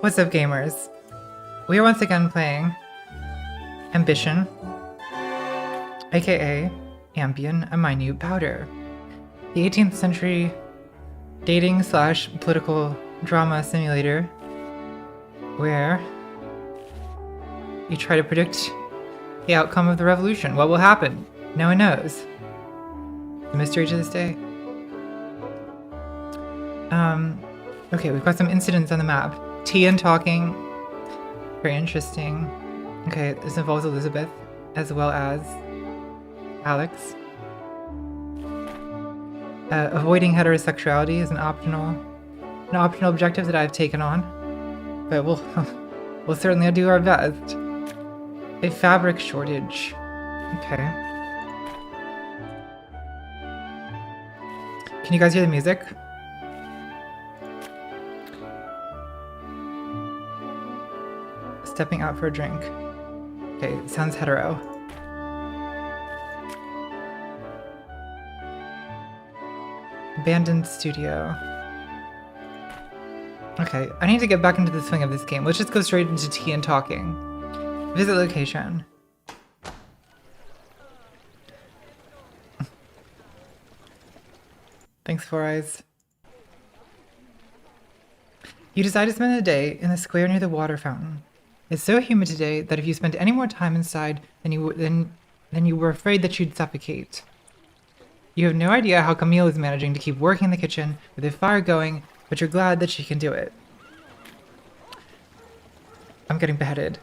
What's up, gamers? We are once again playing Ambition, aka Ambien, a minute powder. The 18th century dating slash political drama simulator where you try to predict the outcome of the revolution. What will happen? No one knows. The mystery to this day. Okay, we've got some incidents on the map. Tea and talking. Very interesting. Okay, this involves Elizabeth as well as Alex. Avoiding heterosexuality is an optional objective that I've taken on, but we'll certainly do our best. A fabric shortage. Okay. Can you guys hear the music? Stepping out for a drink. Okay, sounds hetero. Abandoned studio. Okay, I need to get back into the swing of this game. Let's just go straight into tea and talking. Visit location. Thanks, Four Eyes. You decide to spend the day in the square near the water fountain. It's so humid today that if you spent any more time inside, then you were afraid that you'd suffocate. You have no idea how Camille is managing to keep working in the kitchen with a fire going, but you're glad that she can do it. I'm getting beheaded.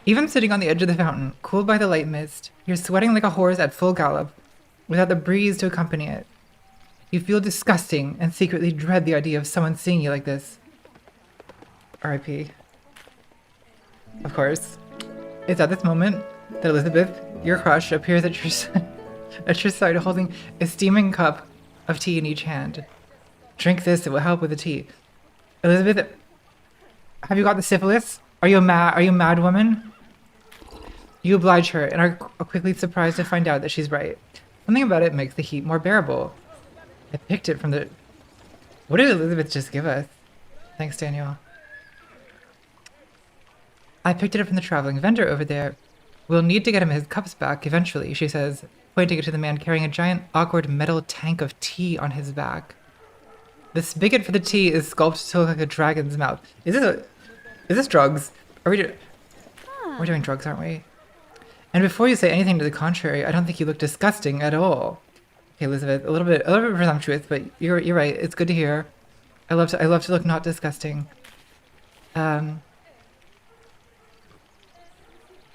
Even sitting on the edge of the fountain, cooled by the light mist, you're sweating like a horse at full gallop, without the breeze to accompany it. You feel disgusting and secretly dread the idea of someone seeing you like this. R.I.P. Of course. It's at this moment that Elizabeth, your crush, appears at your side holding a steaming cup of tea in each hand. Drink this, it will help with the tea. Elizabeth, have you got the syphilis? Are you a mad woman? You oblige her and are quickly surprised to find out that she's right. Something about it makes the heat more bearable. I picked it from the... What did Elizabeth just give us? Thanks, Daniel. I picked it up from the traveling vendor over there. We'll need to get him his cups back eventually, she says, pointing it to the man carrying a giant, awkward metal tank of tea on his back. The spigot for the tea is sculpted to look like a dragon's mouth. Is this drugs? We're doing drugs, aren't we? And before you say anything to the contrary, I don't think you look disgusting at all. Okay, Elizabeth, a little bit presumptuous, but you're right. It's good to hear. I love to look not disgusting.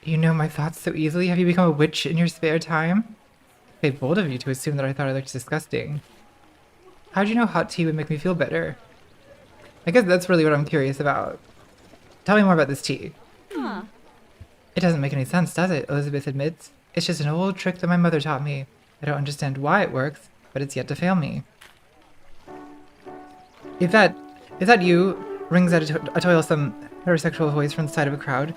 You know my thoughts so easily. Have you become a witch in your spare time? Okay, bold of you to assume that I thought I looked disgusting. How'd you know hot tea would make me feel better? I guess that's really what I'm curious about. Tell me more about this tea. It doesn't make any sense, does it? Elizabeth admits. It's just an old trick that my mother taught me. I don't understand why it works, but it's yet to fail me. Is that you? Rings out a toilsome heterosexual voice from the side of a crowd.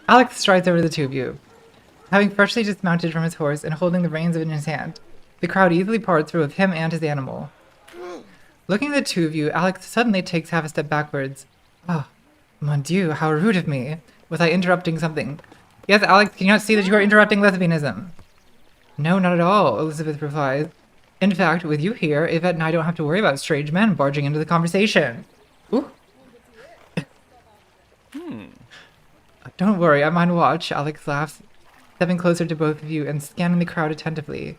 Alex strides over to the two of you, having freshly dismounted from his horse and holding the reins in his hand. The crowd easily parts through of him and his animal. Looking at the two of you, Alex suddenly takes half a step backwards. Oh, mon Dieu, how rude of me. Was I interrupting something? Yes, Alex, can you not see that you are interrupting lesbianism? No, not at all, Elizabeth replies. In fact, with you here, Yvette and I don't have to worry about strange men barging into the conversation. Ooh. Don't worry, I'm on watch, Alex laughs, stepping closer to both of you and scanning the crowd attentively.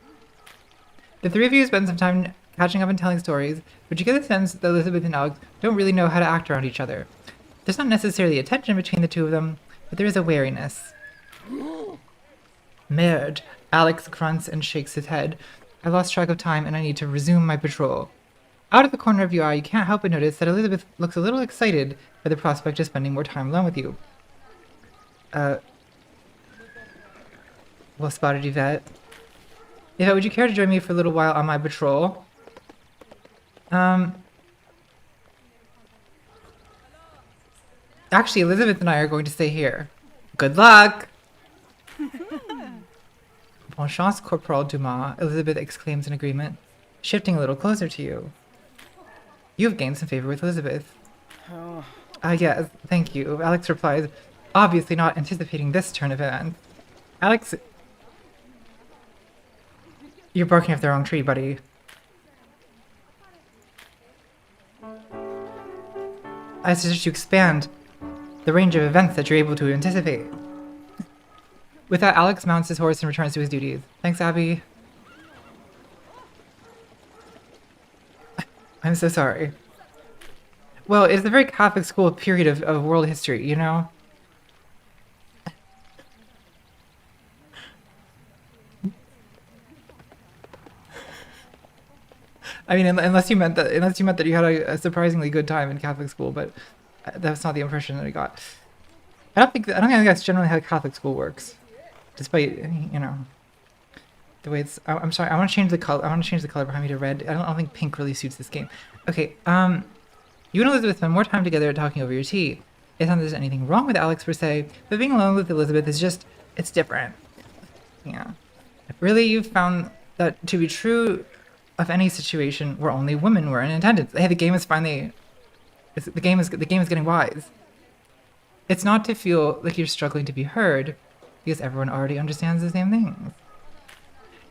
The three of you spend some time catching up and telling stories, but you get the sense that Elizabeth and Alex don't really know how to act around each other. There's not necessarily a tension between the two of them, but there is a wariness. Merde, Alex grunts and shakes his head. I lost track of time and I need to resume my patrol. Out of the corner of your eye, you can't help but notice that Elizabeth looks a little excited by the prospect of spending more time alone with you. Well spotted, Yvette. Yvette, would you care to join me for a little while on my patrol? Actually, Elizabeth and I are going to stay here. Good luck! Bon chance, Corporal Dumas, Elizabeth exclaims in agreement, shifting a little closer to you. You have gained some favor with Elizabeth. Yes, thank you. Alex replies, obviously not anticipating this turn of events. Alex, you're barking up the wrong tree, buddy. I suggest you expand the range of events that you're able to anticipate. With that, Alex mounts his horse and returns to his duties. Thanks, Abby. I'm so sorry. Well, it's a very Catholic school period of world history, you know? I mean, unless you meant that you had a surprisingly good time in Catholic school, but that's not the impression that I got. I don't think that's generally how Catholic school works, despite, you know, the way it's. I'm sorry. I want to change the color. I want to change the color behind me to red. I don't think pink really suits this game. Okay. You and Elizabeth spend more time together talking over your tea. It's not that there's anything wrong with Alex per se, but being alone with Elizabeth is just, it's different. Yeah. If really you've found that to be true of any situation where only women were in attendance. Hey, the game is finally, the game is getting wise. It's not to feel like you're struggling to be heard, because everyone already understands the same things.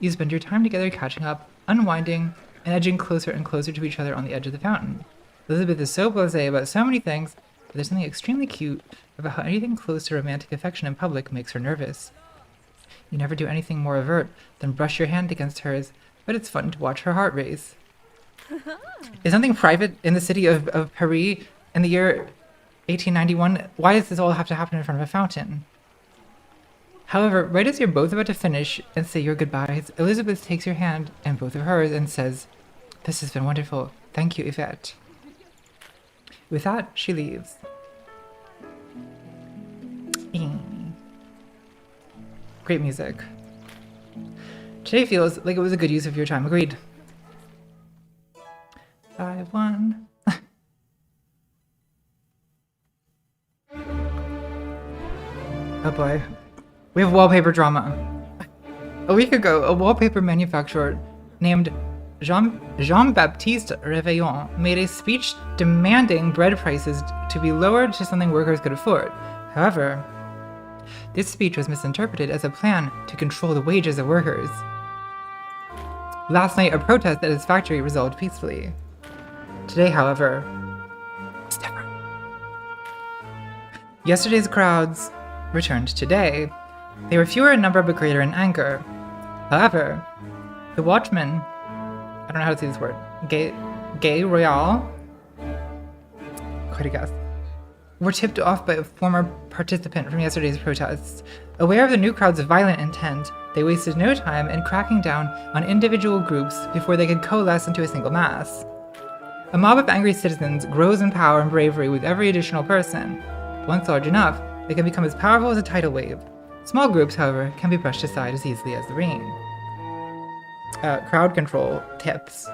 You spend your time together catching up, unwinding, and edging closer and closer to each other on the edge of the fountain. Elizabeth is so blasé about so many things, but there's something extremely cute about how anything close to romantic affection in public makes her nervous. You never do anything more overt than brush your hand against hers, but it's fun to watch her heart race. Is something private in the city of Paris in the year 1891? Why does this all have to happen in front of a fountain? However, right as you're both about to finish and say your goodbyes, Elizabeth takes your hand and both of hers and says, "This has been wonderful. Thank you, Yvette." With that, she leaves. Great music. Today feels like it was a good use of your time. Agreed. 5-1. Oh boy. We have wallpaper drama. A week ago, a wallpaper manufacturer named Jean-Baptiste Réveillon made a speech demanding bread prices to be lowered to something workers could afford. However, this speech was misinterpreted as a plan to control the wages of workers. Last night, a protest at his factory resolved peacefully. Today, however, it's different. Yesterday's crowds returned today. They were fewer in number but greater in anger. However, the watchmen, I don't know how to say this word, Gay Royale, quite a guess, were tipped off by a former participant from yesterday's protests. Aware of the new crowd's violent intent, they wasted no time in cracking down on individual groups before they could coalesce into a single mass. A mob of angry citizens grows in power and bravery with every additional person. Once large enough, they can become as powerful as a tidal wave. Small groups, however, can be brushed aside as easily as the rain. Crowd control tips.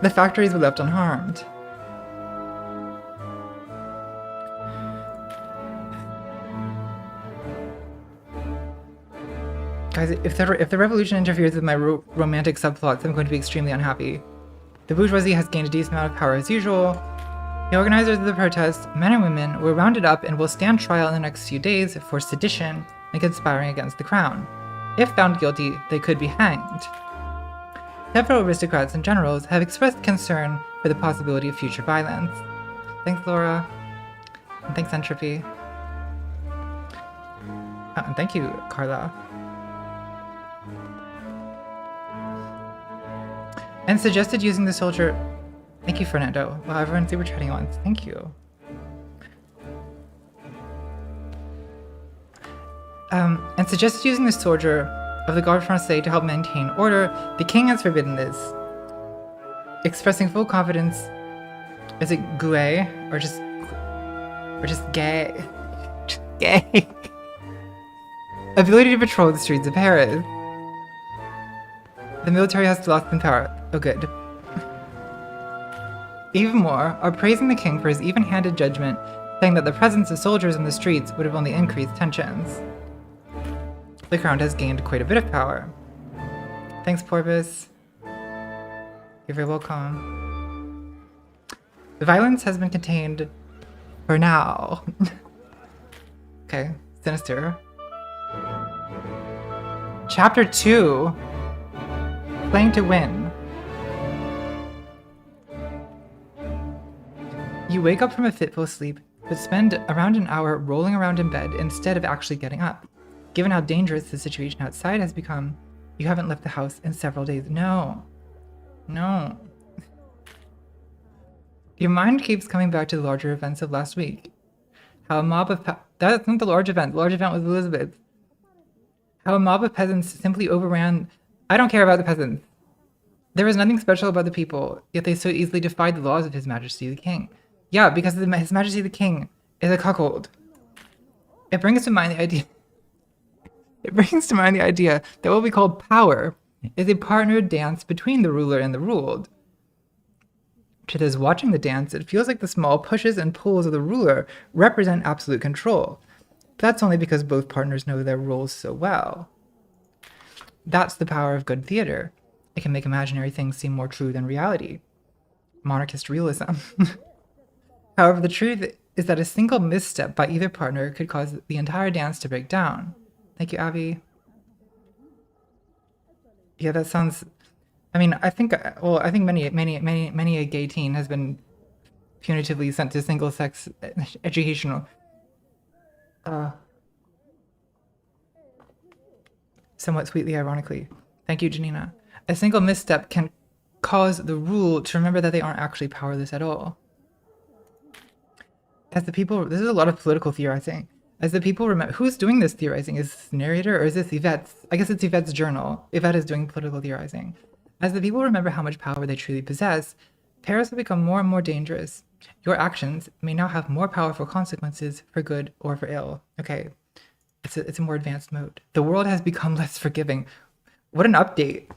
The factories were left unharmed. Guys, if the revolution interferes with my romantic subplots, I'm going to be extremely unhappy. The bourgeoisie has gained a decent amount of power as usual. The organizers of the protests, men and women, were rounded up and will stand trial in the next few days for sedition and conspiring against the crown. If found guilty, they could be hanged. Several aristocrats and generals have expressed concern for the possibility of future violence. Thanks, Laura. And thanks, Entropy. And thank you, Carla. And suggested using the soldier... Thank you, Fernando. Wow, everyone's super chatting at once. Thank you. And suggested using the soldier of the Garde Française to help maintain order. The king has forbidden this. Expressing full confidence. Is it Gouet? Or just gay? Just gay. Ability to patrol the streets of Paris. The military has lost in power. Oh, good. Even more, are praising the king for his even-handed judgment, saying that the presence of soldiers in the streets would have only increased tensions. The crown has gained quite a bit of power. Thanks, Porpoise. You're very welcome. Violence has been contained for now. Okay, sinister. Chapter 2. Playing to win. You wake up from a fitful sleep, but spend around an hour rolling around in bed instead of actually getting up. Given how dangerous the situation outside has become, you haven't left the house in several days. No. No. Your mind keeps coming back to the larger events of last week. How a mob of that's not the large event. The large event was Elizabeth. How a mob of peasants simply overran. I don't care about the peasants. There was nothing special about the people, yet they so easily defied the laws of His Majesty the King. Yeah, because His Majesty the King is a cuckold. It brings to mind the idea. It brings to mind the idea that what we call power is a partnered dance between the ruler and the ruled. To those watching the dance, it feels like the small pushes and pulls of the ruler represent absolute control. That's only because both partners know their roles so well. That's the power of good theater. It can make imaginary things seem more true than reality. Monarchist realism. However, the truth is that a single misstep by either partner could cause the entire dance to break down. Thank you, Abby. Yeah, that sounds... I mean, I think many a gay teen has been punitively sent to single-sex educational... somewhat sweetly ironically. Thank you, Janina. A single misstep can cause the rule to remember that they aren't actually powerless at all. As the people... This is a lot of political theorizing. As the people remember... Who's doing this theorizing? Is this the narrator or is this Yvette's? I guess it's Yvette's journal. Yvette is doing political theorizing. As the people remember how much power they truly possess, Paris will become more and more dangerous. Your actions may now have more powerful consequences for good or for ill. Okay, it's a more advanced mode. The world has become less forgiving. What an update.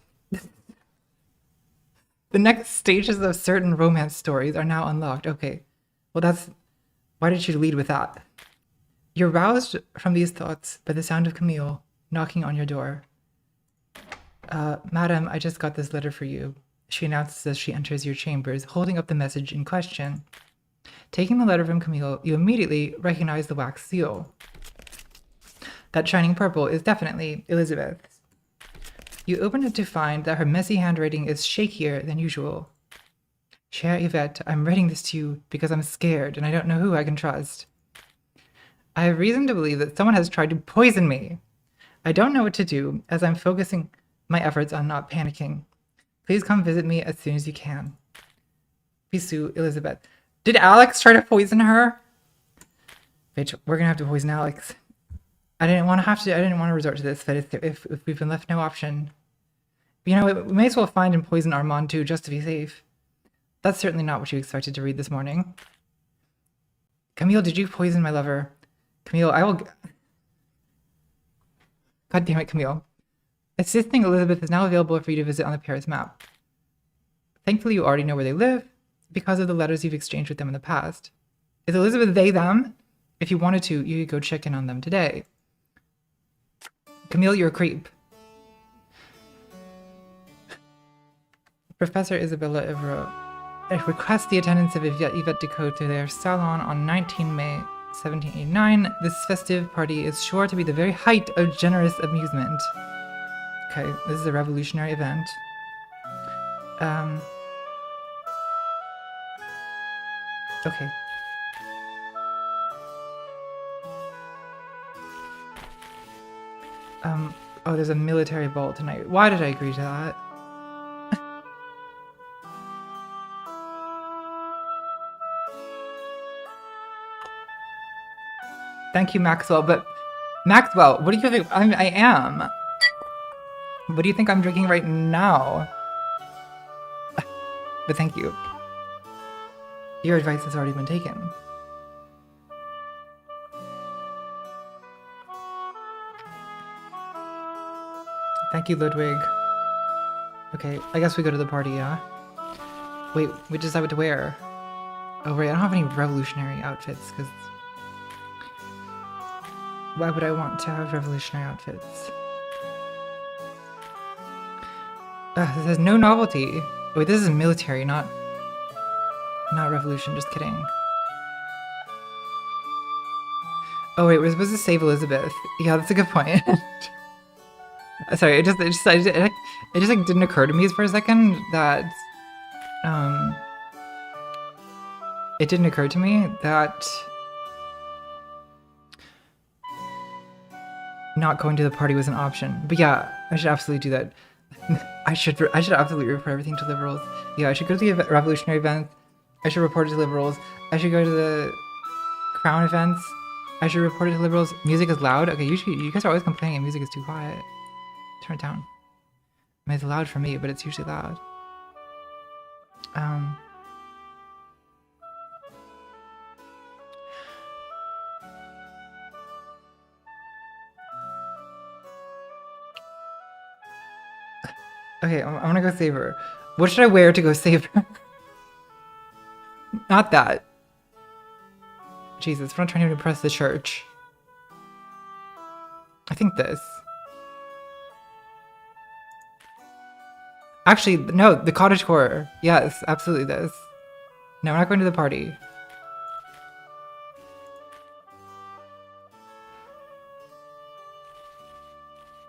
The next stages of certain romance stories are now unlocked. Okay, well that's... Why did you lead with that? You're roused from these thoughts by the sound of Camille knocking on your door. Madam, I just got this letter for you, she announces as she enters your chambers, holding up the message in question. Taking the letter from Camille, you immediately recognize the wax seal. That shining purple is definitely Elizabeth's. You open it to find that her messy handwriting is shakier than usual. Chère Yvette, I'm writing this to you because I'm scared and I don't know who I can trust. I have reason to believe that someone has tried to poison me. I don't know what to do as I'm focusing my efforts on not panicking. Please come visit me as soon as you can. Bisous, Elizabeth. Did Alex try to poison her? Bitch, we're gonna have to poison Alex. I didn't want to resort to this, but if we've been left no option. You know, we may as well find and poison Armand too, just to be safe. That's certainly not what you expected to read this morning. Camille, did you poison my lover? Camille, I will... God damn it, Camille. Assisting Elizabeth is now available for you to visit on the Paris map. Thankfully, you already know where they live because of the letters you've exchanged with them in the past. Is Elizabeth they, them? If you wanted to, you could go check in on them today. Camille, you're a creep. Professor Isabella Evero requests the attendance of Yvette Decaux to their salon on 19 May 1789. This festive party is sure to be the very height of generous amusement. Okay, this is a revolutionary event. Okay. Oh, there's a military ball tonight. Why did I agree to that? Thank you, Maxwell, but... Maxwell, what do you think? I am. What do you think I'm drinking right now? But thank you. Your advice has already been taken. Thank you, Ludwig. Okay, I guess we go to the party, yeah? Wait, we decide what to wear. Oh, right, I don't have any revolutionary outfits, because... Why would I want to have revolutionary outfits? This has no novelty. Wait, this is military, not... Not revolution, just kidding. Oh wait, we're supposed to save Elizabeth. Yeah, that's a good point. Sorry, it just like didn't occur to me for a second that it didn't occur to me that not going to the party was an option. But yeah, I should absolutely do that. I should absolutely report everything to liberals. Yeah, I should go to the revolutionary event. I should report it to liberals. I should go to the crown events. I should report it to liberals. Music is loud. Okay, you guys are always complaining music is too quiet. Turn it down. I mean, it's loud for me, but it's usually loud. Okay, I'm gonna go save her. What should I wear to go save her? Not that. Jesus, we're not trying to impress the church. I think this. Actually, no, the cottagecore. Yes, absolutely this. No, we're not going to the party.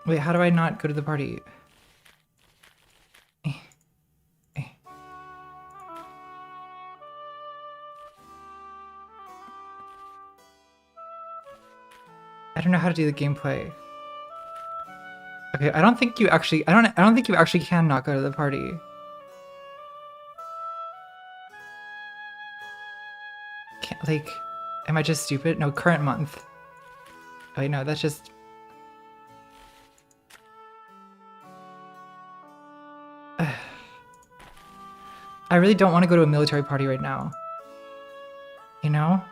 Wait, how do I not go to the party? I don't know how to do the gameplay. Okay, I don't think you actually can not go to the party. Can't, like, am I just stupid? No, current month. Oh, wait, no, that's just... I really don't want to go to a military party right now. You know?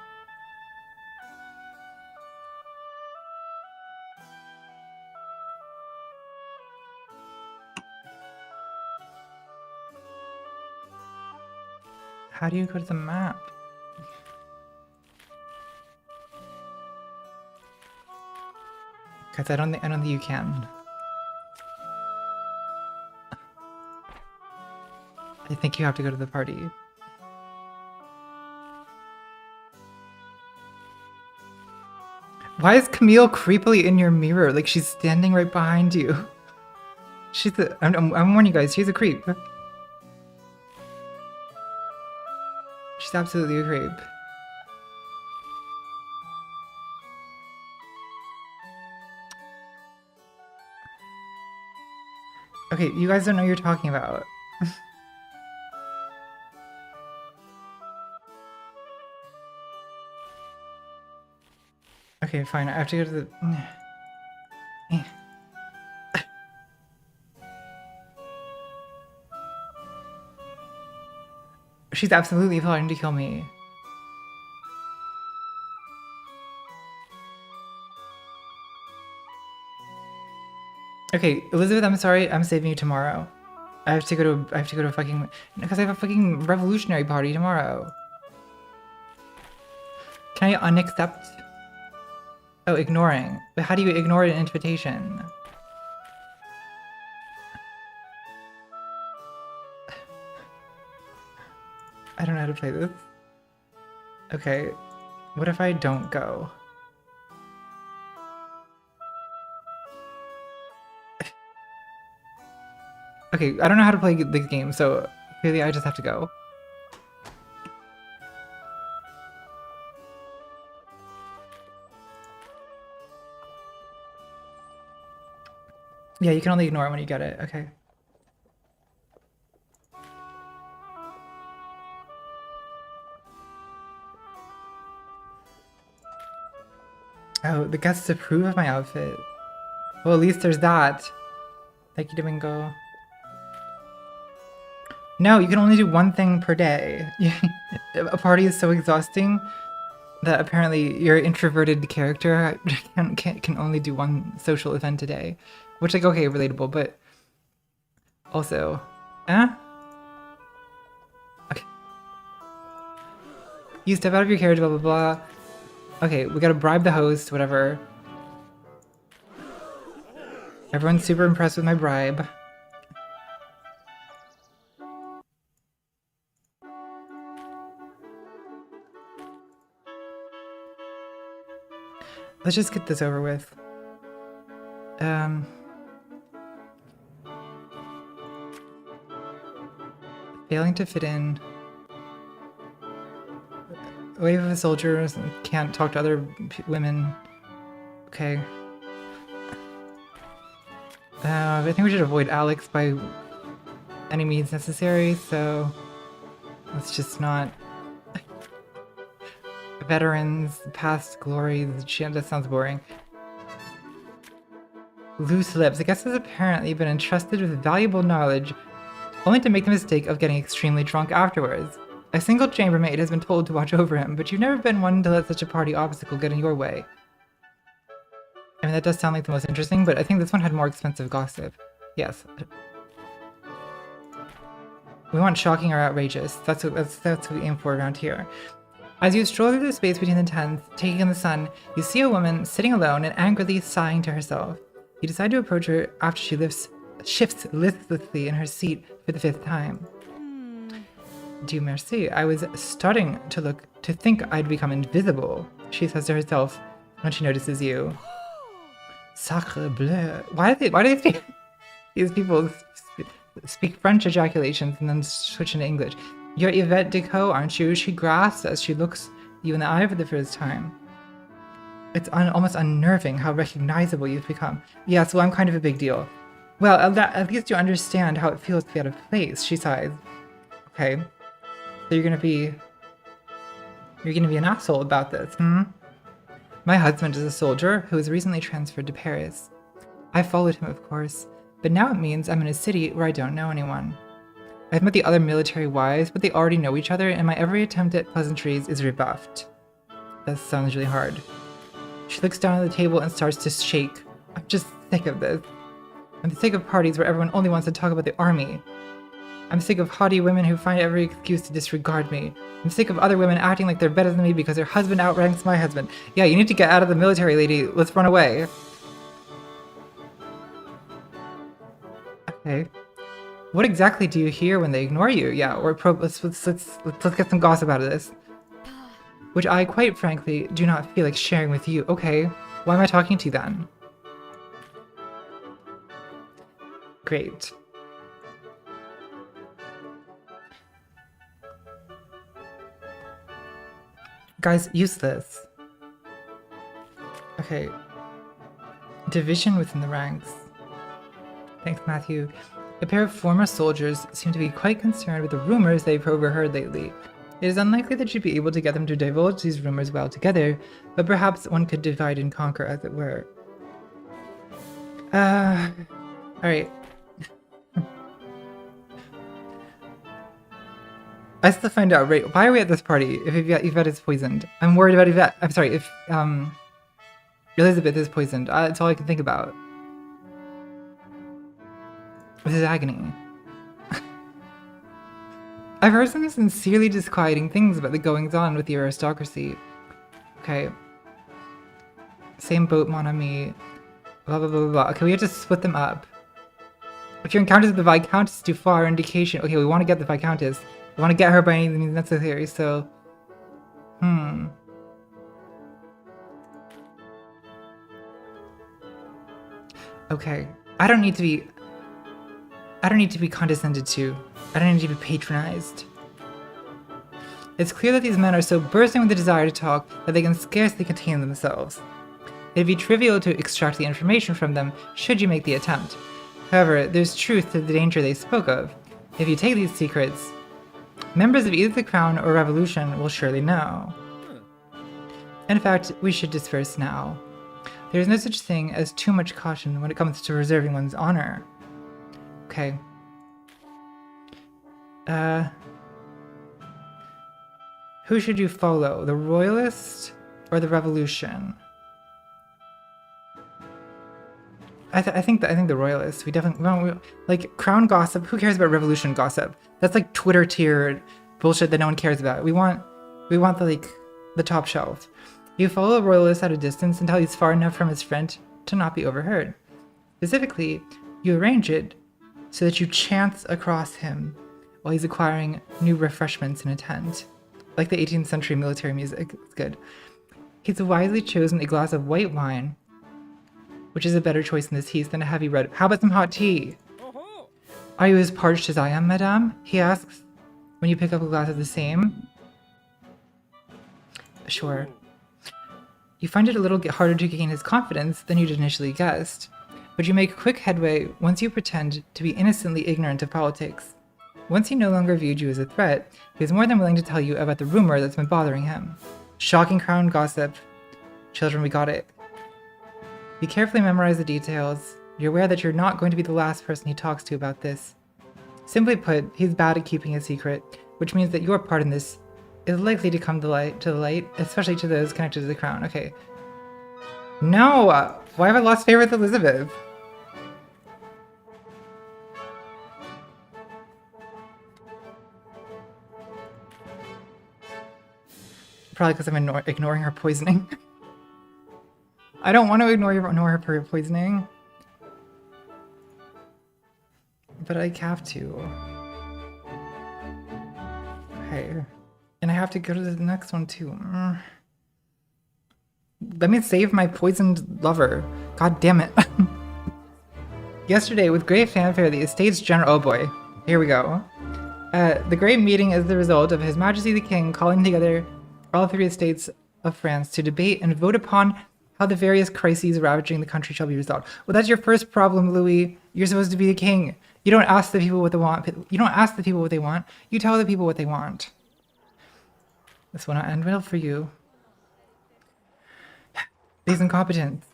How do you go to the map? Cause I don't think you can. I think you have to go to the party. Why is Camille creepily in your mirror? Like she's standing right behind you. She's a, I'm warning you guys, she's a creep. She's absolutely a creep. Okay, you guys don't know what you're talking about. Okay, fine. I have to go to the... She's absolutely plotting to kill me. Okay, Elizabeth, I'm sorry. I'm saving you tomorrow. I have to go to a fucking... Because I have a fucking revolutionary party tomorrow. Can I unaccept? Oh, ignoring. But how do you ignore an invitation? I don't know how to play this. Okay, what if I don't go? Okay, I don't know how to play the game, so clearly I just have to go. Yeah, you can only ignore it when you get it. Okay. Oh, the guests approve of my outfit. Well, at least there's that. Thank you, Domingo. No, you can only do one thing per day. A party is so exhausting that apparently your introverted character can only do one social event a day. Which, like, okay, relatable, but also, okay. You step out of your carriage, blah, blah, blah. Okay, we gotta bribe the host, whatever. Everyone's super impressed with my bribe. Let's just get this over with. Failing to fit in. Wave of soldiers can't talk to other women. Okay. I think we should avoid Alex by any means necessary, so let's just not. Veterans, past glory, that sounds boring. Loose lips. I guess has apparently been entrusted with valuable knowledge, only to make the mistake of getting extremely drunk afterwards. A single chambermaid has been told to watch over him, but you've never been one to let such a party obstacle get in your way. I mean, that does sound like the most interesting, but I think this one had more expensive gossip. Yes. We want shocking or outrageous. That's what we aim for around here. As you stroll through the space between the tents, taking in the sun, you see a woman sitting alone and angrily sighing to herself. You decide to approach her after she shifts listlessly in her seat for the 5th time. Dieu merci. I was starting to think I'd become invisible, she says to herself when she notices you. Sacre bleu. Why do they these people speak French ejaculations and then switch into English? You're Yvette Decaux, aren't you? She grasps as she looks you in the eye for the first time. It's almost unnerving how recognizable you've become. Yes, well, I'm kind of a big deal. Well, at least you understand how it feels to be out of place, she sighs. Okay. So you're gonna be an asshole about this, hmm? My husband is a soldier who was recently transferred to Paris. I followed him, of course, but now it means I'm in a city where I don't know anyone. I've met the other military wives, but they already know each other, and my every attempt at pleasantries is rebuffed. That sounds really hard. She looks down at the table and starts to shake. I'm just sick of this. I'm sick of parties where everyone only wants to talk about the army. I'm sick of haughty women who find every excuse to disregard me. I'm sick of other women acting like they're better than me because their husband outranks my husband. Yeah, you need to get out of the military, lady. Let's run away. Okay. What exactly do you hear when they ignore you? Yeah, or let's get some gossip out of this. Which I, quite frankly, do not feel like sharing with you. Okay, why am I talking to you then? Great. Guys, useless. Okay. Division within the ranks. Thanks, Matthew. A pair of former soldiers seem to be quite concerned with the rumors they've overheard lately. It is unlikely that you'd be able to get them to divulge these rumors well together, but perhaps one could divide and conquer, as it were. Alright. I still find out, right? Why are we at this party if Yvette is poisoned? I'm worried about Yvette. I'm sorry, if Elizabeth is poisoned. That's all I can think about. This is agony. I've heard some sincerely disquieting things about the goings-on with the aristocracy. Okay. Same boat, mon ami. Blah, blah, blah, blah, blah. Okay, we have to split them up. If your encounters with the Viscountess do far indication... Okay, we want to get the Viscountess. We want to get her by any means necessary, so... Okay. I don't need to be condescended to. I don't need to be patronized. It's clear that these men are so bursting with the desire to talk that they can scarcely contain themselves. It'd be trivial to extract the information from them should you make the attempt. However, there's truth to the danger they spoke of. If you take these secrets, members of either the Crown or Revolution will surely know. In fact, we should disperse now. There is no such thing as too much caution when it comes to reserving one's honor. Okay. Who should you follow? The Royalist or the Revolution? I think the Royalists. We definitely like Crown gossip. Who cares about Revolution gossip? That's like Twitter tier bullshit that no one cares about. We want the top shelf. You follow a Royalist at a distance until he's far enough from his friend to not be overheard. Specifically, you arrange it so that you chance across him while he's acquiring new refreshments in a tent. Like the 18th century military music. It's good. He's wisely chosen a glass of white wine, which is a better choice in this heat than a heavy red. How about some hot tea? Are you as parched as I am, madame? He asks when you pick up a glass of the same. Sure. You find it a little harder to gain his confidence than you'd initially guessed, but you make quick headway once you pretend to be innocently ignorant of politics. Once he no longer viewed you as a threat, he was more than willing to tell you about the rumor that's been bothering him. Shocking crown gossip. Children, we got it. You carefully memorize the details. You're aware that you're not going to be the last person he talks to about this. Simply put, he's bad at keeping a secret, which means that your part in this is likely to come to the light, especially to those connected to the crown. Okay. No! Why have I lost favor with Elizabeth? Probably because I'm ignoring her poisoning. I don't want to ignore her poisoning. But I have to. Okay. And I have to go to the next one too. Let me save my poisoned lover. God damn it. Yesterday, with great fanfare, the estate's general— oh boy. Here we go. The great meeting is the result of His Majesty the King calling together all 3 estates of France to debate and vote upon how the various crises ravaging the country shall be resolved. Well, that's your first problem, Louis. You're supposed to be the king. You don't ask the people what they want. You don't ask the people what they want. You tell the people what they want. This will not end well for you. These incompetents.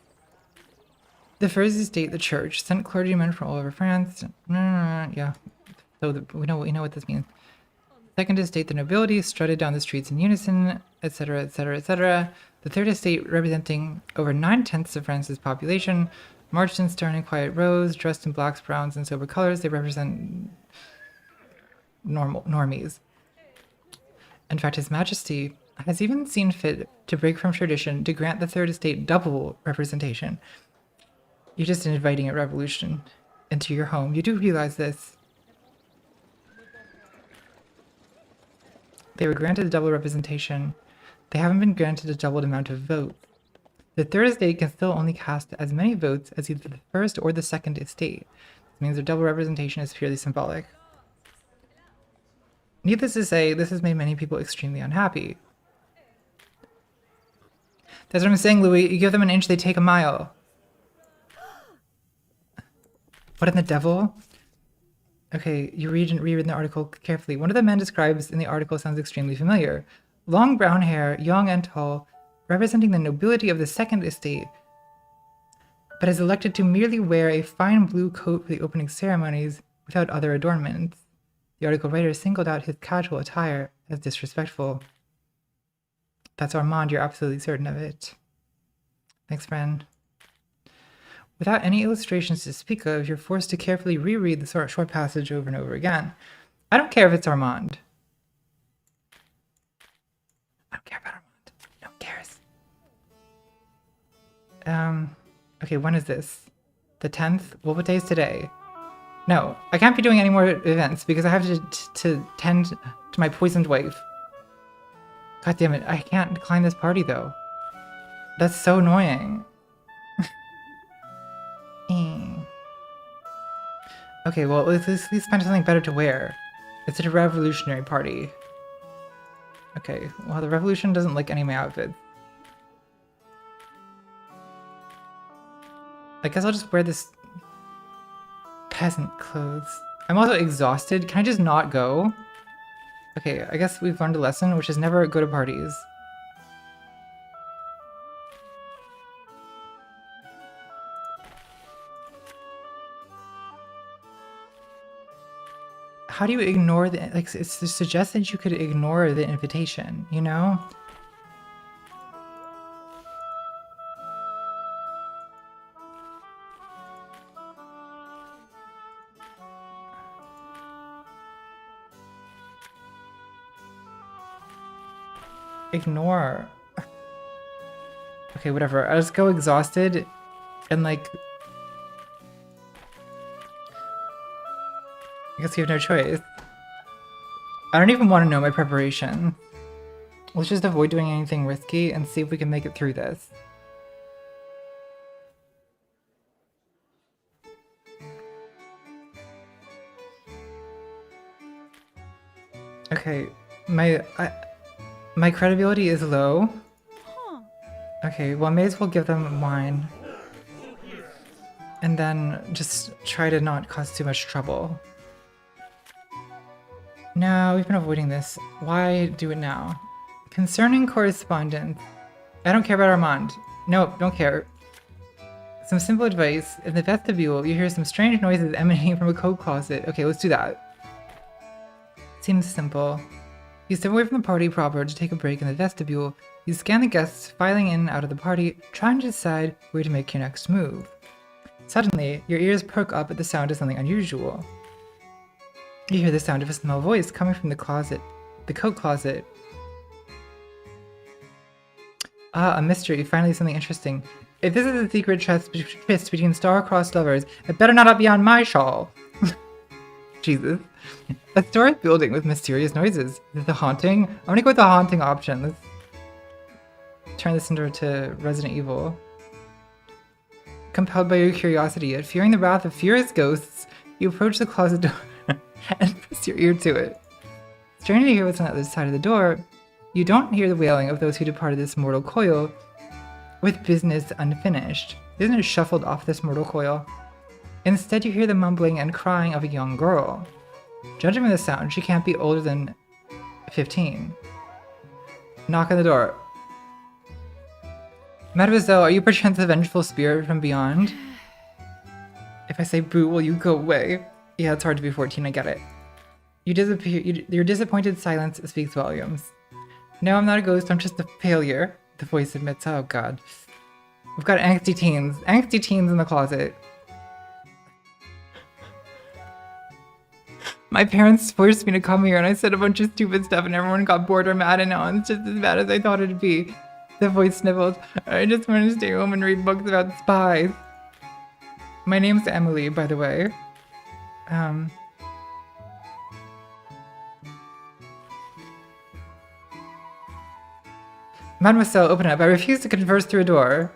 The first estate, the church, sent clergymen from all over France. Yeah. So we know what this means. Second estate, the nobility, strutted down the streets in unison, etc., etc., etc. The third estate, representing over 9/10 of France's population, marched in stern and quiet rows, dressed in blacks, browns, and sober colors. They represent normies. In fact, His Majesty has even seen fit to break from tradition to grant the third estate double representation. You're just inviting a revolution into your home. You do realize this. They were granted a double representation. They haven't been granted a doubled amount of votes. The third estate can still only cast as many votes as either the first or the second estate. This means their double representation is purely symbolic. Needless to say, this has made many people extremely unhappy. That's what I'm saying, Louis. You give them an inch, they take a mile. What in the devil? Okay, you reread the article carefully. One of the men described in the article sounds extremely familiar. Long brown hair, young and tall, representing the nobility of the second estate, but is elected to merely wear a fine blue coat for the opening ceremonies without other adornments. The article writer singled out his casual attire as disrespectful. That's Armand, you're absolutely certain of it. Thanks, friend. Without any illustrations to speak of, you're forced to carefully reread the short passage over and over again. I don't care if it's Armand. I don't care about Armand. No one cares. Okay, when is this? The 10th? Well, what day is today? No, I can't be doing any more events because I have to tend to my poisoned wife. God damn it, I can't decline this party though. That's so annoying. Okay, well, let's at least find something better to wear. It's a revolutionary party. Okay, well, the revolution doesn't like any of my outfits. I guess I'll just wear this peasant clothes. I'm also exhausted. Can I just not go? Okay, I guess we've learned a lesson, which is never go to parties. How do you ignore the, like, it's suggests that you could ignore the invitation, you know? Ignore. Okay, whatever. I'll just go exhausted and like... I guess you have no choice. I don't even want to know my preparation. Let's just avoid doing anything risky and see if we can make it through this. Okay, my credibility is low. Okay, well, I may as well give them wine. And then just try to not cause too much trouble. No, we've been avoiding this. Why do it now? Concerning correspondence. I don't care about Armand. Nope, don't care. Some simple advice. In the vestibule, you hear some strange noises emanating from a coat closet. Okay, let's do that. Seems simple. You step away from the party proper to take a break in the vestibule. You scan the guests filing in and out of the party, trying to decide where to make your next move. Suddenly, your ears perk up at the sound of something unusual. You hear the sound of a small voice coming from the closet, the coat closet. Ah, a mystery, finally something interesting. If this is a secret tryst between star-crossed lovers, it better not be on my shawl. Jesus. A historic building with mysterious noises. Is it a haunting? I'm gonna go with the haunting option. Let's turn this into Resident Evil. Compelled by your curiosity, yet fearing the wrath of furious ghosts, you approach the closet door and press your ear to it. Straining to hear what's on the other side of the door, you don't hear the wailing of those who departed this mortal coil with business unfinished. Business shuffled off this mortal coil. Instead, you hear the mumbling and crying of a young girl. Judging from the sound, she can't be older than 15. Knock on the door. Mademoiselle, are you perchance a vengeful spirit from beyond? If I say boo, will you go away? Yeah, it's hard to be 14, I get it. You disappear. Your disappointed silence speaks volumes. No, I'm not a ghost, I'm just a failure. The voice admits, oh god. We've got angsty teens. Angsty teens in the closet. My parents forced me to come here and I said a bunch of stupid stuff and everyone got bored or mad and now it's just as bad as I thought it'd be. The voice sniffled. I just want to stay home and read books about spies. My name's Emily, by the way. Mademoiselle, open up. I refuse to converse through a door.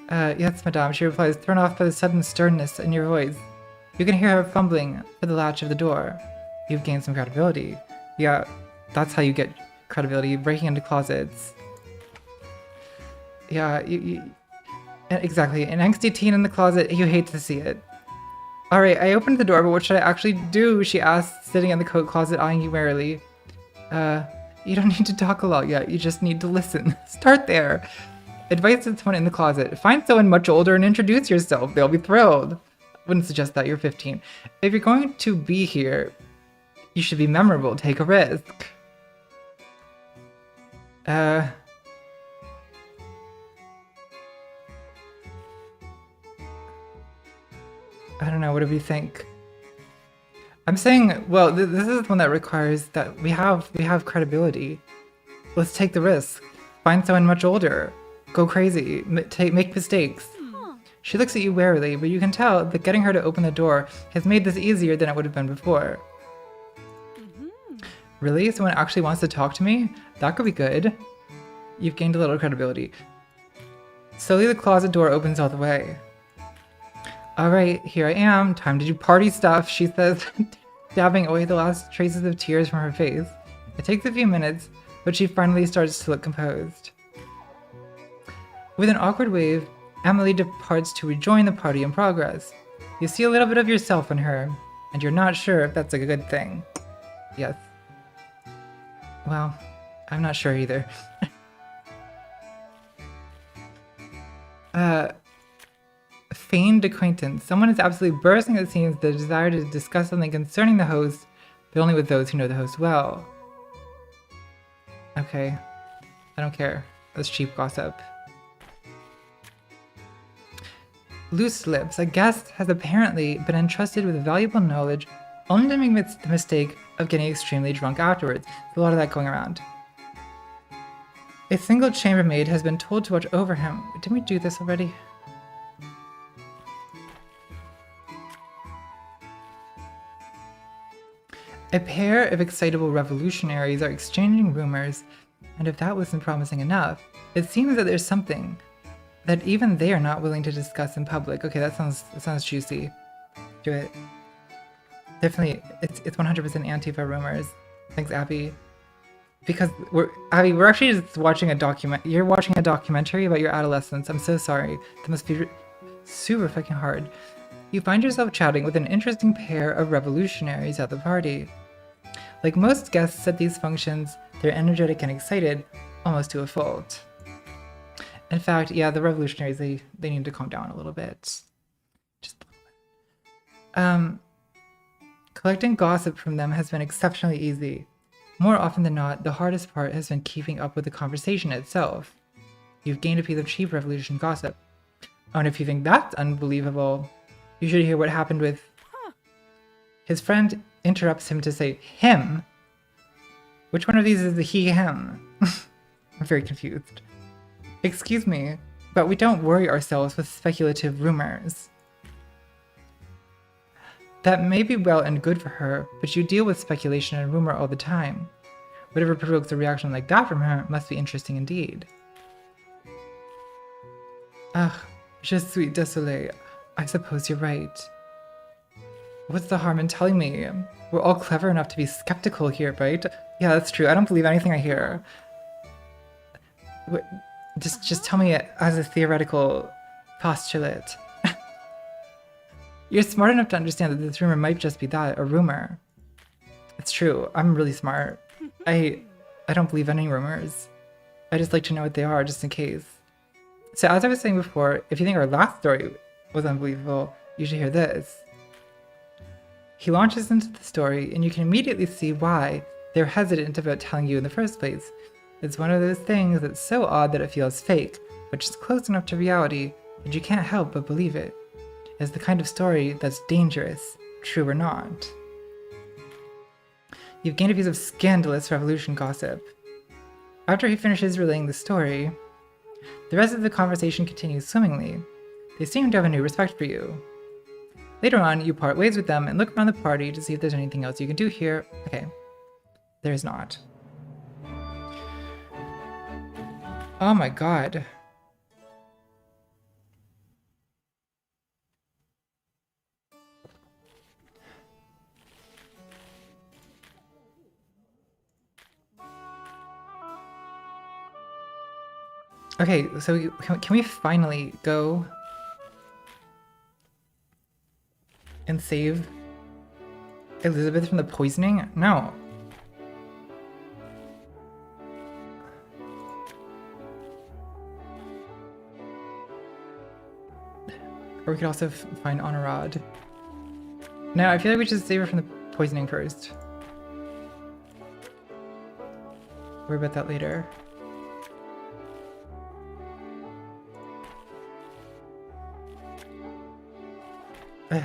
Yes, madame, she replies, thrown off by the sudden sternness in your voice. You can hear her fumbling for the latch of the door. You've gained some credibility. Yeah, that's how you get credibility, breaking into closets. Yeah, exactly. An angsty teen in the closet, you hate to see it. Alright, I opened the door, but what should I actually do? She asked, sitting in the coat closet, eyeing you warily. You don't need to talk a lot yet, you just need to listen. Start there. Advice to someone in the closet. Find someone much older and introduce yourself. They'll be thrilled. Wouldn't suggest that, you're 15. If you're going to be here, you should be memorable. Take a risk. I don't know, what do we think? I'm saying, well, this is one that requires that we have credibility. Let's take the risk. Find someone much older. Go crazy. Make mistakes. She looks at you warily, but you can tell that getting her to open the door has made this easier than it would have been before. Really? Someone actually wants to talk to me? That could be good. You've gained a little credibility. Slowly the closet door opens all the way. Alright, here I am. Time to do party stuff, she says, dabbing away the last traces of tears from her face. It takes a few minutes, but she finally starts to look composed. With an awkward wave, Emily departs to rejoin the party in progress. You see a little bit of yourself in her, and you're not sure if that's a good thing. Yes. Well, I'm not sure either. Feigned acquaintance. Someone is absolutely bursting at the seams with the desire to discuss something concerning the host, but only with those who know the host well. Okay. I don't care. That's cheap gossip. Loose lips. A guest has apparently been entrusted with valuable knowledge only to make the mistake of getting extremely drunk afterwards. There's a lot of that going around. A single chambermaid has been told to watch over him. Didn't we do this already? A pair of excitable revolutionaries are exchanging rumors, and if that wasn't promising enough, it seems that there's something that even they are not willing to discuss in public. Okay, that sounds juicy. Do it. Definitely, it's 100% Antifa rumors. Thanks, Abby. Because Abby, we're actually just watching a document. You're watching a documentary about your adolescence. I'm so sorry. That must be super fucking hard. You find yourself chatting with an interesting pair of revolutionaries at the party. Like most guests at these functions, they're energetic and excited, almost to a fault. In fact, yeah, the revolutionaries, they need to calm down a little bit. Just a little bit. Collecting gossip from them has been exceptionally easy. More often than not, the hardest part has been keeping up with the conversation itself. You've gained a piece of cheap revolution gossip. Oh, and if you think that's unbelievable, you should hear what happened with... His friend interrupts him to say, him? Which one of these is the he, him? I'm very confused. Excuse me, but we don't worry ourselves with speculative rumors. That may be well and good for her, but you deal with speculation and rumor all the time. Whatever provokes a reaction like that from her must be interesting indeed. Ah, je suis désolé. I suppose you're right. What's the harm in telling me? We're all clever enough to be skeptical here, right? Yeah, that's true. I don't believe anything I hear. Just tell me it as a theoretical postulate. You're smart enough to understand that this rumor might just be that, a rumor. It's true. I'm really smart. I don't believe any rumors. I just like to know what they are, just in case. So as I was saying before, if you think our last story was unbelievable, you should hear this. He launches into the story, and you can immediately see why they're hesitant about telling you in the first place. It's one of those things that's so odd that it feels fake, but just close enough to reality that you can't help but believe it. It's the kind of story that's dangerous, true or not. You've gained a piece of scandalous revolution gossip. After he finishes relaying the story, the rest of the conversation continues swimmingly. They seem to have a new respect for you. Later on, you part ways with them and look around the party to see if there's anything else you can do here. Okay, there is not. Oh my god. Okay, so can we finally go and save Elizabeth from the poisoning? No. Or we could also find Honorad. No, I feel like we should save her from the poisoning first. Worry about that later. Ugh.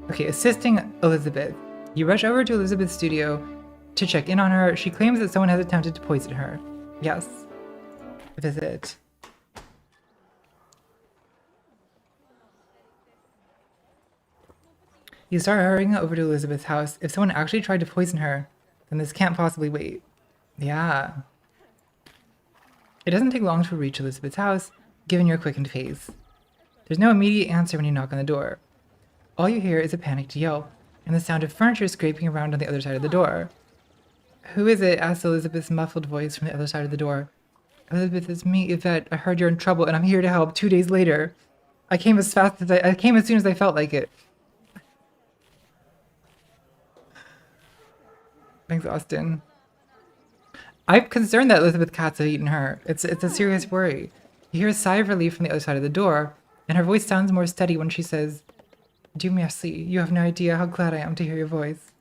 Okay, assisting Elizabeth. You rush over to Elizabeth's studio to check in on her. She claims that someone has attempted to poison her. Yes. Visit. You start hurrying over to Elizabeth's house. If someone actually tried to poison her, then this can't possibly wait. Yeah. It doesn't take long to reach Elizabeth's house, given your quickened pace. There's no immediate answer when you knock on the door. All you hear is a panicked yelp, and the sound of furniture scraping around on the other side of the door. Who is it? Asked Elizabeth's muffled voice from the other side of the door. Elizabeth, it's me, Yvette. I heard you're in trouble, and I'm here to help 2 days later. I came as soon as I felt like it. Thanks, Austin. I'm concerned that Elizabeth cats have eaten her. It's a serious worry. You hear a sigh of relief from the other side of the door, and her voice sounds more steady when she says, Dieu merci. You have no idea how glad I am to hear your voice.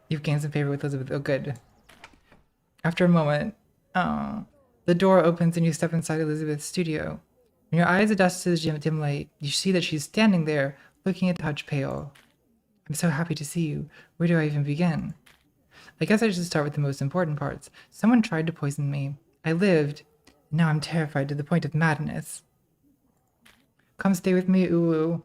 You've gained some favor with Elizabeth. Oh, good. After a moment, the door opens and you step inside Elizabeth's studio. When your eyes adjust to the dim light, you see that she's standing there, looking a touch pale. I'm so happy to see you. Where do I even begin? I guess I should start with the most important parts. Someone tried to poison me. I lived. And now I'm terrified to the point of madness. Come stay with me, Ulu.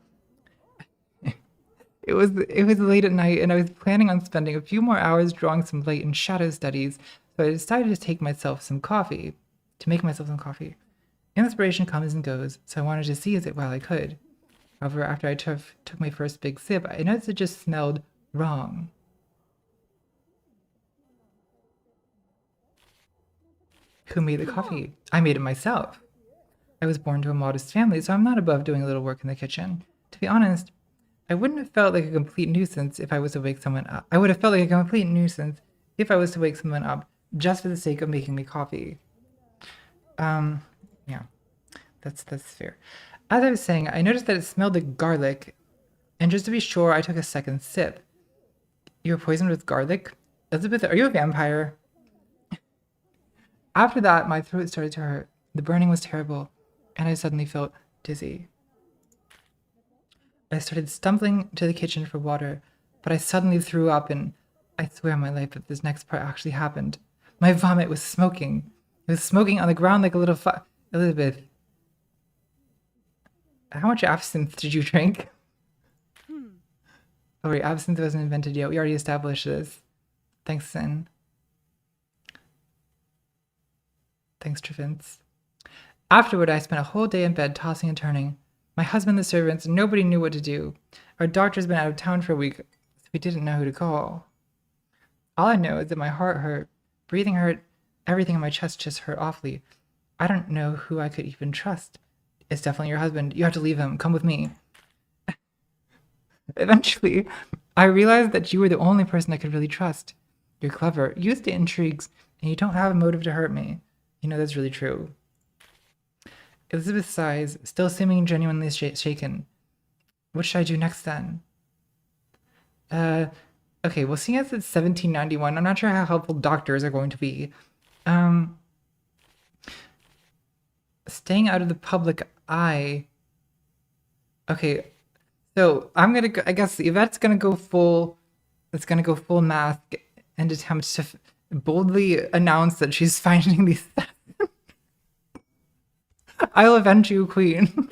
It was late at night, and I was planning on spending a few more hours drawing some light and shadow studies, so I decided to take myself some coffee. To make myself some coffee. Inspiration comes and goes, so I wanted to seize it while I could. However, after I took my first big sip, I noticed it just smelled wrong. Who made the coffee? I made it myself. I was born to a modest family, so I'm not above doing a little work in the kitchen. To be honest, I wouldn't have felt like a complete nuisance if I was to wake someone up. I would have felt like a complete nuisance if I was to wake someone up just for the sake of making me coffee. Yeah, that's fair. As I was saying, I noticed that it smelled like garlic, and just to be sure, I took a second sip. You were poisoned with garlic? Elizabeth, are you a vampire? After that, my throat started to hurt. The burning was terrible, and I suddenly felt dizzy. I started stumbling to the kitchen for water, but I suddenly threw up, and I swear on my life that this next part actually happened. My vomit was smoking. It was smoking on the ground like a little Elizabeth, how much absinthe did you drink? Oh wait, absinthe wasn't invented yet. We already established this. Thanks, Sin. Thanks, Trivins. Afterward, I spent a whole day in bed tossing and turning. My husband, the servants, nobody knew what to do. Our doctor's been out of town for a week, so we didn't know who to call. All I know is that my heart hurt, breathing hurt, everything in my chest just hurt awfully. I don't know who I could even trust. It's definitely your husband. You have to leave him. Come with me. Eventually, I realized that you were the only person I could really trust. You're clever, used to intrigues, and you don't have a motive to hurt me. You know that's really true. Elizabeth sighs, still seeming genuinely shaken. What should I do next then? Okay, well, seeing as it's 1791, I'm not sure how helpful doctors are going to be. Staying out of the public eye. Okay, so I'm gonna go, I guess Yvette's gonna go full, it's gonna go full mask and attempt to boldly announce that she's finding these. I'll avenge you, queen.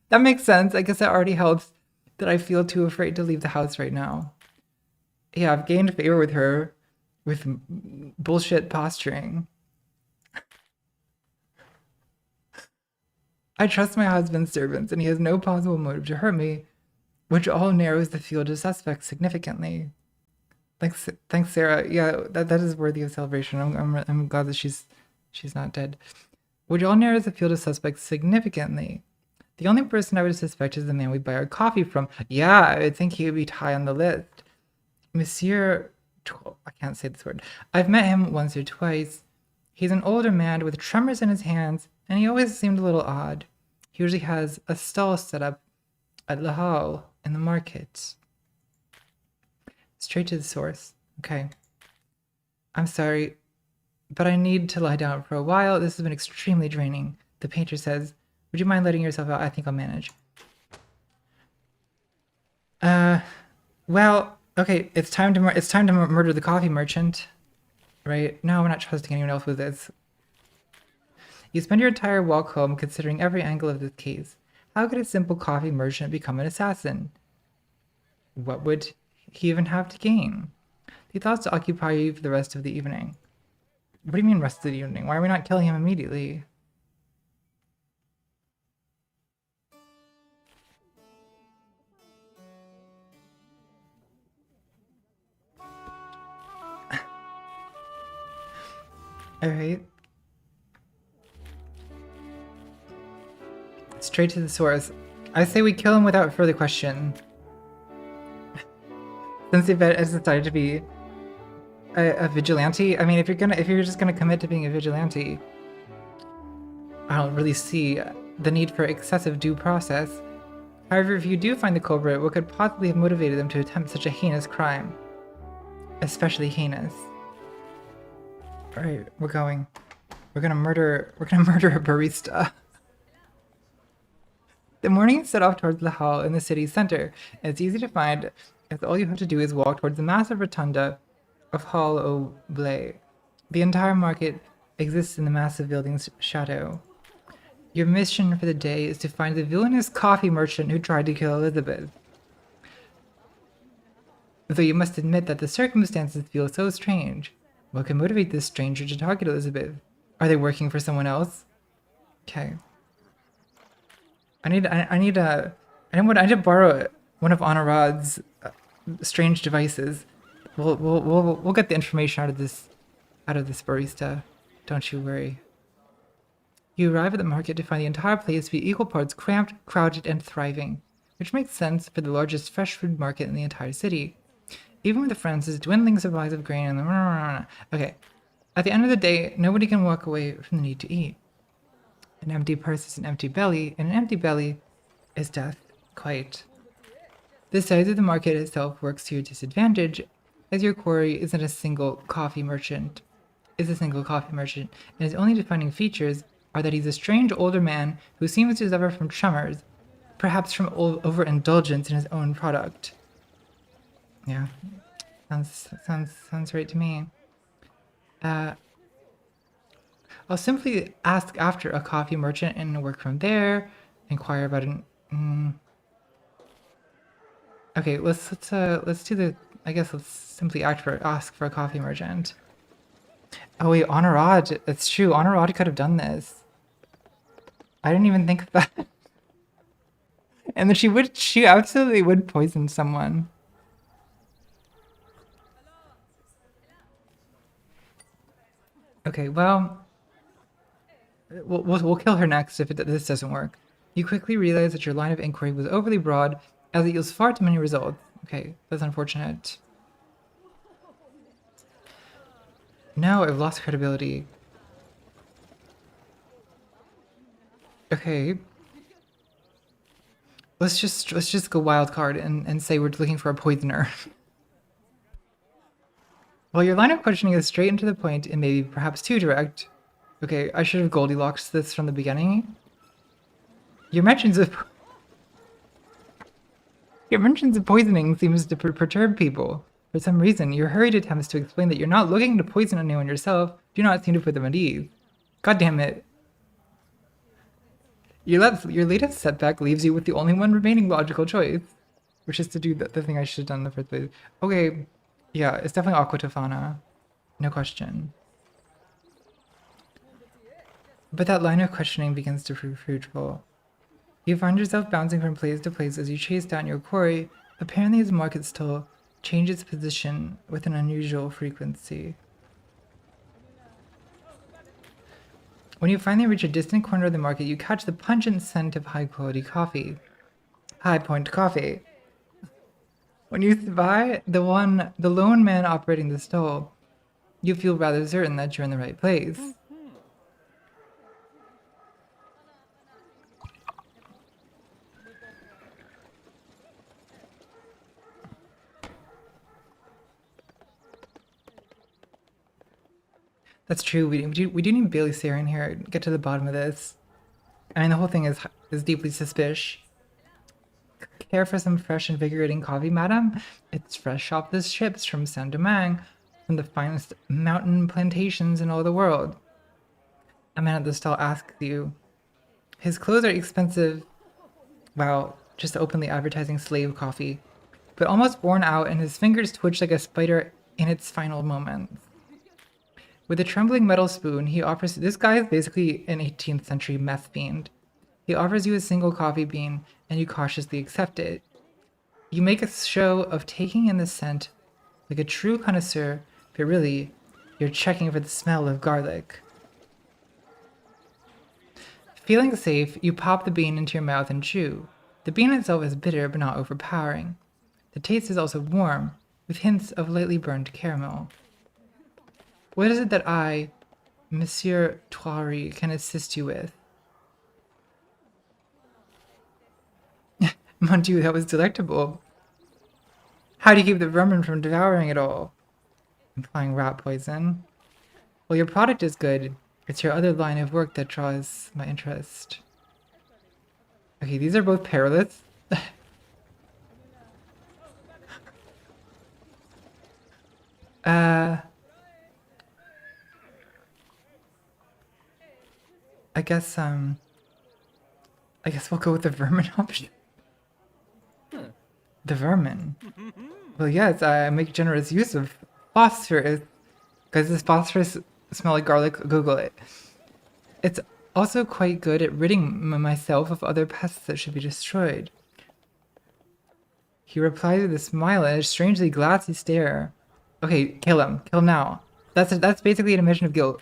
That makes sense. I guess that already helps that I feel too afraid to leave the house right now. Yeah, I've gained favor with her with bullshit posturing. I trust my husband's servants, and he has no possible motive to hurt me, which all narrows the field of suspects significantly. Thanks, Sarah. Yeah, that is worthy of celebration. I'm glad that she's not dead. Which all narrows the field of suspects significantly. The only person I would suspect is the man we buy our coffee from. Yeah, I would think he would be high on the list. Monsieur, I can't say this word. I've met him once or twice. He's an older man with tremors in his hands, and he always seemed a little odd. He usually has a stall set up at Le Hall in the market. Straight to the source. Okay. I'm sorry, but I need to lie down for a while. This has been extremely draining. The painter says, would you mind letting yourself out? I think I'll manage. Well, okay, it's time to murder the coffee merchant. Right? No, we're not trusting anyone else with this. You spend your entire walk home considering every angle of this case. How could a simple coffee merchant become an assassin? What would he even have to gain? The thoughts to occupy you for the rest of the evening. What do you mean rest of the evening? Why are we not killing him immediately? Alright. Straight to the source. I say we kill him without further question. Since Yvette has decided to be a vigilante, I mean, if you're just gonna commit to being a vigilante, I don't really see the need for excessive due process. However, if you do find the culprit, what could possibly have motivated them to attempt such a heinous crime? Especially heinous. Alright, we're going. We're gonna murder a barista. The morning set off towards the hall in the city center. It's easy to find, as all you have to do is walk towards the massive rotunda of Hall Oblay. The entire market exists in the massive building's shadow. Your mission for the day is to find the villainous coffee merchant who tried to kill Elizabeth. Though you must admit that the circumstances feel so strange. What can motivate this stranger to target Elizabeth? Are they working for someone else? Okay. I need to borrow one of Honorad's strange devices. We'll get the information out of this barista. Don't you worry. You arrive at the market to find the entire place to be equal parts cramped, crowded, and thriving, which makes sense for the largest fresh food market in the entire city. Even with France's dwindling supplies of grain and the okay. At the end of the day, nobody can walk away from the need to eat. An empty purse is an empty belly, and an empty belly is death. Quite. The size of the market itself works to your disadvantage, as your quarry isn't a single coffee merchant. And his only defining features are that he's a strange older man who seems to suffer from tremors, perhaps from overindulgence in his own product. Yeah, sounds right to me. I'll simply ask after a coffee merchant and work from there. Inquire about an. Okay, let's do the. I guess let's simply ask for a coffee merchant. Oh wait, Honorad. That's true. Honorad could have done this. I didn't even think of that. And then she absolutely would poison someone. Okay, well, we'll kill her next if this doesn't work. You quickly realize that your line of inquiry was overly broad, as it yields far too many results. Okay, that's unfortunate. No, I've lost credibility. Okay. Let's just go wild card and say we're looking for a poisoner. Well, your line of questioning is straight and to the point and maybe perhaps too direct. Okay, I should have Goldilocks this from the beginning. Your mentions of poisoning seems to perturb people. For some reason, your hurried attempts to explain that you're not looking to poison anyone yourself do not seem to put them at ease. God damn it. Your latest setback leaves you with the only one remaining logical choice, which is to do the thing I should have done in the first place. Okay, yeah, it's definitely Aqua Tofana. No question. But that line of questioning begins to prove fruitful. You find yourself bouncing from place to place as you chase down your quarry. Apparently his market stall changes its position with an unusual frequency. When you finally reach a distant corner of the market, you catch the pungent scent of high-quality coffee. High Point Coffee. When you spy the lone man operating the stall, you feel rather certain that you're in the right place. That's true. We do need Bailey Saren here. Get to the bottom of this. I mean, the whole thing is deeply suspicious. Care for some fresh, invigorating coffee, madam? It's fresh off the ships from Saint-Domingue, from the finest mountain plantations in all the world. A man at the stall asks you. His clothes are expensive. Wow, just openly advertising slave coffee, but almost worn out, and his fingers twitch like a spider in its final moments. With a trembling metal spoon, he offers. This guy is basically an 18th century meth fiend. He offers you a single coffee bean, and you cautiously accept it. You make a show of taking in the scent like a true connoisseur, but really, you're checking for the smell of garlic. Feeling safe, you pop the bean into your mouth and chew. The bean itself is bitter but not overpowering. The taste is also warm, with hints of lightly burned caramel. What is it that I, Monsieur Thoiry, can assist you with? Mon Dieu, that was delectable. How do you keep the vermin from devouring it all? Implying rat poison. Well, your product is good. It's your other line of work that draws my interest. Okay, these are both perilous. I guess we'll go with the vermin option. The vermin. Well, yes, I make generous use of phosphorus. Because this phosphorus smell like garlic? Google it. It's also quite good at ridding myself of other pests that should be destroyed. He replied with a smile and a strangely glassy stare. Okay, kill him. Kill him now. That's basically an admission of guilt.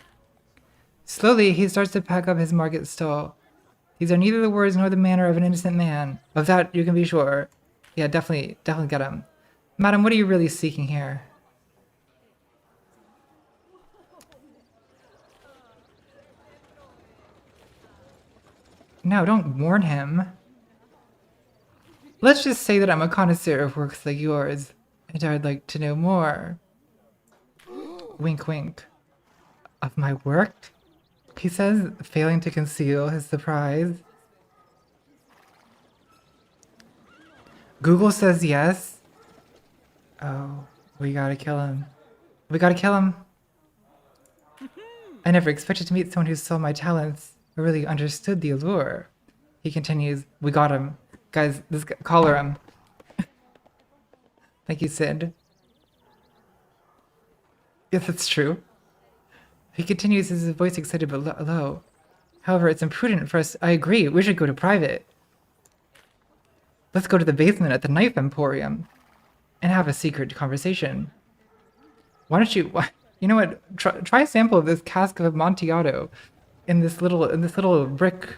Slowly, he starts to pack up his market stall. These are neither the words nor the manner of an innocent man. Of that you can be sure. Yeah, definitely get him. Madam, what are you really seeking here? No, don't warn him. Let's just say that I'm a connoisseur of works like yours, and I'd like to know more. Wink, wink. Of my work? He says, failing to conceal his surprise. Google says yes. Oh, we gotta kill him. We gotta kill him. I never expected to meet someone who saw my talents or really understood the allure. He continues, we got him. Guys, this guy, collar him. Thank you, Sid. Yes, that's true. He continues, his voice excited but low. However, it's imprudent for us. I agree, we should go to private. Let's go to the basement at the Knife Emporium and have a secret conversation. Why don't you, you know what? Try a sample of this cask of Amontillado in this little brick.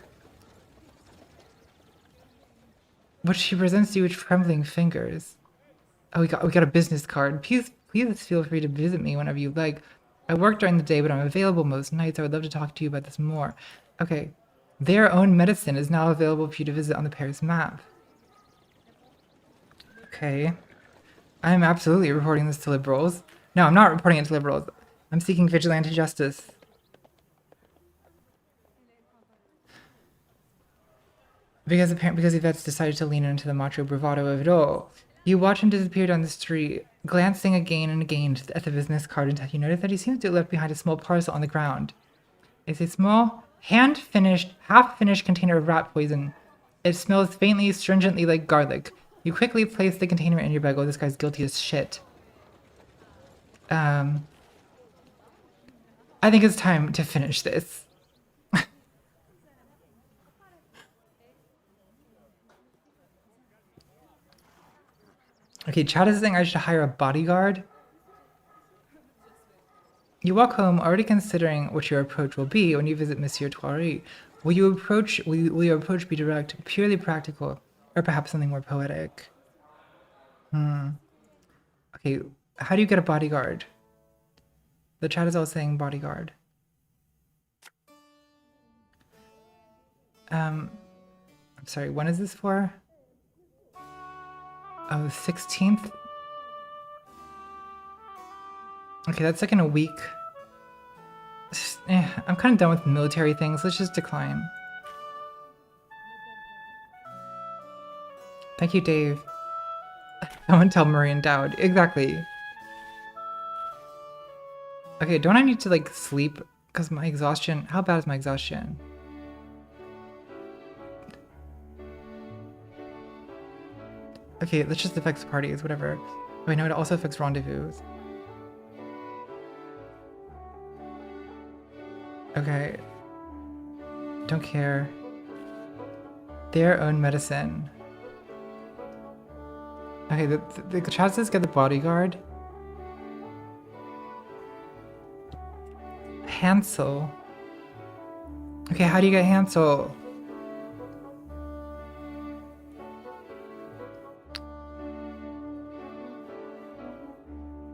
Which she presents you with trembling fingers. Oh, we got a business card. Please feel free to visit me whenever you like. I work during the day, but I'm available most nights. I would love to talk to you about this more. Okay. Their own medicine is now available for you to visit on the Paris map. Okay. I'm absolutely reporting this to liberals. No, I'm not reporting it to liberals. I'm seeking vigilante justice. Because Yvette's decided to lean into the macho bravado of it all. You watch him disappear down the street, glancing again and again at the business card until you notice that he seems to have left behind a small parcel on the ground. It's a small, half-finished container of rat poison. It smells faintly, stringently like garlic. You quickly place the container in your bag. Oh, this guy's guilty as shit. I think it's time to finish this. Okay, Chad is saying I should hire a bodyguard. You walk home already considering what your approach will be when you visit Monsieur Thoiry. Will your approach be direct, purely practical, or perhaps something more poetic? Okay, how do you get a bodyguard? The chat is all saying bodyguard. I'm sorry, when is this for? Oh, 16th? Okay, that's like in a week. I'm kind of done with military things. Let's just decline. Thank you, Dave. Someone tell Murray and Dowd. Exactly. Okay, don't I need to, like, sleep? Because my exhaustion... How bad is my exhaustion? Okay, this just affects parties, whatever. Wait, no, it also affects rendezvous. Okay. Don't care. Their own medicine. Okay, the chat says get the bodyguard. Hansel. Okay, how do you get Hansel?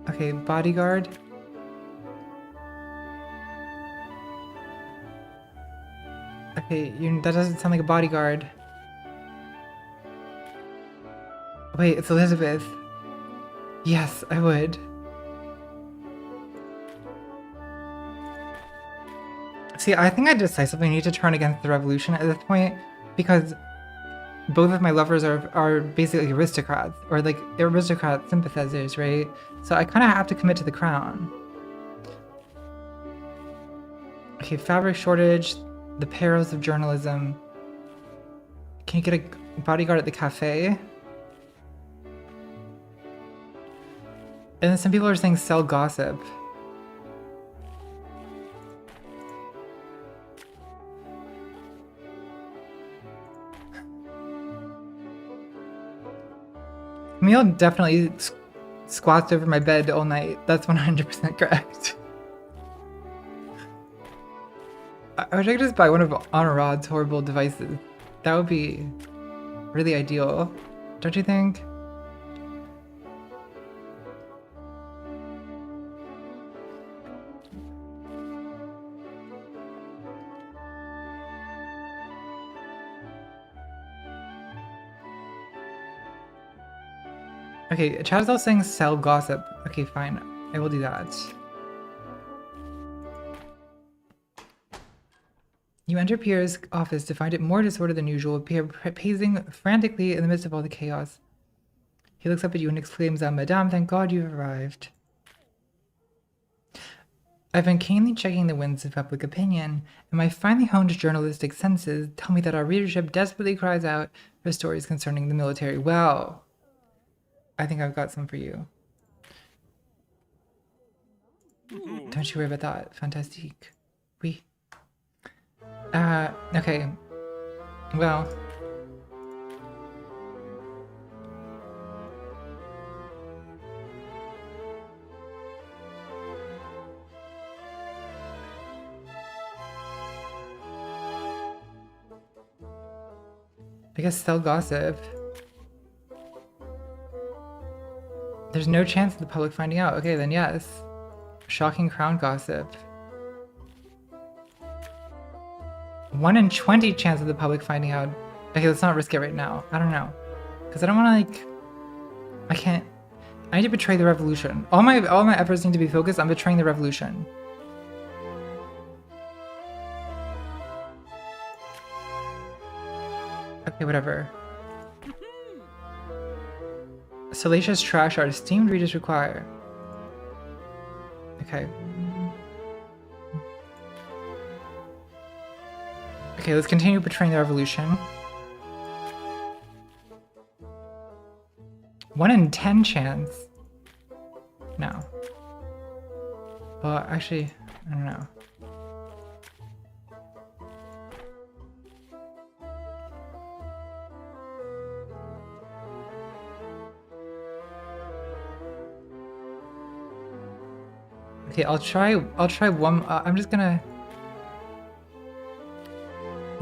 Okay, bodyguard. Okay, that doesn't sound like a bodyguard. Wait, it's Elizabeth. Yes, I would. See, I think I decisively need to turn against the revolution at this point, because both of my lovers are basically aristocrats, or like aristocrat sympathizers, right? So I kind of have to commit to the crown. Okay, fabric shortage, the perils of journalism. Can you get a bodyguard at the cafe? And then some people are saying sell gossip. Camille definitely squats over my bed all night. That's 100% correct. I wish I could just buy one of Honor Rod's horrible devices. That would be really ideal, don't you think? Okay, chat is all saying sell gossip. Okay, fine. I will do that. You enter Pierre's office to find it more disordered than usual, Pierre pacing frantically in the midst of all the chaos. He looks up at you and exclaims, Madame, thank God you've arrived. I've been keenly checking the winds of public opinion, and my finely honed journalistic senses tell me that our readership desperately cries out for stories concerning the military. Well, I think I've got some for you. Don't you worry about that. Fantastique. Oui. Okay. Well. I guess sell gossip. There's no chance of the public finding out. Okay, then yes. Shocking crown gossip. 1 in 20 chance of the public finding out. Okay, let's not risk it right now. I don't know. Because I don't want to, like... I can't... I need to betray the revolution. All my efforts need to be focused on betraying the revolution. Okay, whatever. Salacious trash art esteemed readers require. Okay. Okay, let's continue betraying the revolution. 1 in 10 chance. No. Well, actually, I don't know. Okay, I'll try one. I'm just gonna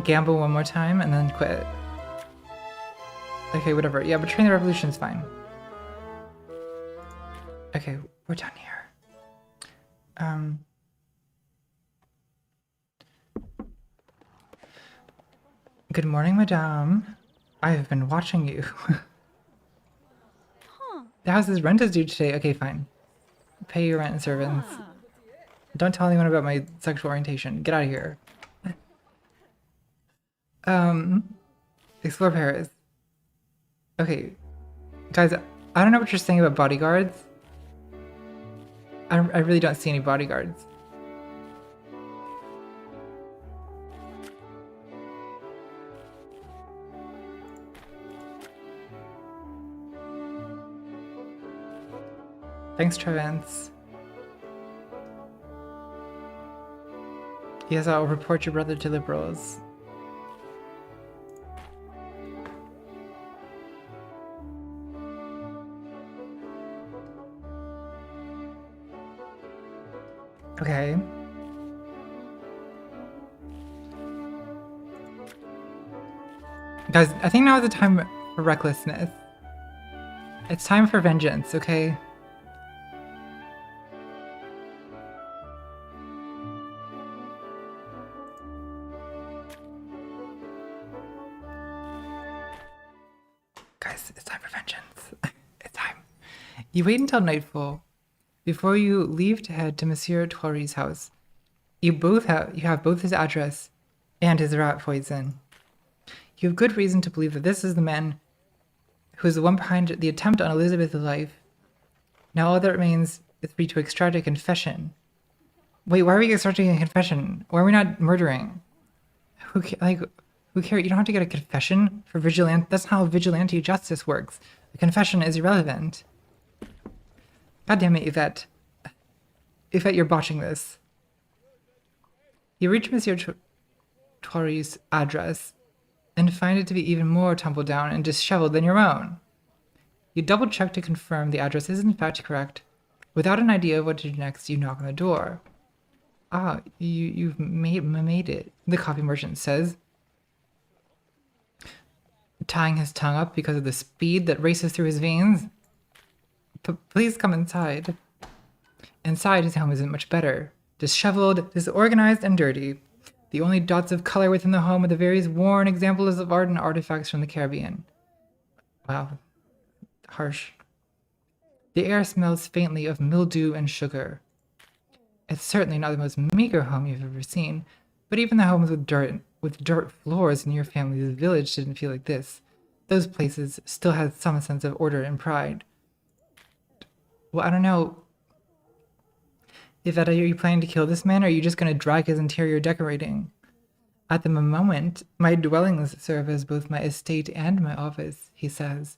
gamble one more time and then quit. Okay, whatever. Yeah, betraying the revolution's fine. Okay, we're done here. Good morning, madame. I have been watching you. The house's rent is due today. Okay, fine. Pay your rent and servants. Don't tell anyone about my sexual orientation. Get out of here. Explore Paris. Okay. Guys, I don't know what you're saying about bodyguards. I really don't see any bodyguards. Thanks, Trevance. Yes, I'll report your brother to liberals. Okay. Guys, I think now is the time for recklessness. It's time for vengeance, okay? Guys, it's time for vengeance. It's time. You wait until nightfall before you leave to head to Monsieur Thoiry's house. You have both his address and his rat poison. You have good reason to believe that this is the man who is the one behind the attempt on Elizabeth's life. Now all that remains is for you to extract a confession. Wait, why are we extracting a confession? Why are we not murdering? Who cares? You don't have to get a confession for vigilante. That's not how vigilante justice works. The confession is irrelevant. God damn it, Yvette. Yvette, you're botching this. You reach Monsieur Tory's address and find it to be even more tumbled down and disheveled than your own. You double check to confirm the address is in fact correct. Without an idea of what to do next, you knock on the door. Ah, you've made it, the coffee merchant says, tying his tongue up because of the speed that races through his veins. Please come inside. Inside, his home isn't much better. Disheveled, disorganized, and dirty. The only dots of color within the home are the various worn examples of art and artifacts from the Caribbean. Wow. Harsh. The air smells faintly of mildew and sugar. It's certainly not the most meager home you've ever seen, but even the homes with dirt floors in your family's village didn't feel like this. Those places still had some sense of order and pride. Well, I don't know. Yvette, are you planning to kill this man, or are you just going to drag his interior decorating? At the moment, my dwellings serve as both my estate and my office, he says,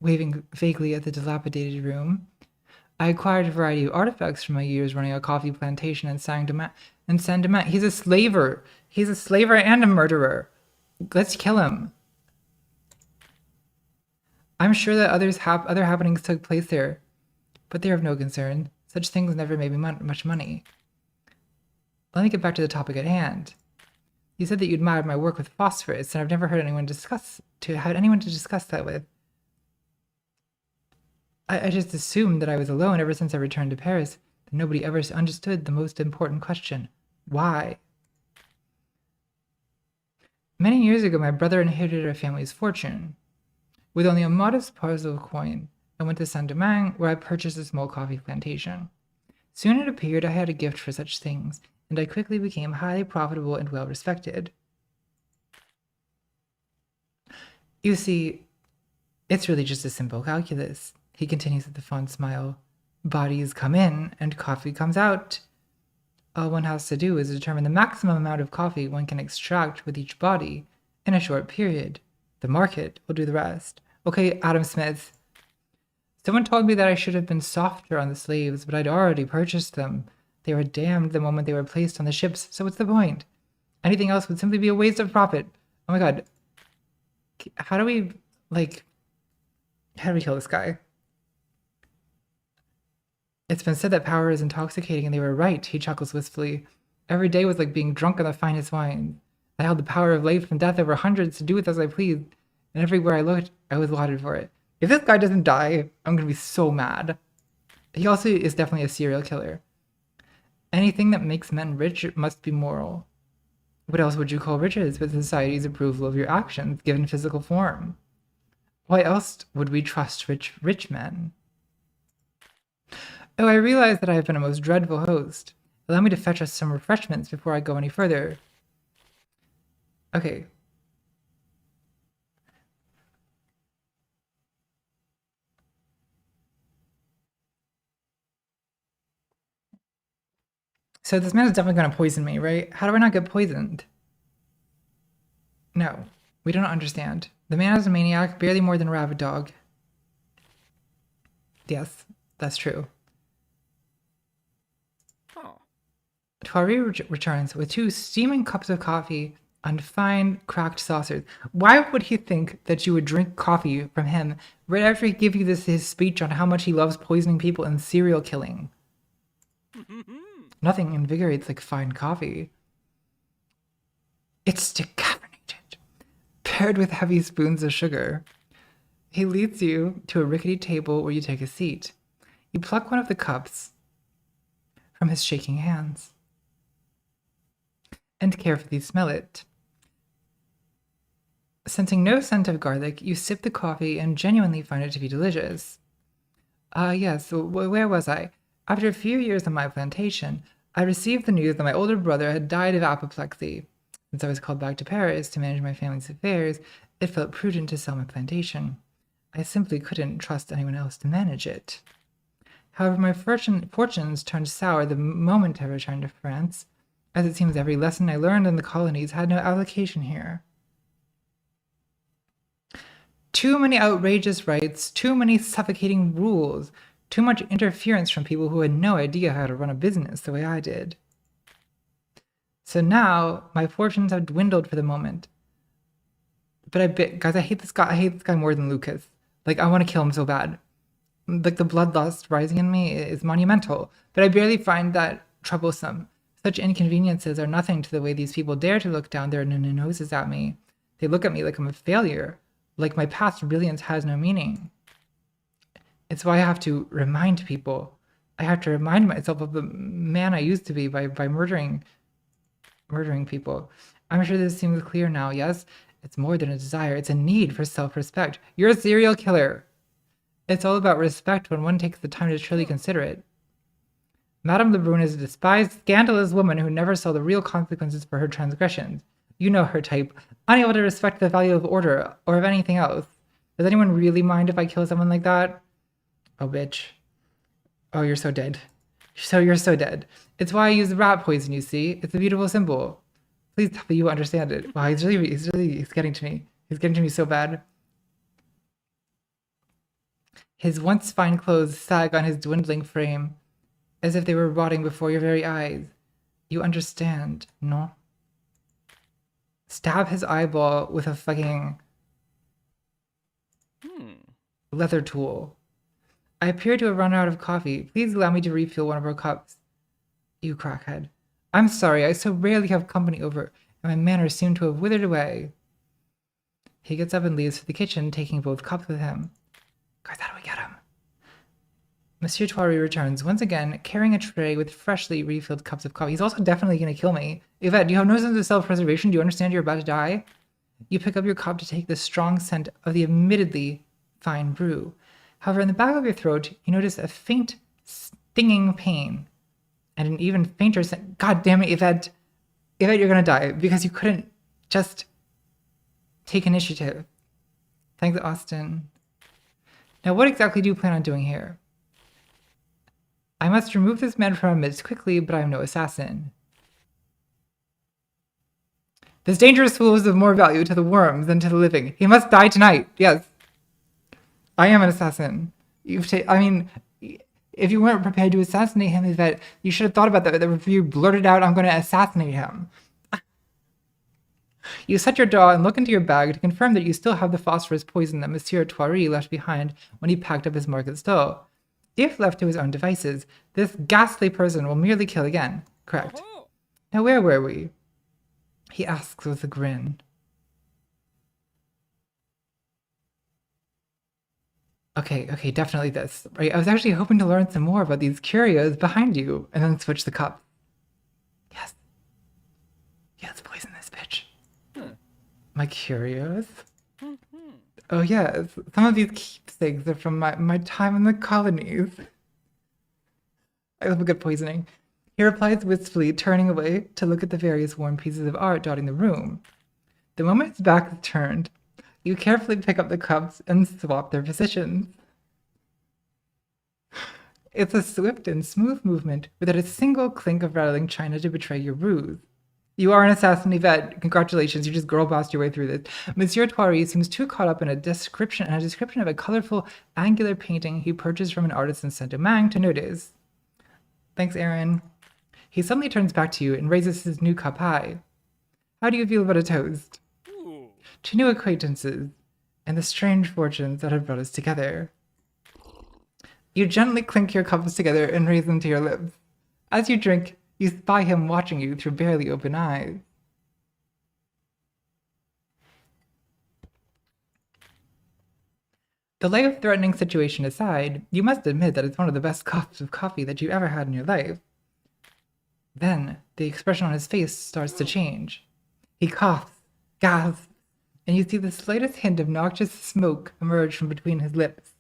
waving vaguely at the dilapidated room. I acquired a variety of artifacts from my years running a coffee plantation in Saint-Domingue. He's a slaver. He's a slaver and a murderer. Let's kill him. I'm sure that other happenings took place there, but they're of no concern. Such things never made me much money. Let me get back to the topic at hand. You said that you admired my work with phosphorus, and I've never heard anyone to discuss that with. I just assumed that I was alone ever since I returned to Paris, that nobody ever understood the most important question. Why? Many years ago, my brother inherited our family's fortune. With only a modest parcel of coin, I went to Saint-Domingue, where I purchased a small coffee plantation. Soon it appeared I had a gift for such things, and I quickly became highly profitable and well respected. You see, it's really just a simple calculus, he continues with a fond smile. Bodies come in, and coffee comes out. All one has to do is determine the maximum amount of coffee one can extract with each body in a short period. The market will do the rest. Okay, Adam Smith. Someone told me that I should have been softer on the slaves, but I'd already purchased them. They were damned the moment they were placed on the ships, so what's the point? Anything else would simply be a waste of profit. Oh my god. How do we kill this guy? It's been said that power is intoxicating, and they were right, he chuckles wistfully. Every day was like being drunk on the finest wine. I held the power of life and death over hundreds to do with as I pleased, and everywhere I looked, I was lauded for it. If this guy doesn't die, I'm gonna be so mad. He also is definitely a serial killer. Anything that makes men rich must be moral. What else would you call riches but society's approval of your actions given physical form? Why else would we trust rich men? Oh, I realize that I have been a most dreadful host. Allow me to fetch us some refreshments before I go any further. Okay. So this man is definitely going to poison me, right? How do I not get poisoned? No, we don't understand. The man is a maniac, barely more than a rabid dog. Yes, that's true. Tori returns with 2 steaming cups of coffee on fine, cracked saucers. Why would he think that you would drink coffee from him right after he gave you his speech on how much he loves poisoning people and serial killing? Nothing invigorates like fine coffee. It's decaffeinated, paired with heavy spoons of sugar. He leads you to a rickety table where you take a seat. You pluck one of the cups from his shaking hands and carefully smell it. Sensing no scent of garlic, you sip the coffee and genuinely find it to be delicious. Yes, where was I? After a few years on my plantation, I received the news that my older brother had died of apoplexy. Since I was called back to Paris to manage my family's affairs, it felt prudent to sell my plantation. I simply couldn't trust anyone else to manage it. However, my fortunes turned sour the moment I returned to France, as it seems every lesson I learned in the colonies had no application here. Too many outrageous rights, too many suffocating rules, Too much interference from people who had no idea how to run a business the way I did. So now, my fortunes have dwindled for the moment. But guys, I hate this guy. I hate this guy more than Lucas. Like, I want to kill him so bad. Like, the bloodlust rising in me is monumental. But I barely find that troublesome. Such inconveniences are nothing to the way these people dare to look down their noses at me. They look at me like I'm a failure. Like my past brilliance has no meaning. It's why I have to remind people. I have to remind myself of the man I used to be by murdering people. I'm sure this seems clear now, yes? It's more than a desire, it's a need for self-respect. You're a serial killer. It's all about respect when one takes the time to truly consider it. Madame Lebrun is a despised, scandalous woman who never saw the real consequences for her transgressions. You know her type, unable to respect the value of order or of anything else. Does anyone really mind if I kill someone like that? Oh, bitch. Oh, you're so dead. You're so dead. It's why I use rat poison, you see? It's a beautiful symbol. Please tell me you understand it. Wow, he's getting to me. He's getting to me so bad. His once fine clothes sag on his dwindling frame, as if they were rotting before your very eyes. You understand, no? Stab his eyeball with a fucking leather tool. I appear to have run out of coffee. Please allow me to refill one of our cups. You crackhead. I'm sorry, I so rarely have company over, and my manners seem to have withered away. He gets up and leaves for the kitchen, taking both cups with him. Guys, how do we get him? Monsieur Thoiry returns, once again, carrying a tray with freshly refilled cups of coffee. He's also definitely going to kill me. Yvette, do you have no sense of self-preservation? Do you understand you're about to die? You pick up your cup to take the strong scent of the admittedly fine brew. However, in the back of your throat, you notice a faint, stinging pain. And an even fainter scent. God damn it, Yvette. Yvette, you're going to die because you couldn't just take initiative. Thanks, Austin. Now, what exactly do you plan on doing here? I must remove this man from our midst quickly, but I am no assassin. This dangerous fool is of more value to the worms than to the living. He must die tonight. Yes. I am an assassin. I mean, if you weren't prepared to assassinate him, is that you should have thought about that before you blurted out, I'm going to assassinate him. You set your jaw and look into your bag to confirm that you still have the phosphorus poison that Monsieur Thoiry left behind when he packed up his market stall. If left to his own devices, this ghastly person will merely kill again. Correct. Now where were we? He asks with a grin. Okay, definitely this. Right, I was actually hoping to learn some more about these curios behind you, and then switch the cup. Yes. Yes, poison this bitch. My curios? Oh yes, some of these keepsakes are from my time in the colonies. I love a good poisoning. He replies wistfully, turning away to look at the various worn pieces of art dotting the room. The moment his back is turned, you carefully pick up the cups and swap their positions. It's a swift and smooth movement without a single clink of rattling china to betray your ruse. You are an assassin, Yvette. Congratulations, you just girl-bossed your way through this. Monsieur Thoiry seems too caught up in a description of a colorful, angular painting he purchased from an artist in Saint-Domingue to notice. Thanks, Aaron. He suddenly turns back to you and raises his new cup high. How do you feel about a toast? To new acquaintances, and the strange fortunes that have brought us together. You gently clink your cups together and raise them to your lips. As you drink, you spy him watching you through barely open eyes. The life-threatening situation aside, you must admit that it's one of the best cups of coffee that you ever had in your life. Then, the expression on his face starts to change. He coughs, gasps, and you see the slightest hint of noxious smoke emerge from between his lips.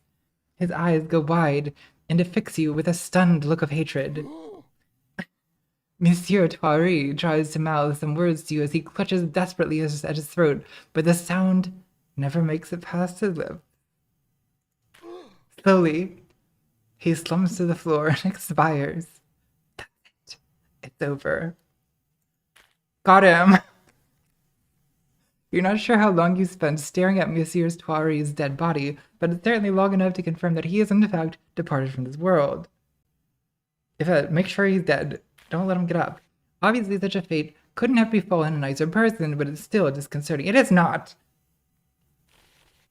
His eyes go wide and affix you with a stunned look of hatred. Monsieur Thoiry tries to mouth some words to you as he clutches desperately at his throat, but the sound never makes it past his lips. Slowly, he slumps to the floor and expires. That's it. It's over. Got him. You're not sure how long you spent staring at Monsieur Thoiry's dead body, but it's certainly long enough to confirm that he is in fact departed from this world. Make sure he's dead. Don't let him get up. Obviously, such a fate couldn't have befallen a nicer person, but it's still disconcerting. It is not!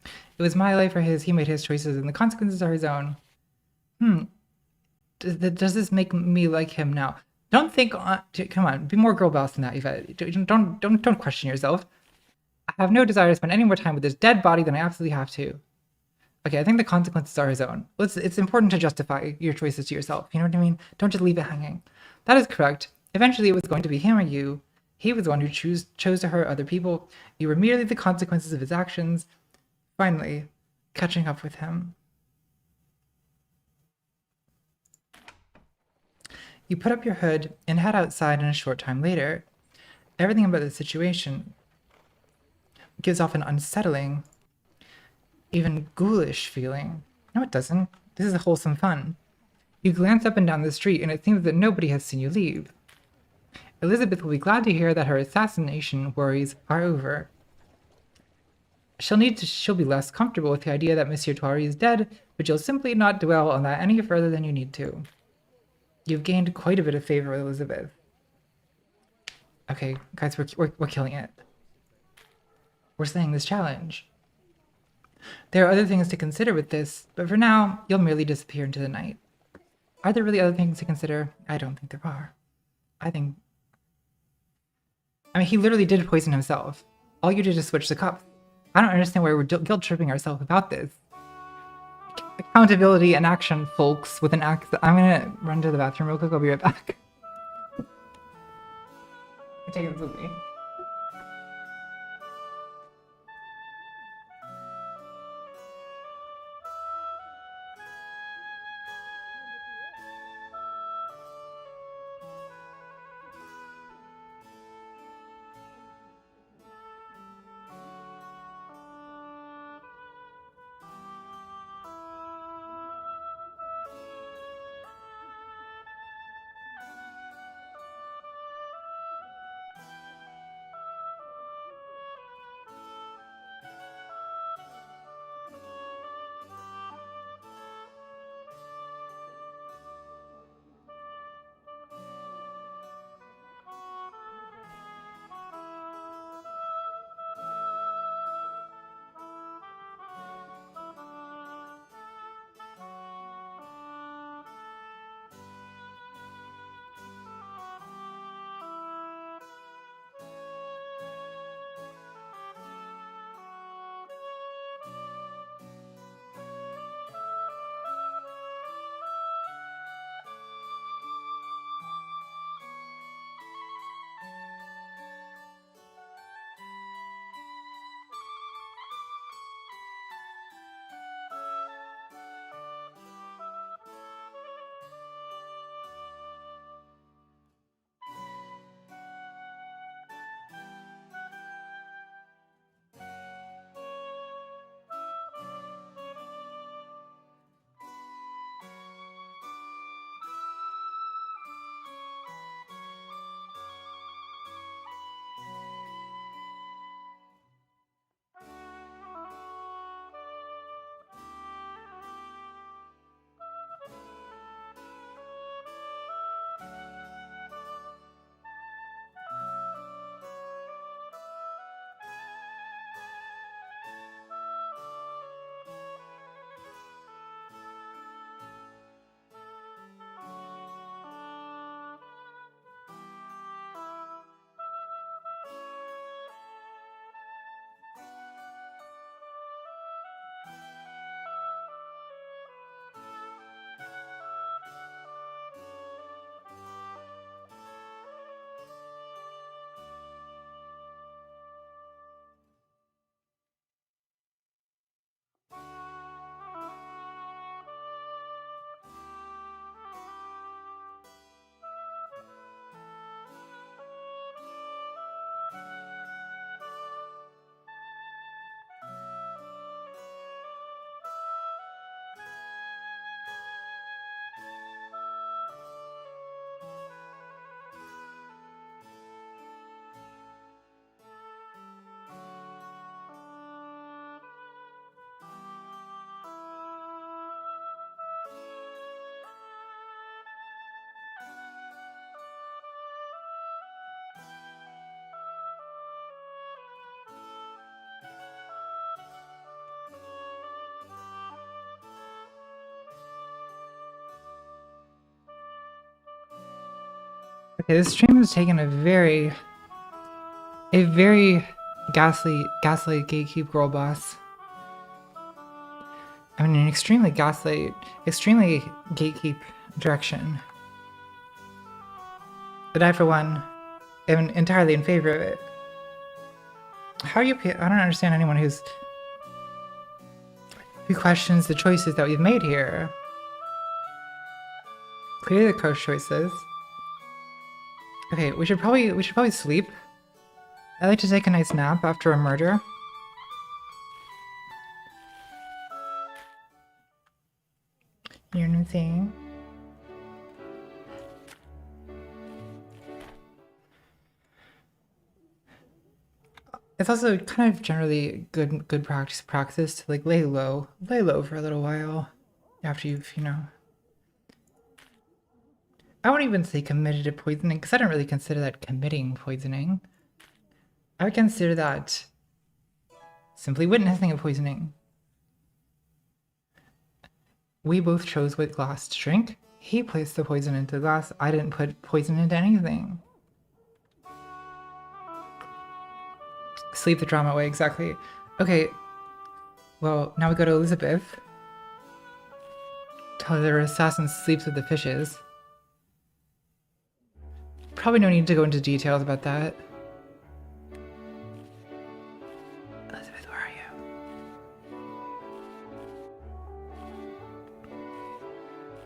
It was my life or his. He made his choices, and the consequences are his own. Does this make me like him now? Don't think. Come on, be more girl boss than that, Yvette. Don't question yourself. I have no desire to spend any more time with this dead body than I absolutely have to. Okay, I think the consequences are his own. It's important to justify your choices to yourself. You know what I mean? Don't just leave it hanging. That is correct. Eventually, it was going to be him or you. He was the one who chose to hurt other people. You were merely the consequences of his actions. Finally, catching up with him. You put up your hood and head outside, and a short time later, everything about the situation gives off an unsettling, even ghoulish feeling. No, it doesn't. This is wholesome fun. You glance up and down the street, and it seems that nobody has seen you leave. Elizabeth will be glad to hear that her assassination worries are over. She'll be less comfortable with the idea that Monsieur Thoiry is dead, but you'll simply not dwell on that any further than you need to. You've gained quite a bit of favor with Elizabeth. Okay, guys, we're killing it. We're slaying this challenge. There are other things to consider with this, but for now, you'll merely disappear into the night. Are there really other things to consider? I don't think there are. I mean, he literally did poison himself. All you did is switch the cups. I don't understand why we're guilt-tripping ourselves about this. Accountability and action, folks, with an axe. I'm gonna run to the bathroom real quick. I'll be right back. I'm taking this with me. Okay, this stream has taken a very gaslight gatekeep girl boss. I mean, an extremely gatekeep direction. But I, for one, am entirely in favor of it. How are you? I don't understand anyone who questions the choices that we've made here. Clearly, the coach choices. Okay, we should probably sleep. I like to take a nice nap after a murder. You know what I'm saying? It's also kind of generally good practice to like lay low for a little while after you've, you know. I won't even say committed to poisoning because I don't really consider that committing poisoning. I would consider that simply witnessing a poisoning. We both chose what glass to drink. He placed the poison into the glass. I didn't put poison into anything. Sleep the drama away, exactly. Okay, well, now we go to Elizabeth. Tell her assassin sleeps with the fishes. Probably no need to go into details about that. Elizabeth, where are you?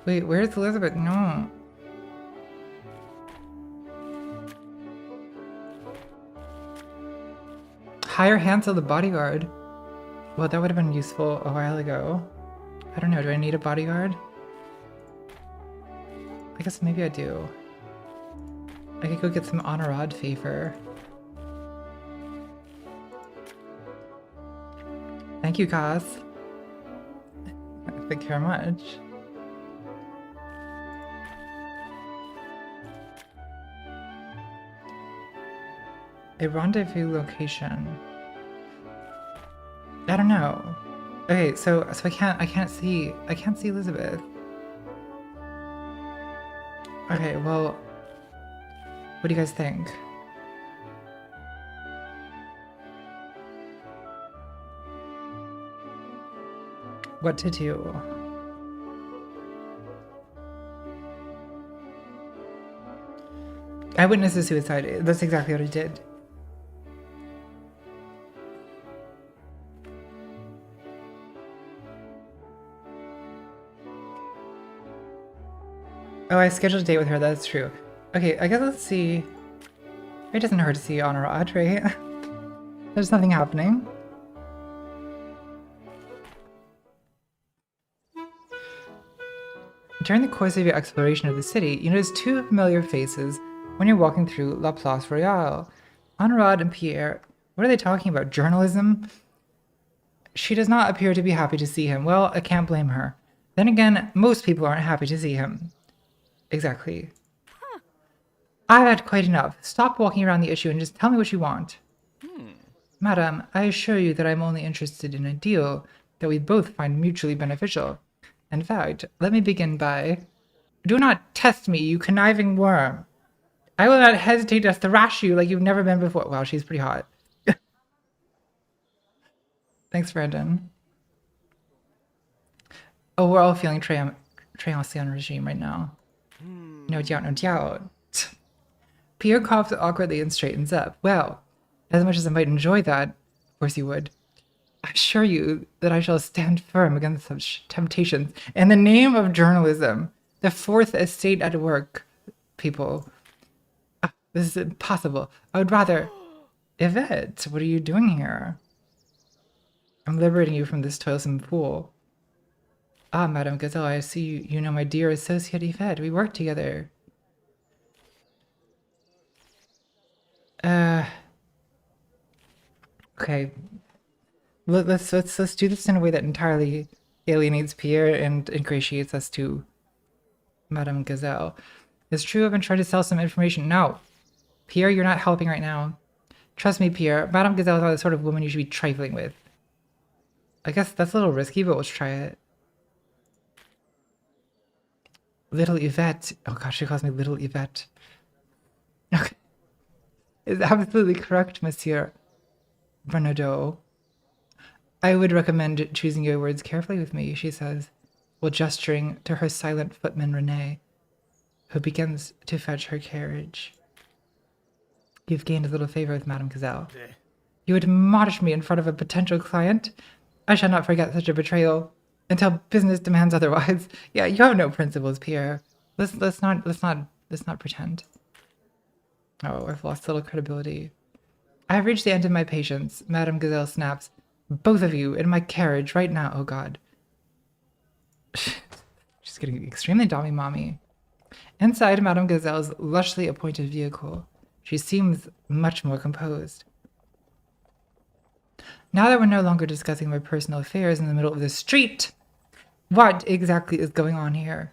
Wait, where's Elizabeth? No. Hire Hansel the bodyguard. Well, that would have been useful a while ago. I don't know, do I need a bodyguard? I guess maybe I do. I could go get some Honorad favor. Thank you, Kaz. Thank you very much. A rendezvous location. I don't know. Okay, so I can't see Elizabeth. Okay, well, what do you guys think? What to do? I witnessed a suicide. That's exactly what I did. Oh, I scheduled a date with her, that's true. Okay, I guess let's see. It doesn't hurt to see Honorad, right? There's nothing happening. During the course of your exploration of the city, you notice two familiar faces when you're walking through La Place Royale. Honorad and Pierre, what are they talking about? Journalism? She does not appear to be happy to see him. Well, I can't blame her. Then again, most people aren't happy to see him. Exactly. Huh. I've had quite enough. Stop walking around the issue and just tell me what you want. Madam, I assure you that I'm only interested in a deal that we both find mutually beneficial. In fact, let me begin by... Do not test me, you conniving worm. I will not hesitate to thrash you like you've never been before. Wow, she's pretty hot. Thanks, Brandon. Oh, we're all feeling très ancien regime right now. No doubt, no doubt. Pierre coughs awkwardly and straightens up. Well, as much as I might enjoy that, of course you would, I assure you that I shall stand firm against such temptations. In the name of journalism, the fourth estate at work, people. This is impossible. I would rather... Yvette, what are you doing here? I'm liberating you from this toilsome fool. Ah, Madame Gazelle, I see you know my dear associate Yvette. We work together. Okay. Let's do this in a way that entirely alienates Pierre and ingratiates us to Madame Gazelle. It's true I've been trying to sell some information. No. Pierre, you're not helping right now. Trust me, Pierre. Madame Gazelle is not the sort of woman you should be trifling with. I guess that's a little risky, but let's try it. Little Yvette. Oh gosh, she calls me Little Yvette. is absolutely correct, Monsieur Renaudot. I would recommend choosing your words carefully with me, she says, while gesturing to her silent footman Renee, who begins to fetch her carriage. You've gained a little favor with Madame Gazelle. You would admonish me in front of a potential client? I shall not forget such a betrayal until business demands otherwise. Yeah, you have no principles, Pierre. Let's not pretend. Oh, I've lost a little credibility. I have reached the end of my patience, Madame Gazelle snaps. Both of you in my carriage right now, oh god. She's getting extremely dommy mommy. Inside Madame Gazelle's lushly appointed vehicle, she seems much more composed. Now that we're no longer discussing my personal affairs in the middle of the street, what exactly is going on here?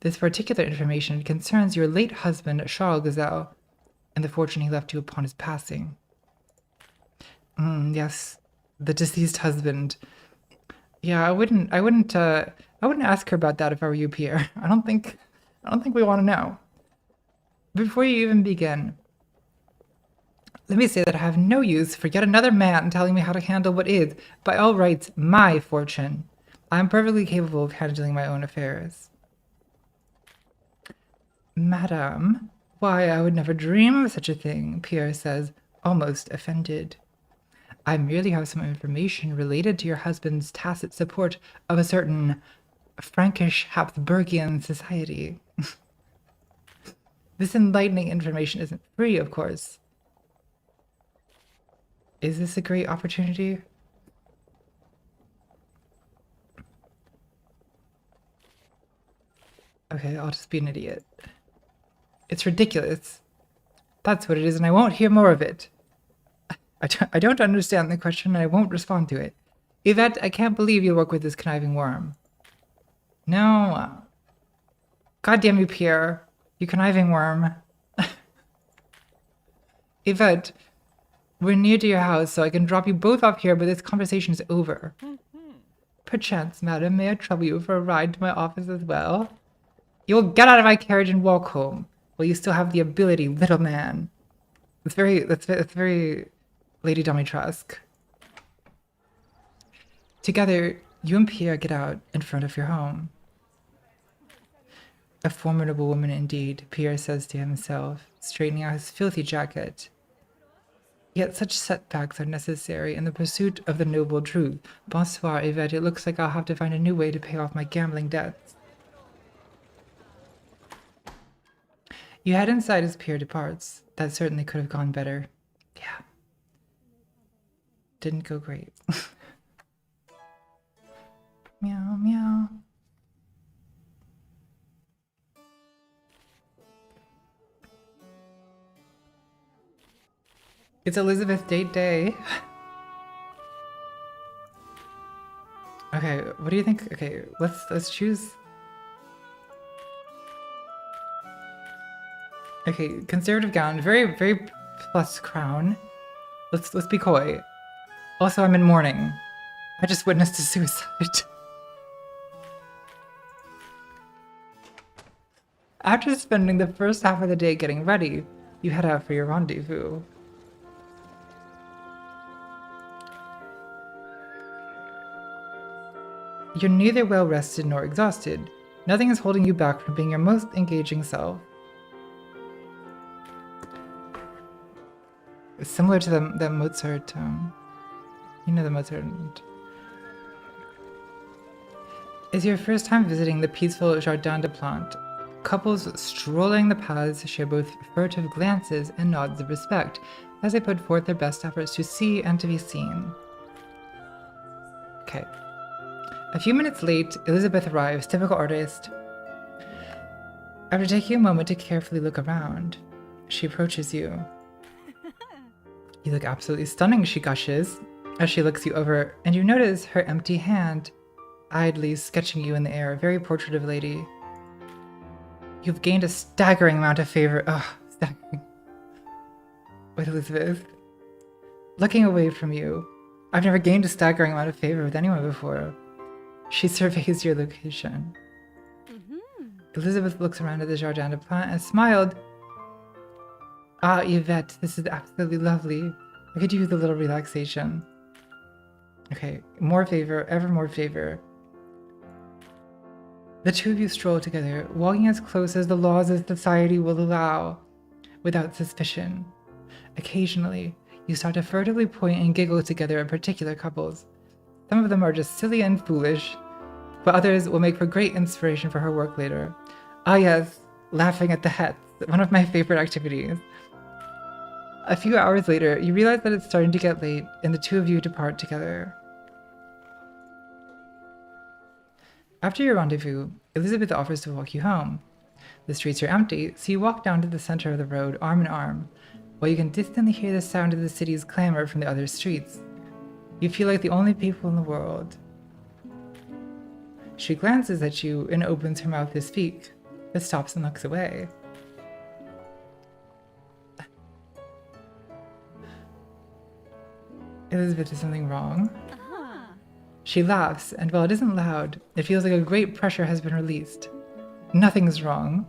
This particular information concerns your late husband, Charles Gazelle, and the fortune he left you upon his passing. Yes, the deceased husband. Yeah, I wouldn't ask her about that if I were you, Pierre. I don't think we want to know. Before you even begin, let me say that I have no use for yet another man telling me how to handle what is, by all rights, my fortune. I am perfectly capable of handling my own affairs. Madame, why, I would never dream of such a thing, Pierre says, almost offended. I merely have some information related to your husband's tacit support of a certain Frankish Habsburgian society. This enlightening information isn't free, of course. Is this a great opportunity? Okay, I'll just be an idiot. It's ridiculous. That's what it is, and I won't hear more of it. I don't understand the question, and I won't respond to it. Yvette, I can't believe you work with this conniving worm. No. God damn you, Pierre. You conniving worm. Yvette, we're near to your house, so I can drop you both off here, but this conversation is over. Perchance, madam, may I trouble you for a ride to my office as well? You will get out of my carriage and walk home, while you still have the ability, little man. That's very Lady Dimitrescu. Together, you and Pierre get out in front of your home. A formidable woman indeed, Pierre says to himself, straightening out his filthy jacket. Yet such setbacks are necessary in the pursuit of the noble truth. Bonsoir, Yvette. It looks like I'll have to find a new way to pay off my gambling debts. You head inside as Pierre departs. That certainly could have gone better. Yeah. Didn't go great. Meow, meow. It's Elizabeth date day. Okay, what do you think? Okay, let's choose. Okay, conservative gown, very plus crown. Let's be coy. Also, I'm in mourning. I just witnessed a suicide. After spending the first half of the day getting ready, you head out for your rendezvous. You're neither well rested nor exhausted. Nothing is holding you back from being your most engaging self. It's similar to the Mozart, you know the Mozart. It's your first time visiting the peaceful Jardin des Plantes. Couples strolling the paths share both furtive glances and nods of respect as they put forth their best efforts to see and to be seen. Okay. A few minutes late, Elizabeth arrives, typical artist. After taking a moment to carefully look around, she approaches you. You look absolutely stunning, she gushes, as she looks you over, and you notice her empty hand, idly sketching you in the air, very portrait of lady. You've gained a staggering amount of favor. Ugh, staggering. With Elizabeth. Looking away from you, I've never gained a staggering amount of favor with anyone before. She surveys your location. Elizabeth looks around at the Jardin des Plantes and smiled. Ah, Yvette, this is absolutely lovely. I could use a little relaxation. Okay, more favor, ever more favor. The two of you stroll together, walking as close as the laws of society will allow, without suspicion. Occasionally, you start to furtively point and giggle together at particular couples. Some of them are just silly and foolish, but others will make for great inspiration for her work later. Ah yes, laughing at the hets, one of my favorite activities. A few hours later, you realize that it's starting to get late, and the two of you depart together. After your rendezvous, Elizabeth offers to walk you home. The streets are empty, so you walk down to the center of the road, arm in arm, while you can distantly hear the sound of the city's clamor from the other streets. You feel like the only people in the world. She glances at you and opens her mouth to speak, but stops and looks away. Elizabeth, is something wrong? She laughs, and while it isn't loud, it feels like a great pressure has been released. Nothing's wrong.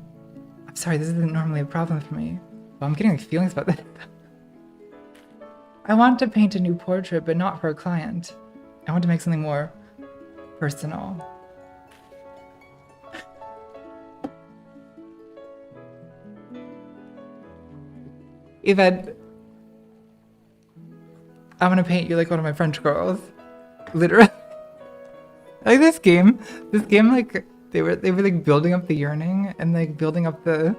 I'm sorry, this isn't normally a problem for me. Well, I'm getting like feelings about this. I want to paint a new portrait, but not for a client. I want to make something more personal. Yvette, I'm gonna paint you like one of my French girls. Literally. Like this game, like they were like building up the yearning and like building up the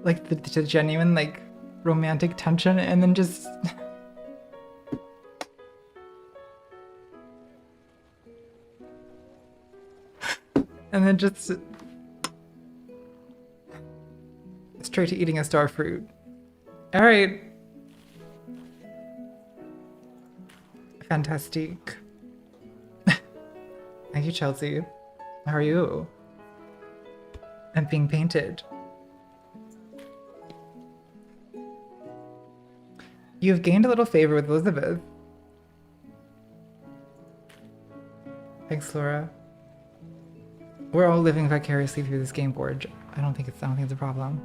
like the genuine like romantic tension, and then just and then just straight to eating a star fruit. All right. Fantastic. Thank you, Chelsea. How are you? I'm being painted. You've gained a little favor with Elizabeth. Thanks, Laura. We're all living vicariously through this game board. I don't think it's a problem.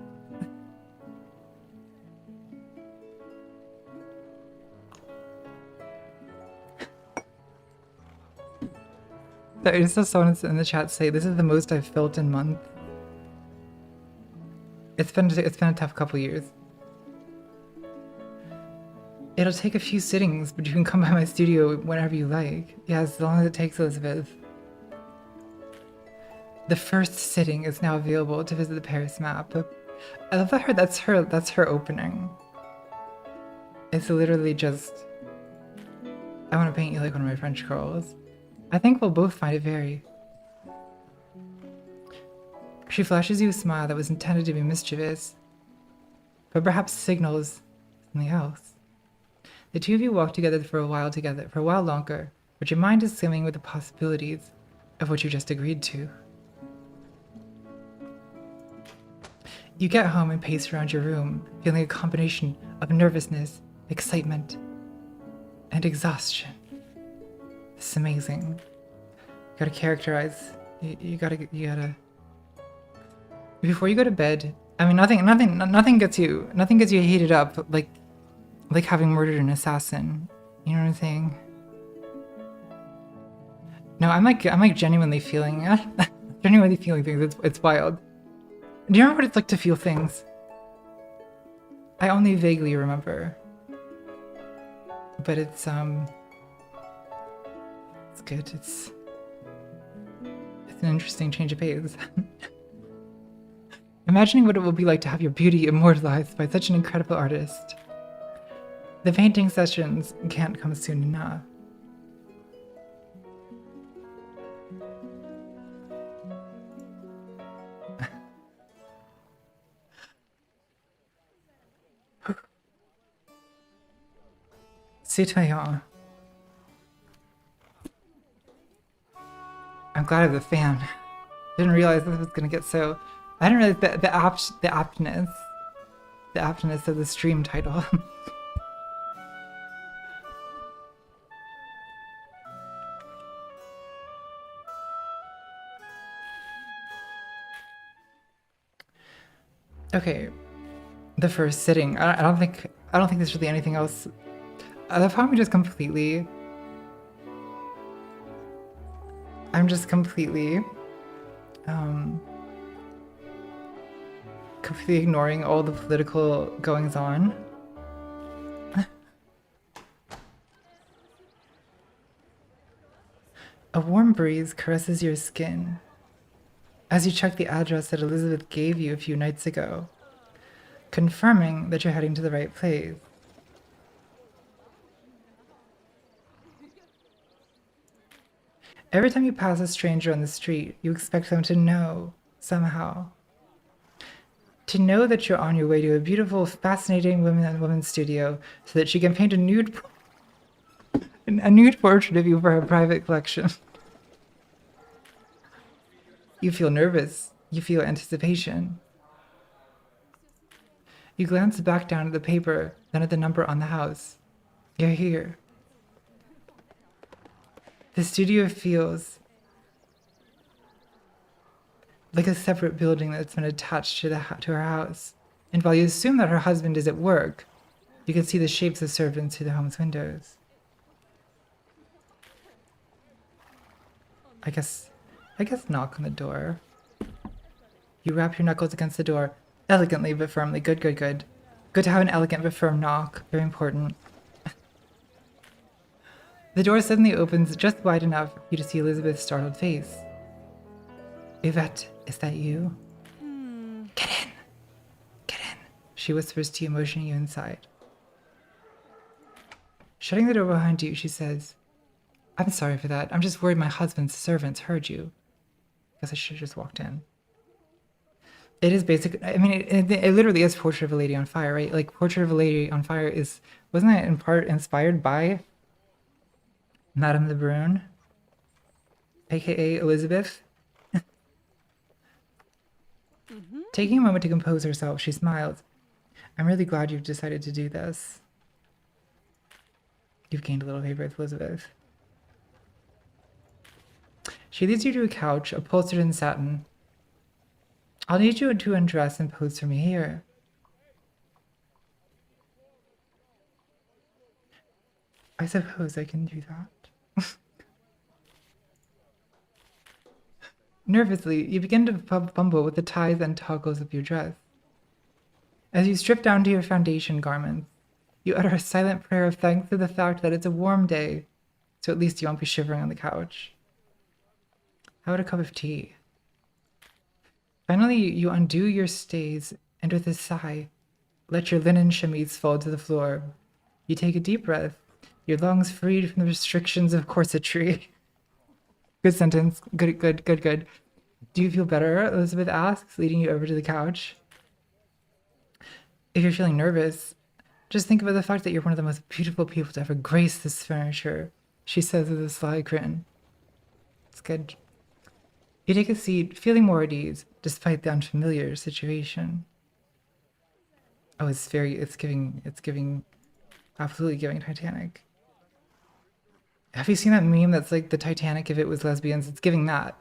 I just saw someone in the chat say, "This is the most I've felt in months." It's been a tough couple years. It'll take a few sittings, but you can come by my studio whenever you like. Yeah, as long as it takes, Elizabeth. The first sitting is now available to visit the Paris map. I love that that's her opening. It's literally just, I want to paint you like one of my French girls. I think we'll both find it very... She flashes you a smile that was intended to be mischievous, but perhaps signals something else. The two of you walk together for a while longer, but your mind is swimming with the possibilities of what you just agreed to. You get home and pace around your room, feeling a combination of nervousness, excitement, and exhaustion. This is amazing. You gotta characterize. You gotta. Before you go to bed, I mean, nothing gets you heated up like having murdered an assassin. You know what I'm saying? No, I'm like genuinely feeling things. It's wild. Do you remember what it's like to feel things? I only vaguely remember. But it's good. It's an interesting change of pace. Imagining what it will be like to have your beauty immortalized by such an incredible artist. The painting sessions can't come soon enough. Citoyen. I'm glad I have the fan. Didn't realize this was gonna get so... I didn't realize the aptness of the stream title. Okay. the first sitting. I don't think there's really anything else. The problem just completely. I'm just completely completely ignoring all the political goings on. A warm breeze caresses your skin as you check the address that Elizabeth gave you a few nights ago, confirming that you're heading to the right place. Every time you pass a stranger on the street, you expect them to know, somehow. To know that you're on your way to a beautiful, fascinating woman studio so that she can paint a nude portrait of you for her private collection. You feel nervous. You feel anticipation. You glance back down at the paper, then at the number on the house. You're here. The studio feels like a separate building that's been attached to her house. And while you assume that her husband is at work, you can see the shapes of servants through the home's windows. I guess knock on the door. You rap your knuckles against the door, elegantly but firmly. Good, good, good. Good to have an elegant but firm knock. Very important. The door suddenly opens just wide enough for you to see Elizabeth's startled face. Yvette, is that you? Get in! Get in! She whispers to you, motioning you inside. Shutting the door behind you, she says, I'm sorry for that. I'm just worried my husband's servants heard you. Guess I should have just walked in. It is basic. I mean, it literally is Portrait of a Lady on Fire, right? Like, Portrait of a Lady on Fire wasn't it in part inspired by Madame Lebrun, aka Elizabeth? Taking a moment to compose herself, she smiled. I'm really glad you've decided to do this. You've gained a little favor with Elizabeth. She leads you to a couch, upholstered in satin. I'll need you to undress and pose for me here. I suppose I can do that. Nervously, you begin to fumble with the ties and toggles of your dress. As you strip down to your foundation garments, you utter a silent prayer of thanks to the fact that it's a warm day, so at least you won't be shivering on the couch. How about a cup of tea? Finally, you undo your stays, and with a sigh, let your linen chemise fall to the floor. You take a deep breath, your lungs freed from the restrictions of corsetry. Good sentence. Good, good, good, good. Do you feel better? Elizabeth asks, leading you over to the couch. If you're feeling nervous, just think about the fact that you're one of the most beautiful people to ever grace this furniture, she says with a sly grin. It's good. You take a seat, feeling more at ease, despite the unfamiliar situation. Oh, it's giving, absolutely giving Titanic. Have you seen that meme that's like the Titanic if it was lesbians? It's giving that.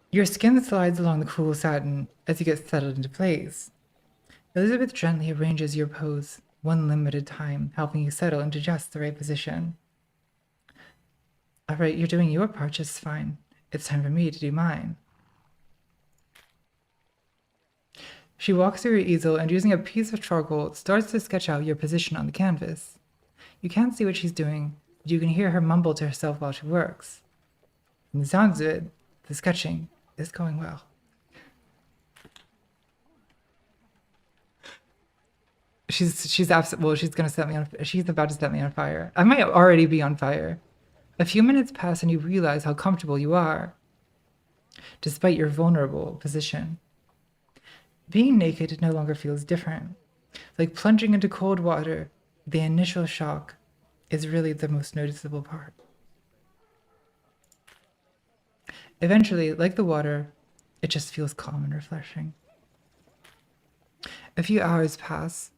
Your skin slides along the cool satin as you get settled into place. Elizabeth gently arranges your pose one limb at a time, helping you settle into just the right position. All right, you're doing your part just fine. It's time for me to do mine. She walks to her easel and, using a piece of charcoal, starts to sketch out your position on the canvas. You can't see what she's doing, but you can hear her mumble to herself while she works. From the sounds of it, the sketching is going well. She's about to set me on fire. I might already be on fire. A few minutes pass and you realize how comfortable you are, despite your vulnerable position. Being naked no longer feels different. Like plunging into cold water, the initial shock is really the most noticeable part. Eventually, like the water, it just feels calm and refreshing. A few hours pass,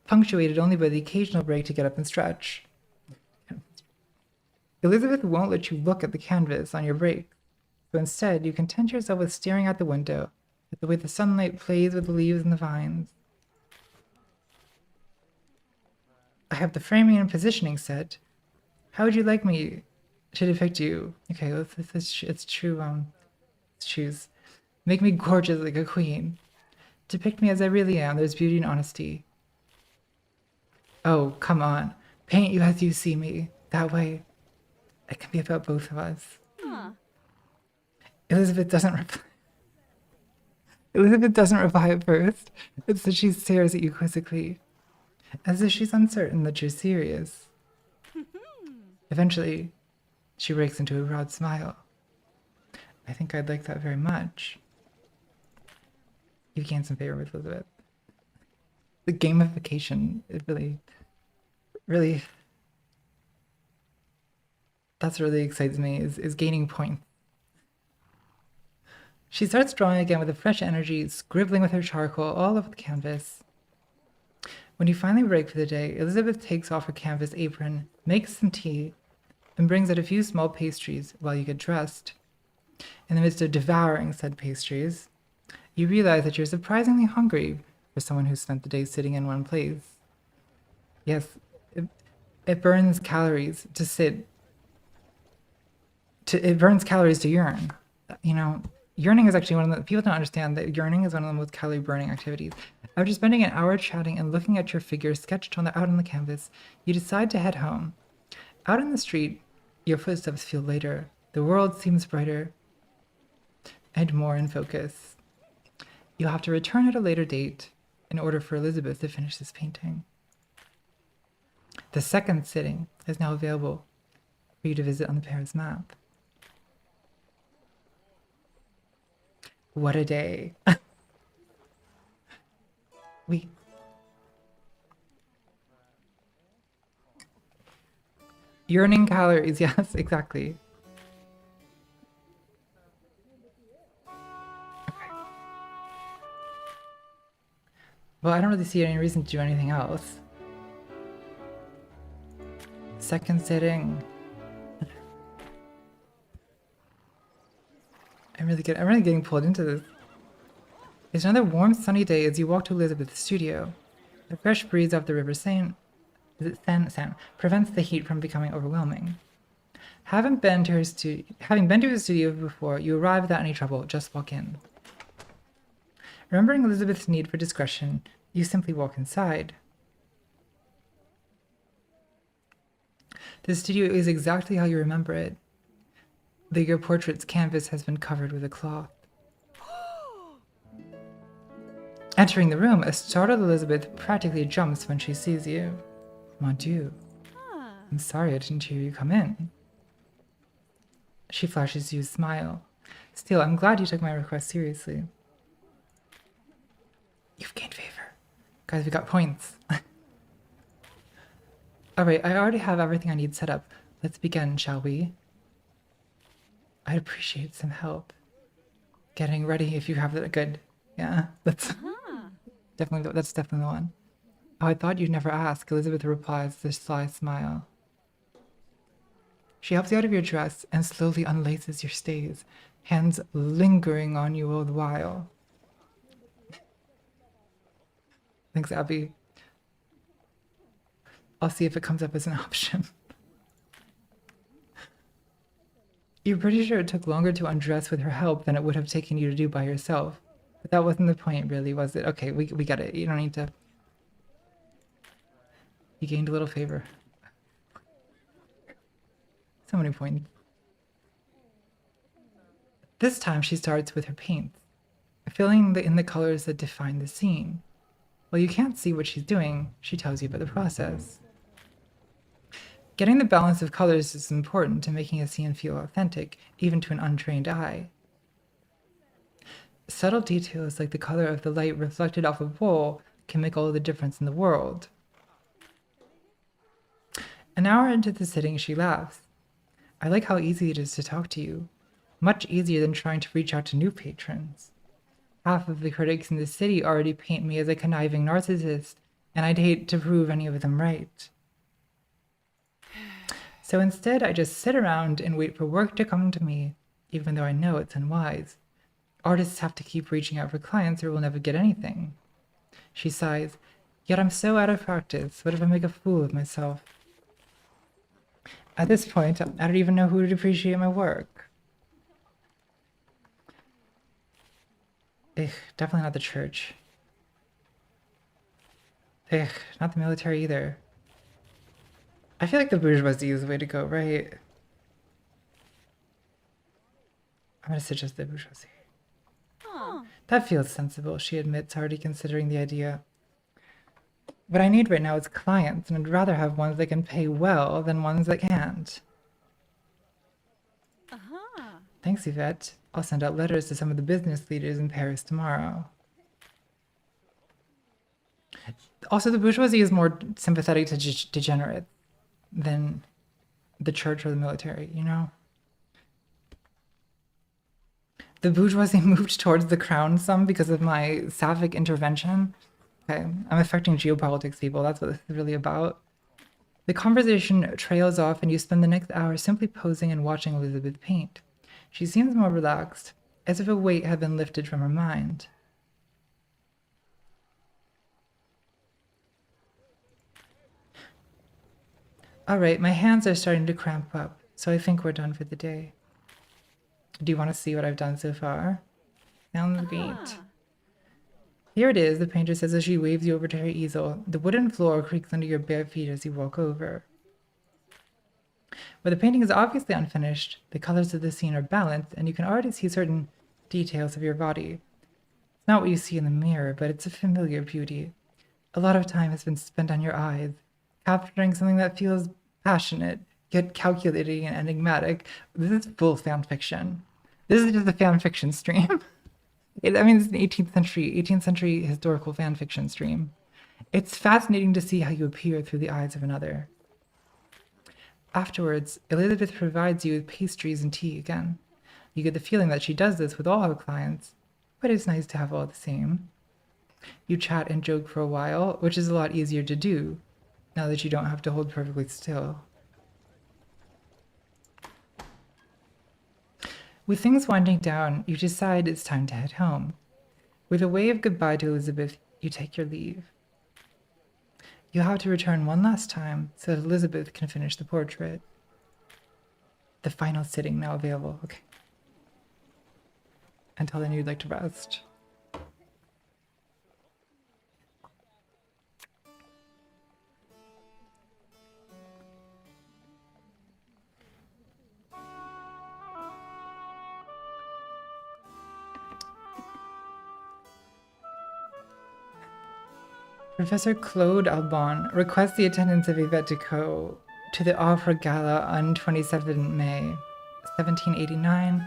punctuated only by the occasional break to get up and stretch. Elizabeth won't let you look at the canvas on your break, so instead you content yourself with staring out the window the way the sunlight plays with the leaves and the vines. I have the framing and positioning set. How would you like me to depict you? Okay, it's true. Let's choose. Make me gorgeous like a queen. Depict me as I really am. There's beauty and honesty. Oh, come on. Paint you as you see me. That way, it can be about both of us. Elizabeth doesn't reply. Elizabeth doesn't reply at first. Instead, she stares at you quizzically, as if she's uncertain that you're serious. Eventually, she breaks into a broad smile. I think I'd like that very much. You've gained some favor with Elizabeth. The gamification, it really, that's what really excites me, is gaining points. She starts drawing again with a fresh energy, scribbling with her charcoal all over the canvas. When you finally break for the day, Elizabeth takes off her canvas apron, makes some tea, and brings out a few small pastries while you get dressed. In the midst of devouring said pastries, you realize that you're surprisingly hungry for someone who spent the day sitting in one place. Yes, it burns calories to sit. It burns calories to yearn. You know, yearning is actually one of the people don't understand that yearning is one of the most calorie burning activities. After spending an hour chatting and looking at your figure sketched out on the canvas, you decide to head home. Out in the street, your footsteps feel lighter. The world seems brighter and more in focus. You'll have to return at a later date in order for Elizabeth to finish this painting. The second sitting is now available for you to visit on the Paris map. What a day. Yearning calories, yes, exactly. Okay. Well, I don't really see any reason to do anything else. Second sitting. I'm really getting pulled into this. It's another warm, sunny day as you walk to Elizabeth's studio. The fresh breeze off the river Seine prevents the heat from becoming overwhelming. Having been to her studio before, you arrive without any trouble. Just walk in. Remembering Elizabeth's need for discretion, you simply walk inside. The studio is exactly how you remember it. Your portrait's canvas has been covered with a cloth. Entering the room, a startled Elizabeth practically jumps when she sees you. Mon Dieu. I'm sorry I didn't hear you come in. She flashes you a smile. Still, I'm glad you took my request seriously. You've gained favor. Guys, we got points. Alright, I already have everything I need set up. Let's begin, shall we? I'd appreciate some help. Getting ready if you have that good. Yeah, that's definitely the one. Oh, I thought you'd never ask, Elizabeth replies with a sly smile. She helps you out of your dress and slowly unlaces your stays, hands lingering on you all the while. Thanks, Abby. I'll see if it comes up as an option. You're pretty sure it took longer to undress with her help than it would have taken you to do by yourself. But that wasn't the point, really, was it? Okay, we got it. You don't need to... You gained a little favor. So many points. This time she starts with her paints, filling in the colors that define the scene. While you can't see what she's doing, she tells you about the process. Getting the balance of colors is important to making a scene feel authentic, even to an untrained eye. Subtle details like the color of the light reflected off a wall can make all the difference in the world. An hour into the sitting, she laughs. I like how easy it is to talk to you. Much easier than trying to reach out to new patrons. Half of the critics in the city already paint me as a conniving narcissist, and I'd hate to prove any of them right. So instead, I just sit around and wait for work to come to me, even though I know it's unwise. Artists have to keep reaching out for clients or will never get anything. She sighs. Yet I'm so out of practice. What if I make a fool of myself? At this point, I don't even know who would appreciate my work. Ugh, definitely not the church. Ugh, not the military either. I feel like the bourgeoisie is the way to go, right? I'm gonna suggest the bourgeoisie. That feels sensible, she admits, already considering the idea. What I need right now is clients, and I'd rather have ones that can pay well than ones that can't. Thanks, Yvette. I'll send out letters to some of the business leaders in Paris tomorrow. Also, the bourgeoisie is more sympathetic to degenerates than the church or the military, you know? The bourgeoisie moved towards the crown some because of my sapphic intervention. Okay, I'm affecting geopolitics, people. That's what this is really about. The conversation trails off and you spend the next hour simply posing and watching Elizabeth paint. She seems more relaxed, as if a weight had been lifted from her mind. Alright, my hands are starting to cramp up, so I think we're done for the day. Do you want to see what I've done so far? Sounds great. Here it is, the painter says as she waves you over to her easel. The wooden floor creaks under your bare feet as you walk over. Where the painting is obviously unfinished, the colors of the scene are balanced, and you can already see certain details of your body. It's not what you see in the mirror, but it's a familiar beauty. A lot of time has been spent on your eyes, capturing something that feels passionate, yet calculating and enigmatic. This is full fan fiction. This is just a fan fiction stream. I mean, it's an 18th century historical fan fiction stream. It's fascinating to see how you appear through the eyes of another. Afterwards, Elizabeth provides you with pastries and tea again. You get the feeling that she does this with all her clients, but it's nice to have all the same. You chat and joke for a while, which is a lot easier to do, now that you don't have to hold perfectly still. With things winding down, you decide it's time to head home. With a wave of goodbye to Elizabeth, you take your leave. You'll have to return one last time so that Elizabeth can finish the portrait. The final sitting now available. Okay. Until then, you'd like to rest. Professor Claude Albon requests the attendance of Yvette Decaux to the Opera Gala on 27 May 1789.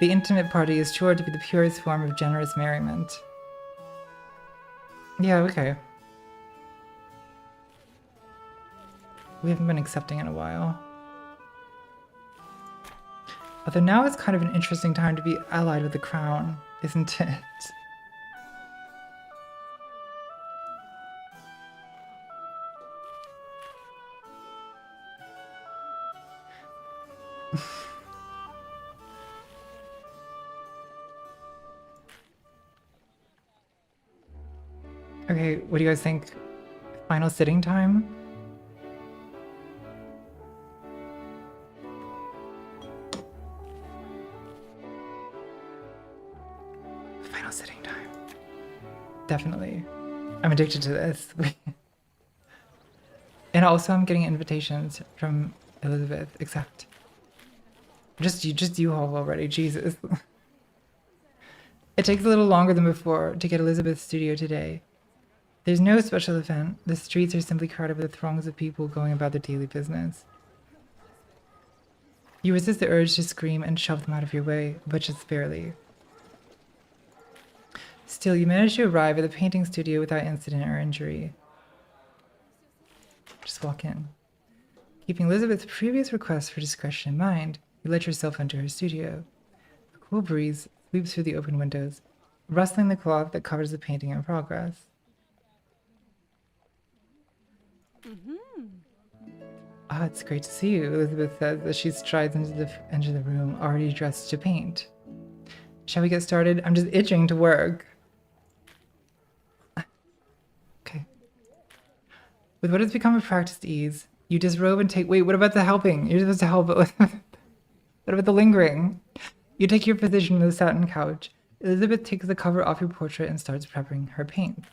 The intimate party is sure to be the purest form of generous merriment. Yeah, okay. We haven't been accepting in a while. Although now is kind of an interesting time to be allied with the crown, isn't it? Okay, what do you guys think? Final sitting time? Final sitting time. Definitely. I'm addicted to this. And also I'm getting invitations from Elizabeth, except just you all already, Jesus. It takes a little longer than before to get Elizabeth's studio today. There's no special event. The streets are simply crowded with throngs of people going about their daily business. You resist the urge to scream and shove them out of your way, but just barely. Still, you manage to arrive at the painting studio without incident or injury. Just walk in. Keeping Elizabeth's previous request for discretion in mind, you let yourself enter her studio. A cool breeze sweeps through the open windows, rustling the cloth that covers the painting in progress. Ah, it's great to see you, Elizabeth says as she strides into the room, already dressed to paint. Shall we get started? I'm just itching to work. Okay. With what has become a practiced ease, you disrobe and take... Wait, what about the helping? You're supposed to help, but what about the lingering? You take your position on the satin couch. Elizabeth takes the cover off your portrait and starts prepping her paint.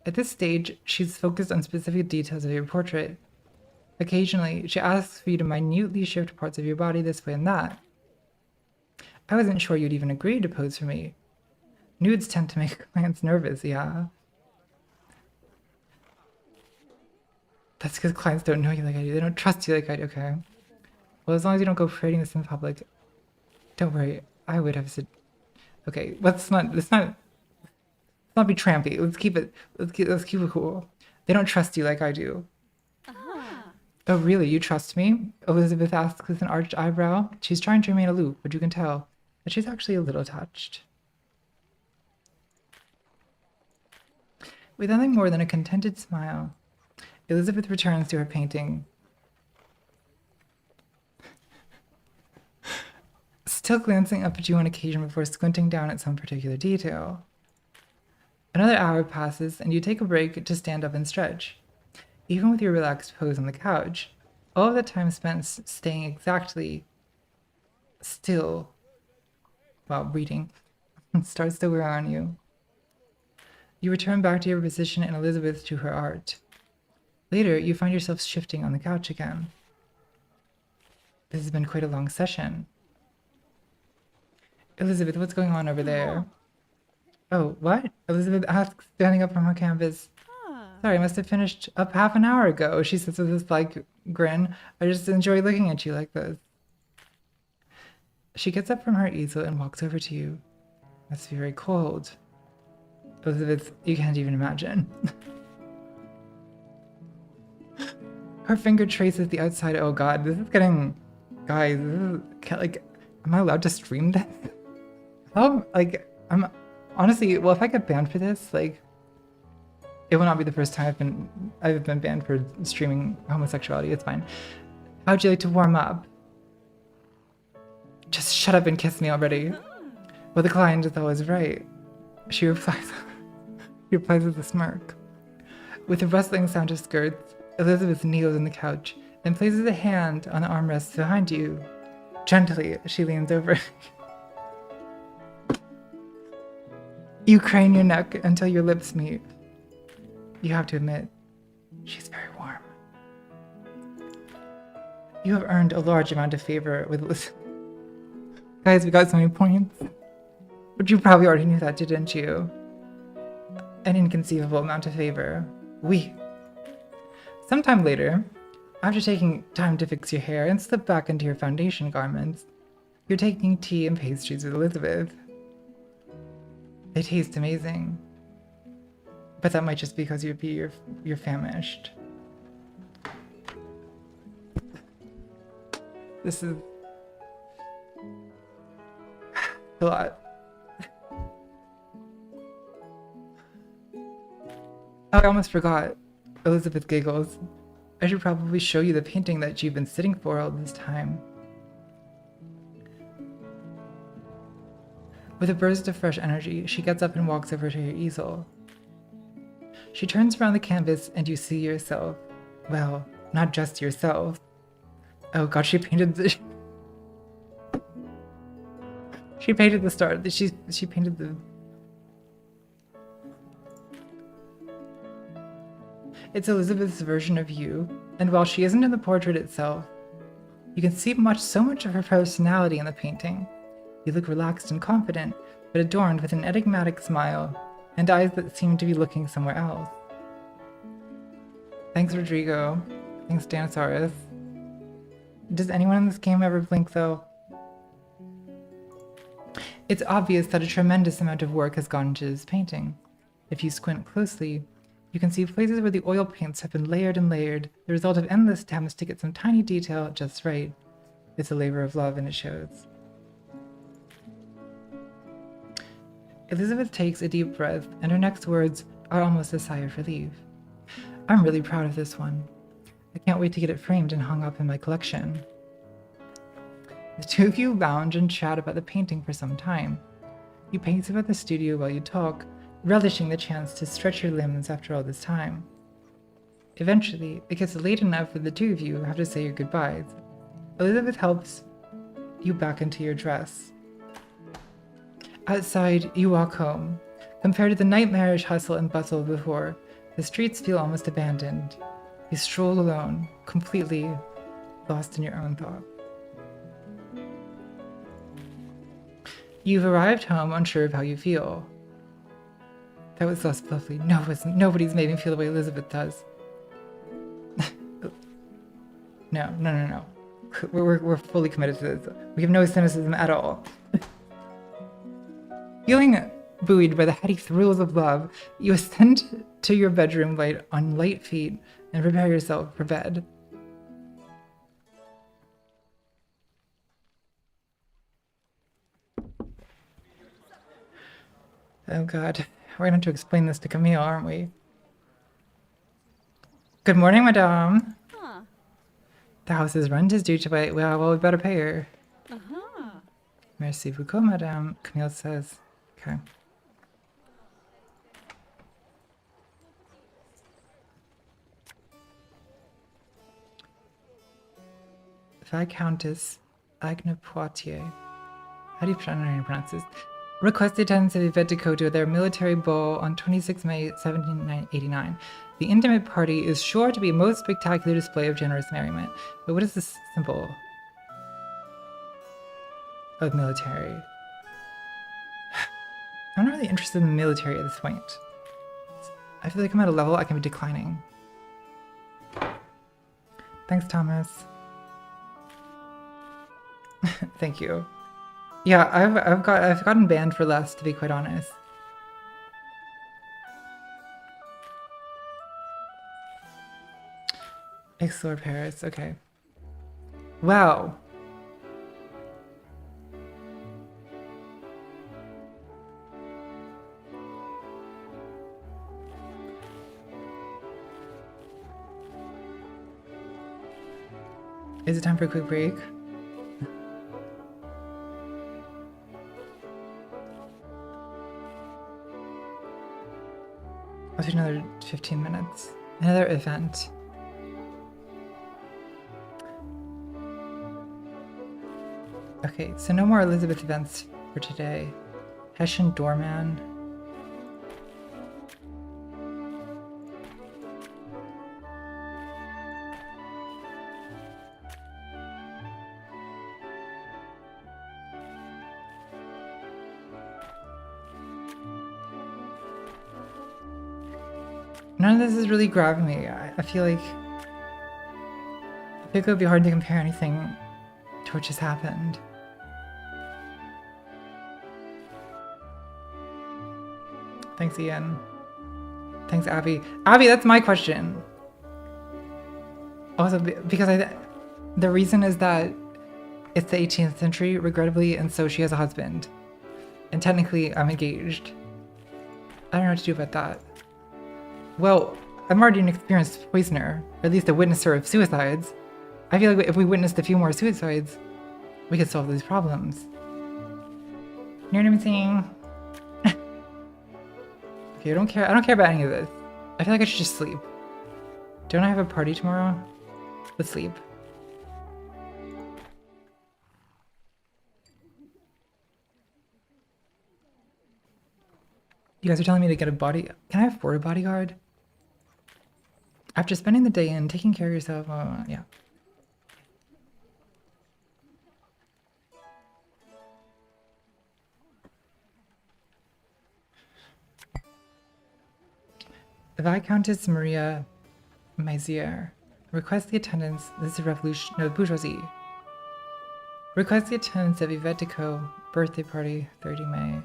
At this stage, she's focused on specific details of your portrait. Occasionally, she asks for you to minutely shift parts of your body this way and that. I wasn't sure you'd even agree to pose for me. Nudes tend to make clients nervous, yeah. That's because clients don't know you like I do. They don't trust you like I do, okay? Well, as long as you don't go parading this in public, don't worry. I would have said, okay. Let's not be trampy. Let's keep it cool. They don't trust you like I do. Oh, really? You trust me? Elizabeth asks with an arched eyebrow. She's trying to remain aloof, but you can tell that she's actually a little touched. With nothing more than a contented smile, Elizabeth returns to her painting. Still glancing up at you on occasion before squinting down at some particular detail. Another hour passes, and you take a break to stand up and stretch. Even with your relaxed pose on the couch, all of the time spent staying exactly still while reading starts to wear on you. You return back to your position and Elizabeth to her art. Later, you find yourself shifting on the couch again. This has been quite a long session. Elizabeth, what's going on over there? Oh, what? Elizabeth asks, standing up from her canvas. Sorry, I must have finished up half an hour ago, she says with this, like, grin. I just enjoy looking at you like this. She gets up from her easel and walks over to you. Must be very cold. Elizabeth, you can't even imagine. Her finger traces the outside. Oh god, this is getting... Guys, this is... Like, am I allowed to stream this? Oh, like, I'm... Honestly, well, if I get banned for this, like... It will not be the first time I've been banned for streaming homosexuality. It's fine. How'd you like to warm up? Just shut up and kiss me already. Well, the client is always right. She replies with a smirk. With a rustling sound of skirts, Elizabeth kneels on the couch and places a hand on the armrest behind you. Gently, she leans over. You crane your neck until your lips meet. You have to admit, she's very warm. You have earned a large amount of favor with Liz. Guys, we got so many points. But you probably already knew that, didn't you? An inconceivable amount of favor. Oui. Sometime later, after taking time to fix your hair and slip back into your foundation garments, you're taking tea and pastries with Elizabeth. They taste amazing. But that might just be because you're famished. This is a lot. Oh, I almost forgot. Elizabeth giggles. I should probably show you the painting that you've been sitting for all this time. With a burst of fresh energy, she gets up and walks over to your easel. She turns around the canvas and you see yourself. Well, not just yourself. Oh god, she painted the... She painted the star. She painted the... It's Elizabeth's version of you, and while she isn't in the portrait itself, you can see so much of her personality in the painting. You look relaxed and confident, but adorned with an enigmatic smile, and eyes that seem to be looking somewhere else. Thanks, Rodrigo. Thanks, Danosaurus. Does anyone in this game ever blink, though? It's obvious that a tremendous amount of work has gone into this painting. If you squint closely, you can see places where the oil paints have been layered and layered, the result of endless attempts to get some tiny detail just right. It's a labor of love, and it shows. Elizabeth takes a deep breath, and her next words are almost a sigh of relief. I'm really proud of this one. I can't wait to get it framed and hung up in my collection. The two of you lounge and chat about the painting for some time. You pace about the studio while you talk, relishing the chance to stretch your limbs after all this time. Eventually, it gets late enough for the two of you have to say your goodbyes. Elizabeth helps you back into your dress. Outside, you walk home. Compared to the nightmarish hustle and bustle of before, the streets feel almost abandoned. You stroll alone, completely lost in your own thought. You've arrived home unsure of how you feel. That was less lovely. Nobody's made me feel the way Elizabeth does. No. We're fully committed to this. We have no cynicism at all. Feeling buoyed by the heady thrills of love, you ascend to your bedroom light on light feet and prepare yourself for bed. Oh god, we're going to have to explain this to Camille, aren't we? Good morning, madame. Huh. The house's rent is due to wait. Well, we better pay her. Uh-huh. Merci beaucoup, madame, Camille says. Okay. Viscountess Agnes Poitiers. How do you pronounce this? Request the attendance of Yvette de Coteau at their military ball on 26 May 1789. The intimate party is sure to be a most spectacular display of generous merriment. But what is this symbol of military? I'm not really interested in the military at this point. I feel like I'm at a level I can be declining. Thanks, Thomas. Thank you. Yeah, I've gotten banned for less, to be quite honest. Explore Paris, okay. Wow. Is it time for a quick break? I'll do another 15 minutes. Another event. Okay, so no more Elizabeth events for today. Hessian doorman. None of this is really grabbing me. I feel like it would be hard to compare anything to what just happened. Thanks, Ian. Thanks, Abby. Abby, that's my question. Also, because the reason is that it's the 18th century, regrettably, and so she has a husband. And technically, I'm engaged. I don't know what to do about that. Well, I'm already an experienced poisoner, or at least a witnesser of suicides. I feel like if we witnessed a few more suicides, we could solve these problems. You know what I'm saying? Okay, I don't care about any of this. I feel like I should just sleep. Don't I have a party tomorrow? Let's sleep. You guys are telling me to get a body... Can I afford a bodyguard? After spending the day in, taking care of yourself, yeah. The Viscountess Maria Mézières. Request the attendance... This is revolution... No, bourgeoisie. Request the attendance of Yvette de Coteau. Birthday party, 30 May.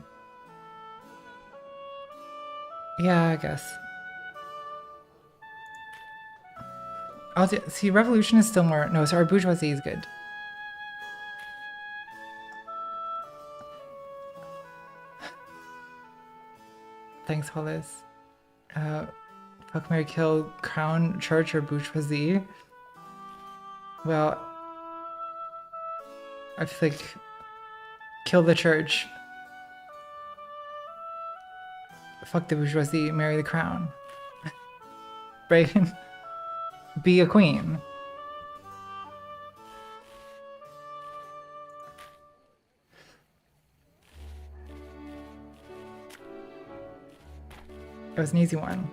Yeah, I guess. See, revolution is still more... No, sorry, bourgeoisie is good. Thanks, Hollis. Fuck, marry, kill, crown, church, or bourgeoisie. Well, I feel like kill the church. Fuck the bourgeoisie, marry the crown. Right? Be a queen. It was an easy one.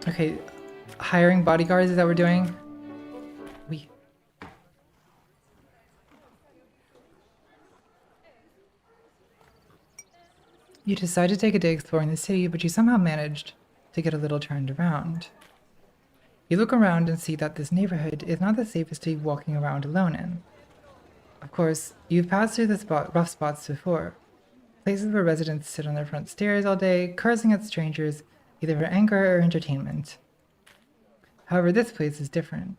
Okay, hiring bodyguards is that what we're doing? You decide to take a day exploring the city, but you somehow managed to get a little turned around. You look around and see that this neighborhood is not the safest to be walking around alone in. Of course, you've passed through the rough spots before. Places where residents sit on their front stairs all day, cursing at strangers, either for anger or entertainment. However, this place is different.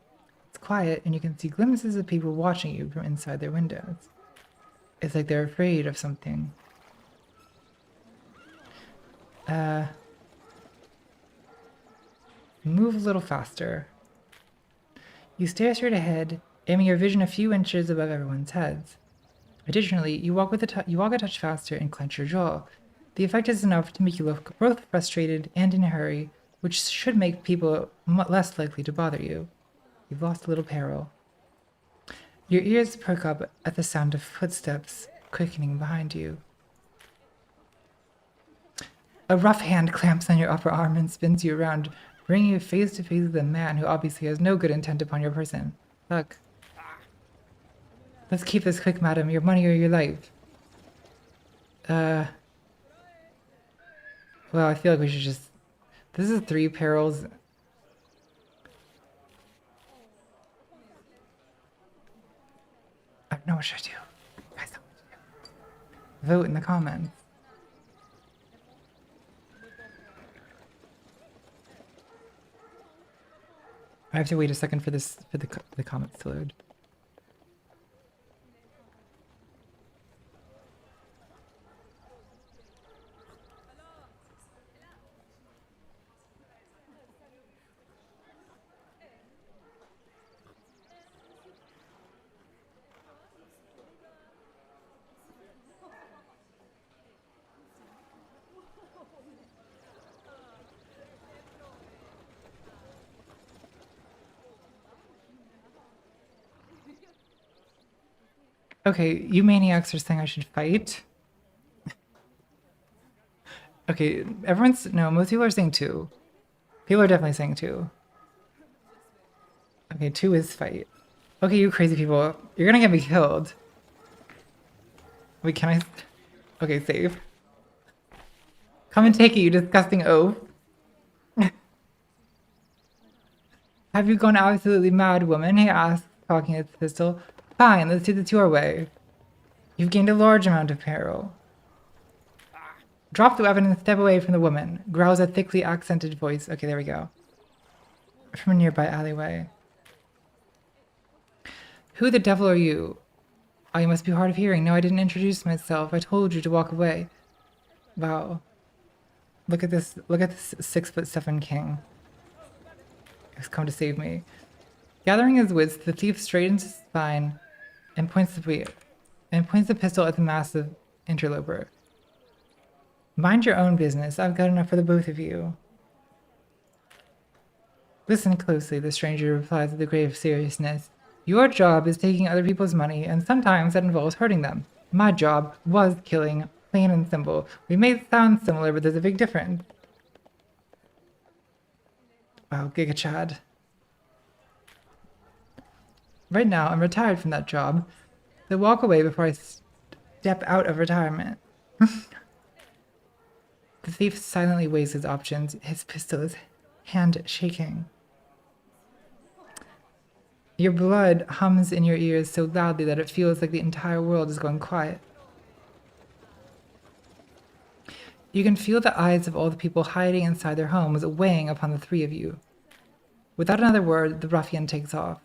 It's quiet, and you can see glimpses of people watching you from inside their windows. It's like they're afraid of something. Move a little faster. You stare straight ahead, aiming your vision a few inches above everyone's heads. Additionally, you walk a touch faster and clench your jaw. The effect is enough to make you look both frustrated and in a hurry, which should make people less likely to bother you. You've lost a little peril. Your ears perk up at the sound of footsteps quickening behind you. A rough hand clamps on your upper arm and spins you around, bringing you face to face with a man who obviously has no good intent upon your person. Look. Let's keep this quick, madam. Your money or your life. Well, I feel like we should just... This is 3 perils. I don't know what should I do. Guys, what should I do? Vote in the comments. I have to wait a second for the comments to load. Okay, you maniacs are saying I should fight. Okay, most people are saying 2. People are definitely saying 2. Okay, 2 is fight. Okay, you crazy people. You're gonna get me killed. Wait, can I? Okay, save. Come and take it, you disgusting oaf. Have you gone absolutely mad, woman? He asked, cocking his pistol. Fine, let's do this your way. You've gained a large amount of peril. Drop the weapon and step away from the woman, growls a thickly accented voice. Okay, there we go. From a nearby alleyway. Who the devil are you? Oh, you must be hard of hearing. No, I didn't introduce myself. I told you to walk away. Wow. Look at this 6'7" king. He's come to save me. Gathering his wits, the thief straightens his spine and points the pistol at the massive interloper. Mind your own business. I've got enough for the both of you. Listen closely, the stranger replies with a grave seriousness. Your job is taking other people's money, and sometimes that involves hurting them. My job was killing, plain and simple. We may sound similar, but there's a big difference. Wow, Giga Chad. Right now, I'm retired from that job. So walk away before I step out of retirement. The thief silently weighs his options, his pistol is hand shaking. Your blood hums in your ears so loudly that it feels like the entire world is going quiet. You can feel the eyes of all the people hiding inside their homes weighing upon the 3 of you. Without another word, the ruffian takes off.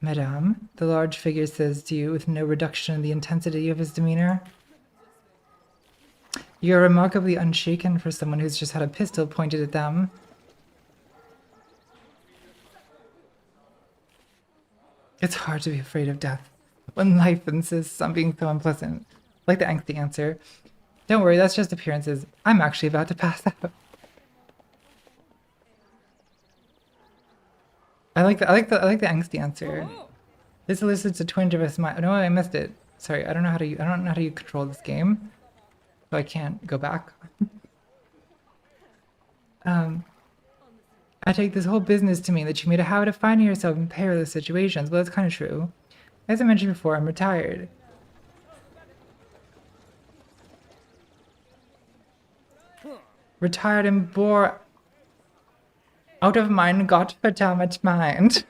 Madame, the large figure says to you with no reduction in the intensity of his demeanor. You're remarkably unshaken for someone who's just had a pistol pointed at them. It's hard to be afraid of death when life insists on being so unpleasant. Like the angsty answer. Don't worry, that's just appearances. I'm actually about to pass out. I like the angsty answer. This elicits a twinge of a smile. No, I missed it. Sorry, I don't know how to control this game, so I can't go back. I take this whole business to mean that you made a habit of finding yourself in perilous situations. Well, that's kind of true. As I mentioned before, I'm retired. Retired and bore out of mind Gottverdammit mind.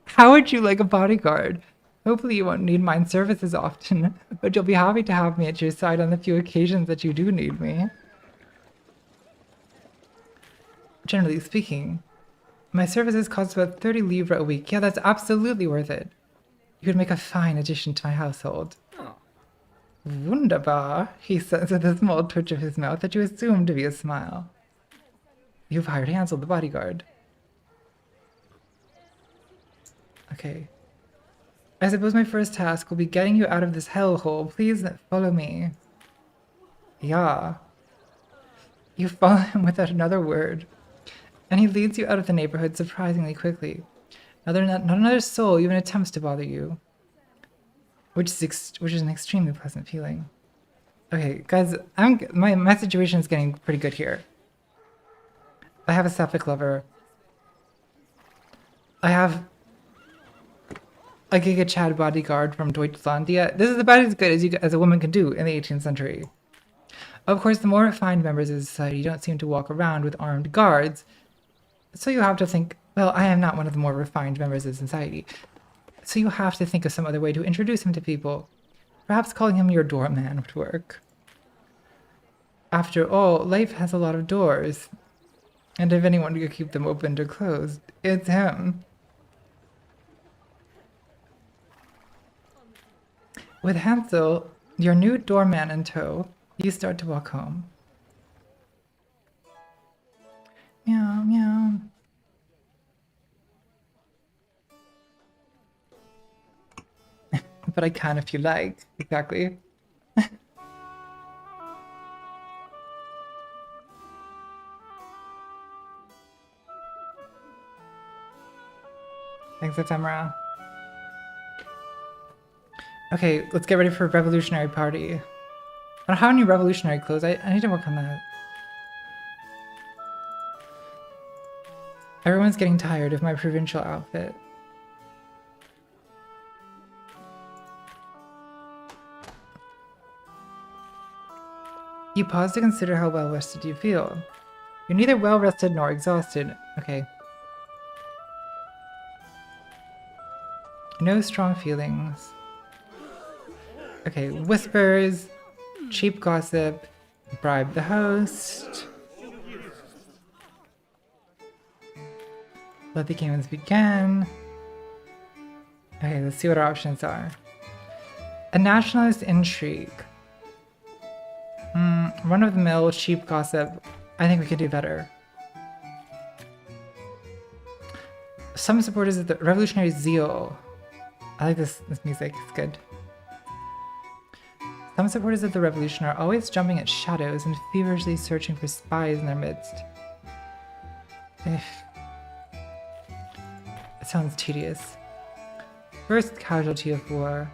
How would you like a bodyguard? Hopefully you won't need mine services often, but you'll be happy to have me at your side on the few occasions that you do need me. Generally speaking, my services cost about 30 livres a week. Yeah, that's absolutely worth it. You could make a fine addition to my household. Oh. Wunderbar, he says with a small twitch of his mouth that you assume to be a smile. You've hired Hansel, the bodyguard. Okay. I suppose my first task will be getting you out of this hellhole. Please follow me. Yeah. You follow him without another word. And he leads you out of the neighborhood surprisingly quickly. Not another soul even attempts to bother you. Which is an extremely pleasant feeling. Okay, guys, my situation is getting pretty good here. I have a sapphic lover. I have a Giga Chad bodyguard from Deutschlandia. This is about as good as a woman can do in the 18th century. Of course, the more refined members of society don't seem to walk around with armed guards, so you have to think, well, I am not one of the more refined members of society, so you have to think of some other way to introduce him to people. Perhaps calling him your doorman would work. After all, life has a lot of doors, and if anyone could keep them open or closed, it's him. With Hansel, your new doorman in tow, you start to walk home. Meow, meow. But I can if you like. Exactly. Thanks, Ephemera. Okay, let's get ready for a revolutionary party. I don't have any revolutionary clothes. I need to work on that. Everyone's getting tired of my provincial outfit. You pause to consider how well rested you feel. You're neither well rested nor exhausted. Okay. No strong feelings. Okay, whispers, cheap gossip, bribe the host. Let the games begin. Okay, let's see what our options are. A nationalist intrigue. Run-of-the-mill cheap gossip. I think we could do better. Some supporters of the revolutionary zeal. I like this music, it's good. Some supporters of the revolution are always jumping at shadows and feverishly searching for spies in their midst. It sounds tedious. First casualty of war.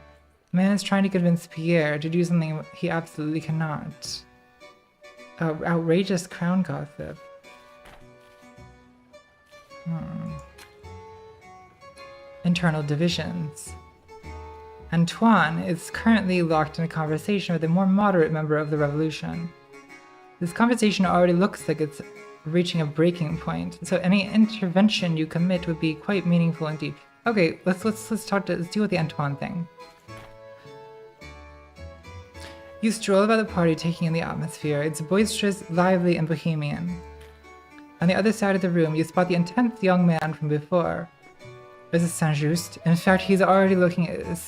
The man is trying to convince Pierre to do something he absolutely cannot. Outrageous crown gossip. Internal divisions. Antoine is currently locked in a conversation with a more moderate member of the revolution. This conversation already looks like it's reaching a breaking point, so any intervention you commit would be quite meaningful indeed. Okay, let's deal with the Antoine thing. You stroll about the party, taking in the atmosphere. It's boisterous, lively, and bohemian. On the other side of the room, you spot the intense young man from before. Is it Saint-Just? In fact, he's already looking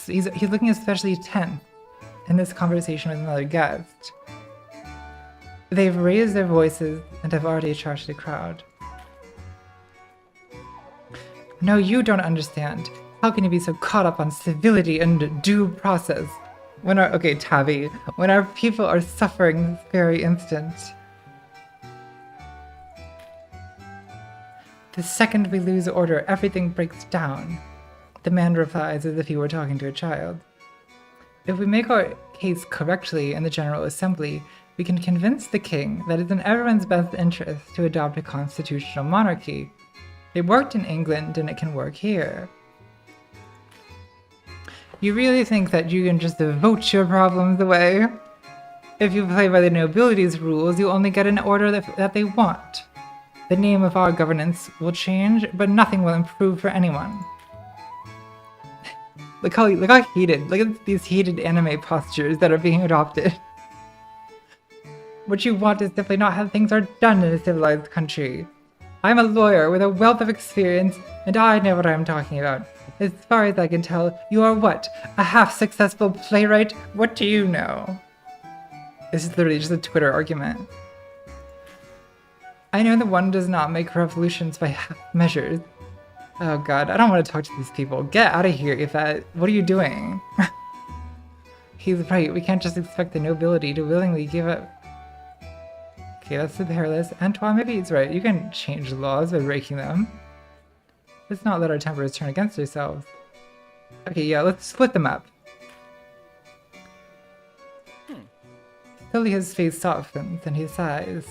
he's looking especially tense in this conversation with another guest. They've raised their voices and have already attracted a crowd. No, you don't understand. How can you be so caught up on civility and due process? Okay, Tavi, when our people are suffering this very instant. The second we lose order, everything breaks down. The man replies as if he were talking to a child. If we make our case correctly in the General Assembly, we can convince the king that it's in everyone's best interest to adopt a constitutional monarchy. It worked in England and it can work here. You really think that you can just vote your problems away? If you play by the nobility's rules, you only get an order that they want. The name of our governance will change, but nothing will improve for anyone. Look how heated, look at these heated anime postures that are being adopted. What you want is simply not how things are done in a civilized country. I'm a lawyer with a wealth of experience, and I know what I'm talking about. As far as I can tell, you are what? A half-successful playwright? What do you know? This is literally just a Twitter argument. I know that one does not make revolutions by half measures. Oh god, I don't want to talk to these people. Get out of here, Yvette. What are you doing? He's right, we can't just expect the nobility to willingly give up. Okay, that's the hairless. Antoine, maybe he's right. You can change laws by breaking them. Let's not let our tempers turn against ourselves. Okay, yeah, let's split them up. Slowly his face softens and he sighs.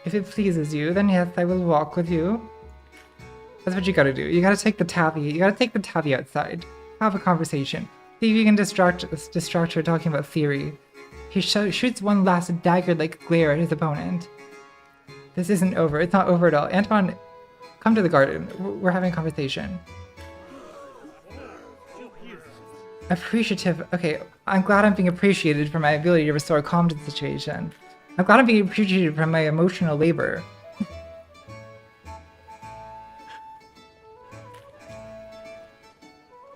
If it pleases you, then yes, I will walk with you. That's what you gotta do. You gotta take the tabby outside. Have a conversation. See if you can distract her talking about theory. He shoots one last dagger-like glare at his opponent. This isn't over. It's not over at all. Antoine, come to the garden. We're having a conversation. Appreciative. Okay, I'm glad I'm being appreciated for my ability to restore calm to the situation. I'm glad I'm being appreciated for my emotional labor.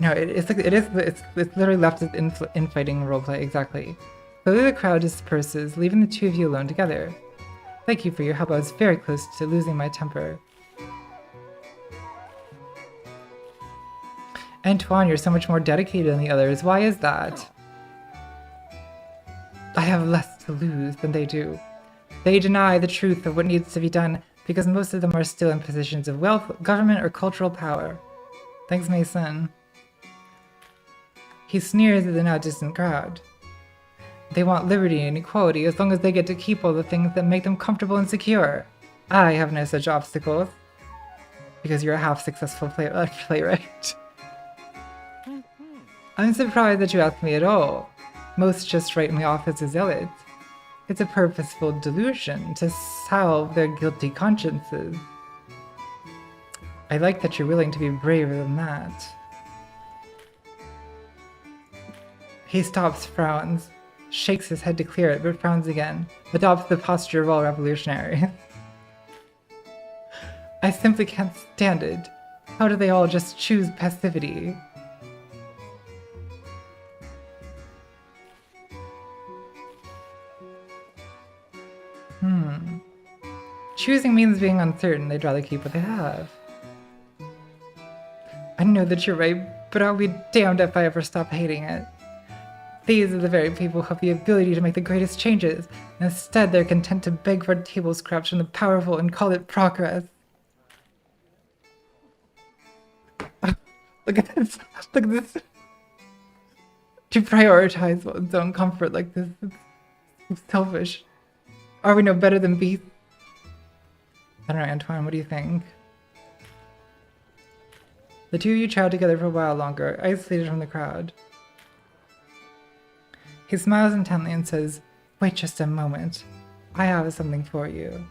No, it's literally left as infighting roleplay, exactly. Slowly the crowd disperses, leaving the two of you alone together. Thank you for your help. I was very close to losing my temper. Antoine, you're so much more dedicated than the others. Why is that? I have less to lose than they do. They deny the truth of what needs to be done because most of them are still in positions of wealth, government, or cultural power. Thanks, Mason. He sneers at the now distant crowd. They want liberty and equality as long as they get to keep all the things that make them comfortable and secure. I have no such obstacles. Because you're a half-successful playwright. I'm surprised that you asked me at all. Most just write me off as a zealot. It's a purposeful delusion to salve their guilty consciences. I like that you're willing to be braver than that. He stops, frowns, shakes his head to clear it, but frowns again, adopts the posture of all revolutionaries. I simply can't stand it. How do they all just choose passivity? Choosing means being uncertain. They'd rather keep what they have. I know that you're right, but I'll be damned if I ever stop hating it. These are the very people who have the ability to make the greatest changes. Instead, they're content to beg for table scraps from the powerful and call it progress. Look at this. Look at this. To prioritize one's own comfort like this, it's selfish. Are we no better than beasts? I don't know, Antoine, what do you think? The two of you chat together for a while longer, isolated from the crowd. He smiles intently and says, "Wait just a moment. I have something for you."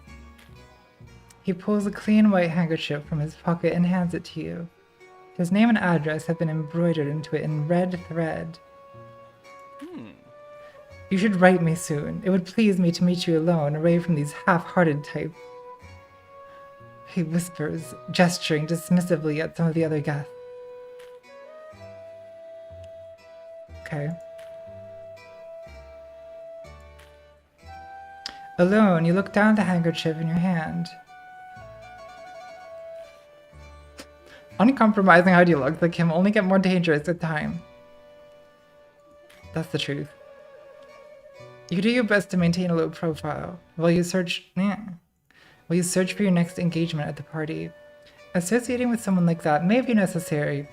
He pulls a clean white handkerchief from his pocket and hands it to you. His name and address have been embroidered into it in red thread. You should write me soon. It would please me to meet you alone, away from these half-hearted types. He whispers, gesturing dismissively at some of the other guests. Okay. Alone, you look down at the handkerchief in your hand. Uncompromising ideologues like him only get more dangerous with time. That's the truth. You do your best to maintain a low profile while you search for your next engagement at the party. Associating with someone like that may be necessary,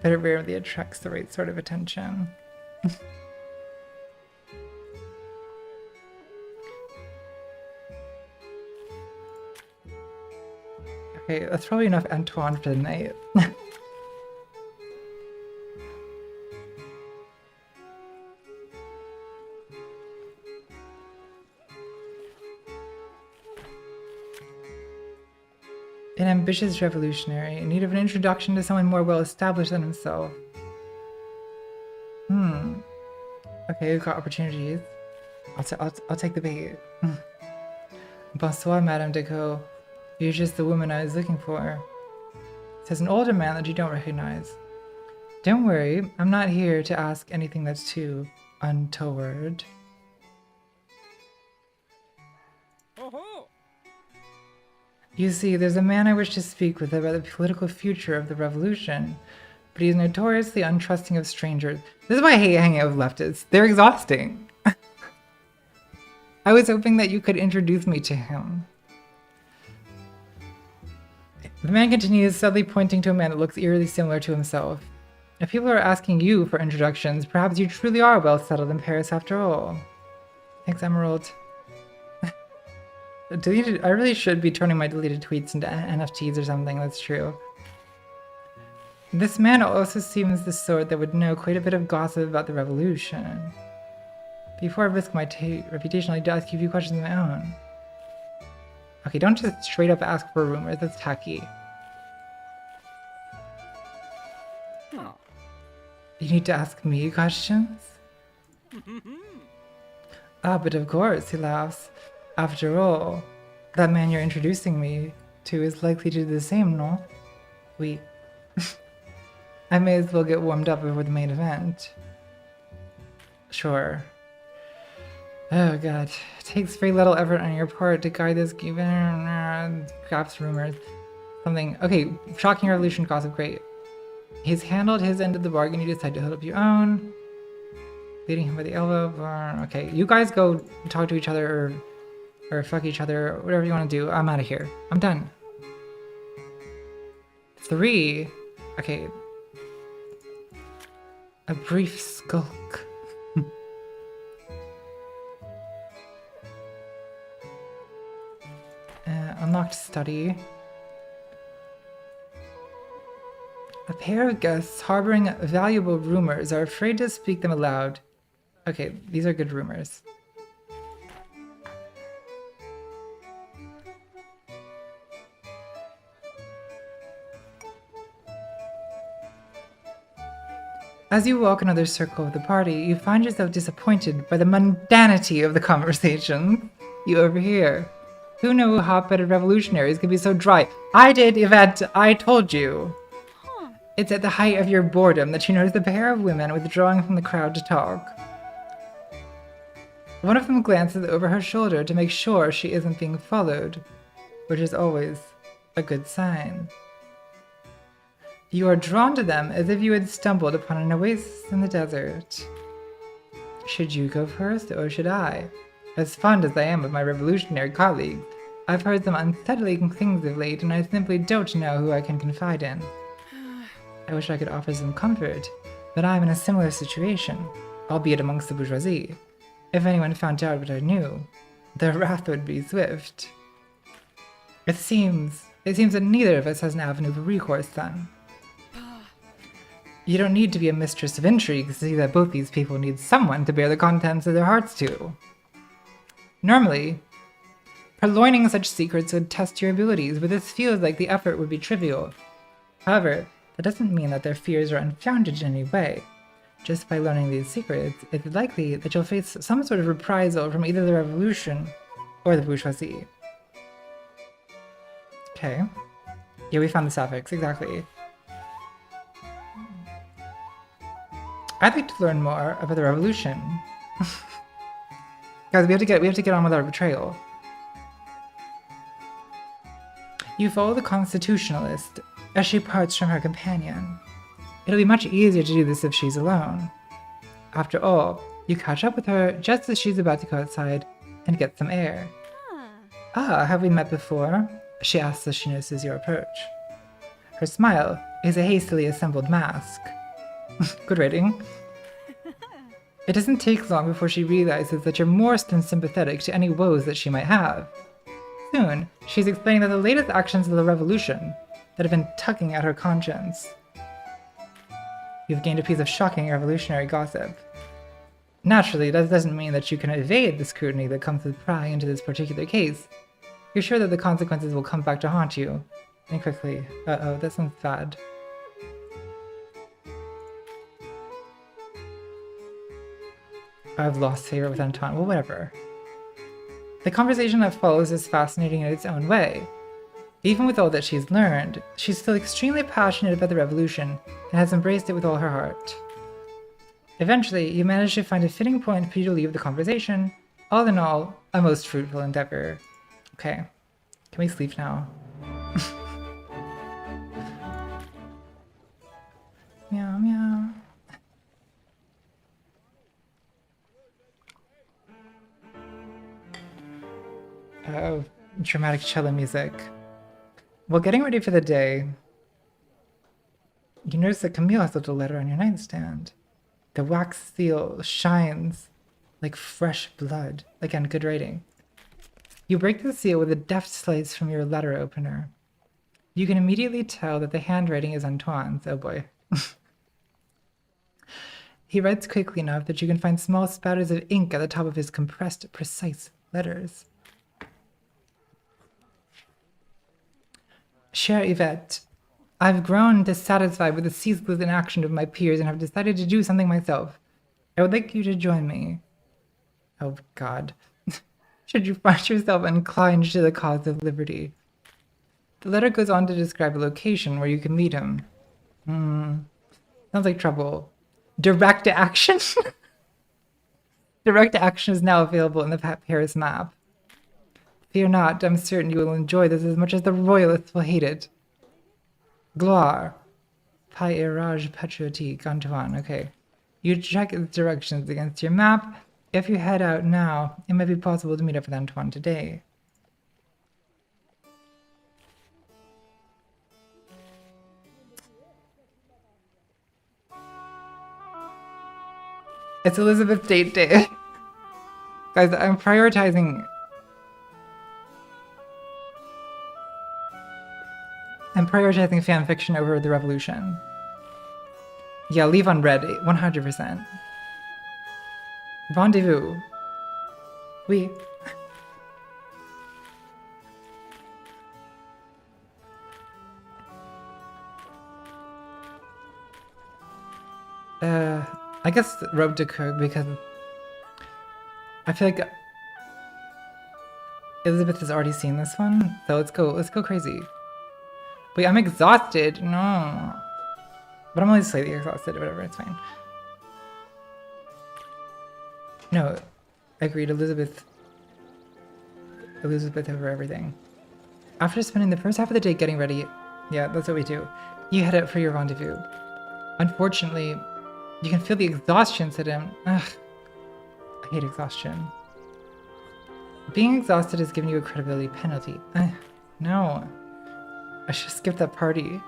but it rarely attracts the right sort of attention. Okay, that's probably enough Antoine for the night. An ambitious revolutionary in need of an introduction to someone more well established than himself. Okay, we've got opportunities. I'll take the bait. Bonsoir, Madame Deco. You're just the woman I was looking for. Says an older man that you don't recognize. Don't worry, I'm not here to ask anything that's too untoward. You see, there's a man I wish to speak with about the political future of the revolution, but he's notoriously untrusting of strangers. This is why I hate hanging out with leftists. They're exhausting. I was hoping that you could introduce me to him. The man continues, subtly pointing to a man that looks eerily similar to himself. If people are asking you for introductions, perhaps you truly are well settled in Paris after all. Thanks, Emerald. Deleted. I really should be turning my deleted tweets into NFTs or something, that's true. This man also seems the sort that would know quite a bit of gossip about the revolution. Before I risk my reputation, I'd like to ask you a few questions of my own. Okay, don't just straight up ask for rumors, that's tacky. You need to ask me questions? Ah, but of course, he laughs. After all, that man you're introducing me to is likely to do the same, no? Oui. I may as well get warmed up before the main event. Sure. Oh god. It takes very little effort on your part to guide this perhaps rumors. Something. Okay, shocking revolution gossip, great. He's handled his end of the bargain, you decide to hold up your own. Leading him by the elbow. Okay, you guys go talk to each other or fuck each other, whatever you want to do. I'm out of here. I'm done. 3. Okay. A brief skulk. Unlocked study. A pair of guests harboring valuable rumors are afraid to speak them aloud. Okay, these are good rumors. As you walk another circle of the party, you find yourself disappointed by the mundanity of the conversation you overhear. Who knew hot-blooded revolutionaries could be so dry? I did, Yvette. I told you. It's at the height of your boredom that you notice a pair of women withdrawing from the crowd to talk. One of them glances over her shoulder to make sure she isn't being followed, which is always a good sign. You are drawn to them as if you had stumbled upon an oasis in the desert. Should you go first, or should I? As fond as I am of my revolutionary colleagues, I've heard some unsettling things of late, and I simply don't know who I can confide in. I wish I could offer some comfort, but I'm in a similar situation, albeit amongst the bourgeoisie. If anyone found out what I knew, their wrath would be swift. It seems that neither of us has an avenue for recourse, then. You don't need to be a mistress of intrigue to see that both these people need someone to bear the contents of their hearts to. Normally, purloining such secrets would test your abilities, but this feels like the effort would be trivial. However, that doesn't mean that their fears are unfounded in any way. Just by learning these secrets, it's likely that you'll face some sort of reprisal from either the revolution or the bourgeoisie. Okay. Yeah, we found the suffix, exactly. I'd like to learn more about the revolution. Guys, we have to get on with our betrayal. You follow the constitutionalist as she parts from her companion. It'll be much easier to do this if she's alone. After all, you catch up with her just as she's about to go outside and get some air. Ah, have we met before? She asks as she notices your approach. Her smile is a hastily assembled mask. Good rating. It doesn't take long before she realizes that you're more than sympathetic to any woes that she might have. Soon, she's explaining that the latest actions of the revolution that have been tugging at her conscience. You've gained a piece of shocking revolutionary gossip. Naturally, that doesn't mean that you can evade the scrutiny that comes with prying into this particular case. You're sure that the consequences will come back to haunt you. And quickly. Uh-oh, that sounds bad. I've lost favor with Antoine. Well, whatever. The conversation that follows is fascinating in its own way. Even with all that she's learned, she's still extremely passionate about the revolution and has embraced it with all her heart. Eventually, you manage to find a fitting point for you to leave the conversation. All in all, a most fruitful endeavor. Okay. Can we sleep now? Meow, meow. Oh, dramatic cello music. While getting ready for the day, you notice that Camille has left a letter on your nightstand. The wax seal shines like fresh blood. Again, good rating. You break the seal with a deft slice from your letter opener. You can immediately tell that the handwriting is Antoine's. Oh boy. He writes quickly enough that you can find small spatters of ink at the top of his compressed, precise letters. Chère Yvette, I've grown dissatisfied with the ceaseless inaction of my peers and have decided to do something myself. I would like you to join me. Oh, God. Should you find yourself inclined to the cause of liberty. The letter goes on to describe a location where you can meet him. Sounds like trouble. Direct action? Direct action is now available in the Paris map. Fear not, I'm certain you will enjoy this as much as the royalists will hate it. Gloire. Pairage patriotique, Antoine. Okay. You check its directions against your map. If you head out now, it might be possible to meet up with Antoine today. It's Elizabeth's date day. Guys, I'm prioritizing fanfiction over the revolution. Yeah, leave on red, 100%. Rendezvous. Oui. I guess robe de coeur because I feel like Elizabeth has already seen this one, so let's go crazy. Wait, I'm exhausted. No. But I'm only slightly exhausted, whatever, it's fine. No, agreed, Elizabeth over everything. After spending the first half of the day getting ready, yeah, that's what we do, you head out for your rendezvous. Unfortunately, you can feel the exhaustion set in. Ugh, I hate exhaustion. Being exhausted has given you a credibility penalty. No. I should skip that party.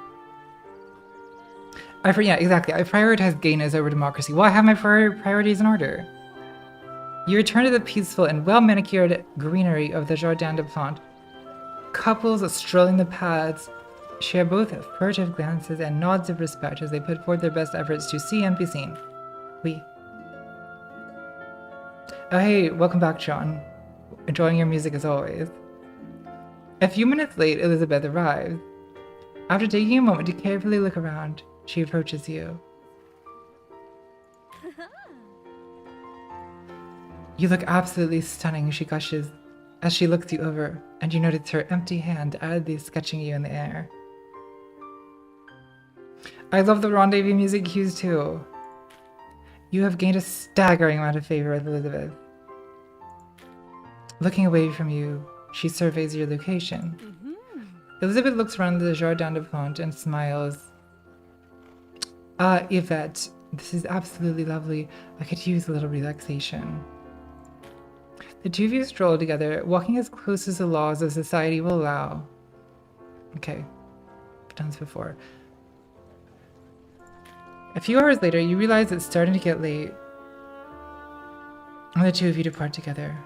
Yeah, exactly. I prioritize gayness over democracy. Well, I have my priorities in order. You return to the peaceful and well-manicured greenery of the Jardin des Plantes. Couples strolling the paths share both furtive glances and nods of respect as they put forth their best efforts to see and be seen. Oui. Oh hey, welcome back, John. Enjoying your music as always. A few minutes late, Elizabeth arrives. After taking a moment to carefully look around, she approaches you. You look absolutely stunning, she gushes, as she looks you over, and you notice her empty hand idly sketching you in the air. I love the rendezvous music cues too. You have gained a staggering amount of favor with Elizabeth. Looking away from you, she surveys your location. Elizabeth looks around the Jardin de Plantes and smiles. Yvette, this is absolutely lovely. I could use a little relaxation. The two of you stroll together, walking as close as the laws of society will allow. Okay, I've done this before. A few hours later, you realize it's starting to get late, and the two of you depart together.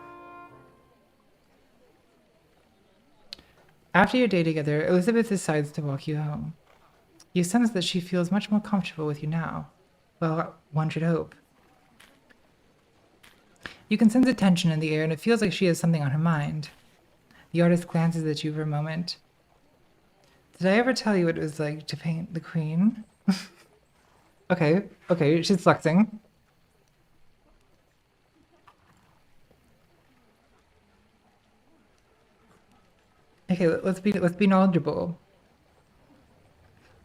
After your day together, Elizabeth decides to walk you home. You sense that she feels much more comfortable with you now. Well, one should hope. You can sense a tension in the air, and it feels like she has something on her mind. The artist glances at you for a moment. Did I ever tell you what it was like to paint the queen? Okay, she's flexing. Okay, let's be knowledgeable.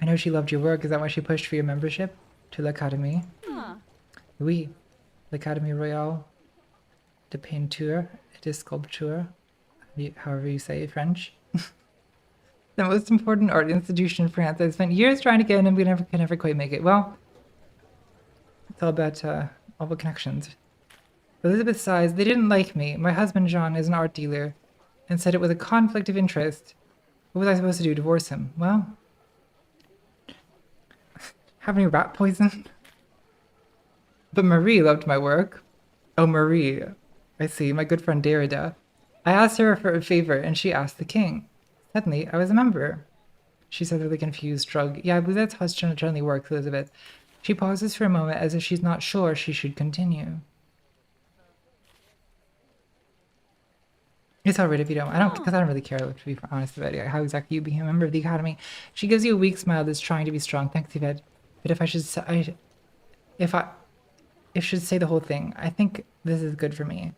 I know she loved your work. Is that why she pushed for your membership to l'Académie? Oui, l'Académie Royale de Peinture et de Sculpture, however you say French. The most important art institution in France. I spent years trying to get in and we could never quite make it. Well, it's all about connections. Elizabeth sighs. They didn't like me. My husband Jean is an art dealer and said it was a conflict of interest. What was I supposed to do? Divorce him? Well, have any rat poison? But Marie loved my work. Oh, Marie. I see. My good friend Derrida. I asked her for a favor and she asked the king. Suddenly, I was a member. She said with a confused shrug. Yeah, I believe that's how it generally works, Elizabeth. She pauses for a moment as if she's not sure she should continue. It's alright if you don't. Because I don't really care, to be honest about it, how exactly you became a member of the Academy. She gives you a weak smile that's trying to be strong. Thanks, Yvette. But if I should say the whole thing, I think this is good for me.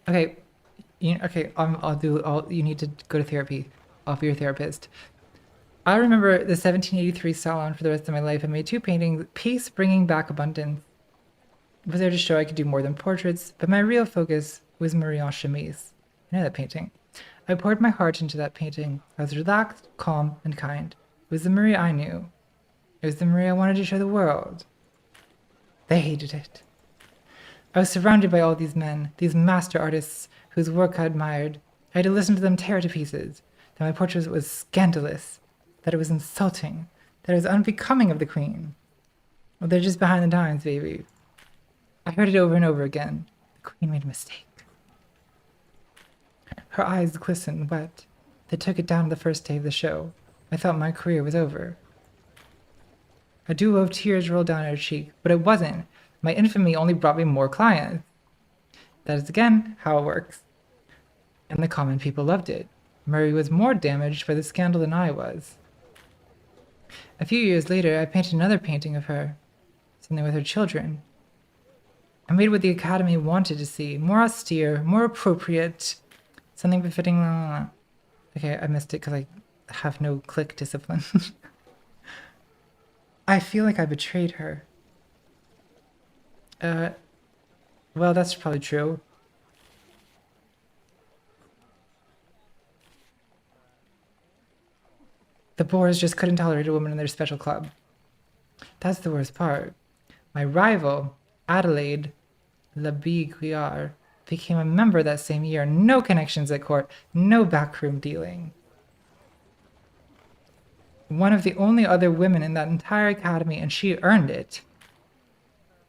Okay. You need to go to therapy. Off your therapist. I remember the 1783 salon for the rest of my life. I made 2 paintings, peace bringing back abundance. It was there to show I could do more than portraits, but my real focus was Marie en chemise. I know that painting. I poured my heart into that painting. I was relaxed, calm, and kind. It was the Marie I knew. It was the Marie I wanted to show the world. They hated it. I was surrounded by all these men, these master artists whose work I admired. I had to listen to them tear to pieces, that my portrait was scandalous, that it was insulting, that it was unbecoming of the queen. Well, they're just behind the times, baby. I heard it over and over again. The queen made a mistake. Her eyes glistened wet. They took it down the first day of the show. I thought my career was over. A dew of tears rolled down her cheek, but it wasn't. My infamy only brought me more clients. That is again how it works. And the common people loved it. Murray was more damaged by the scandal than I was. A few years later, I painted another painting of her. Something with her children. I made what the Academy wanted to see. More austere, more appropriate. Something befitting... Okay, I missed it because I have no click discipline. I feel like I betrayed her. Well, that's probably true. The Boers just couldn't tolerate a woman in their special club. That's the worst part. My rival, Adelaide Labiguiard, became a member that same year. No connections at court, no backroom dealing. One of the only other women in that entire academy, and she earned it.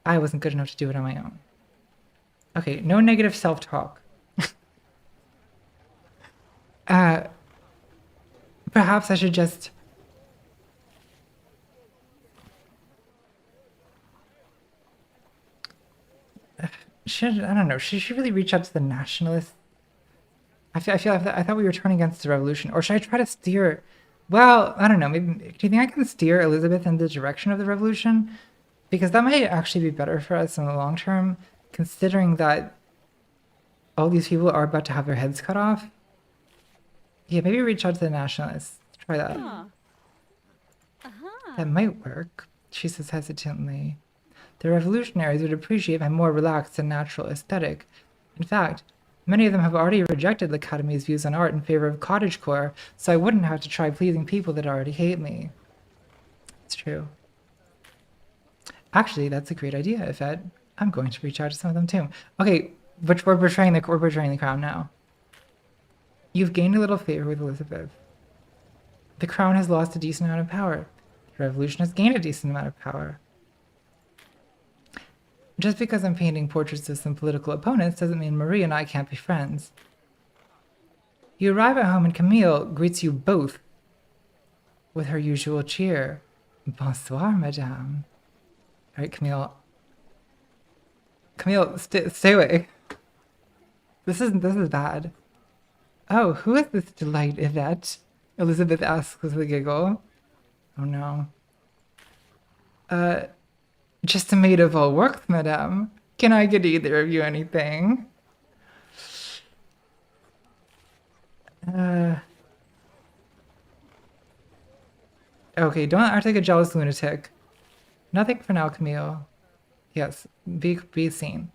I wasn't good enough to do it on my own. Okay, no negative self-talk. Perhaps I should just... I don't know, should she really reach out to the nationalists? I thought we were turning against the revolution. Or should I try to steer... Well, I don't know, maybe... Do you think I can steer Elizabeth in the direction of the revolution? Because that might actually be better for us in the long term, considering that all these people are about to have their heads cut off. Yeah, maybe reach out to the nationalists. Try that. That might work, she says hesitantly. The revolutionaries would appreciate my more relaxed and natural aesthetic. In fact, Many of them have already rejected the Academy's views on art in favor of cottagecore, so I wouldn't have to try pleasing people that already hate me. It's true. Actually, that's a great idea, Yvette. I'm going to reach out to some of them too. Okay, but we're betraying the crown now. You've gained a little favor with Elizabeth. The crown has lost a decent amount of power. The revolution has gained a decent amount of power. Just because I'm painting portraits of some political opponents doesn't mean Marie and I can't be friends. You arrive at home and Camille greets you both with her usual cheer. Bonsoir, madame. Alright, Camille. Camille, stay away. This is bad. Oh, who is this delight, Yvette? Elizabeth asks with a giggle. Oh no. Just a maid of all work, madame. Can I get either of you anything? Okay, don't act like a jealous lunatic. Nothing for now, Camille. Yes, be seen.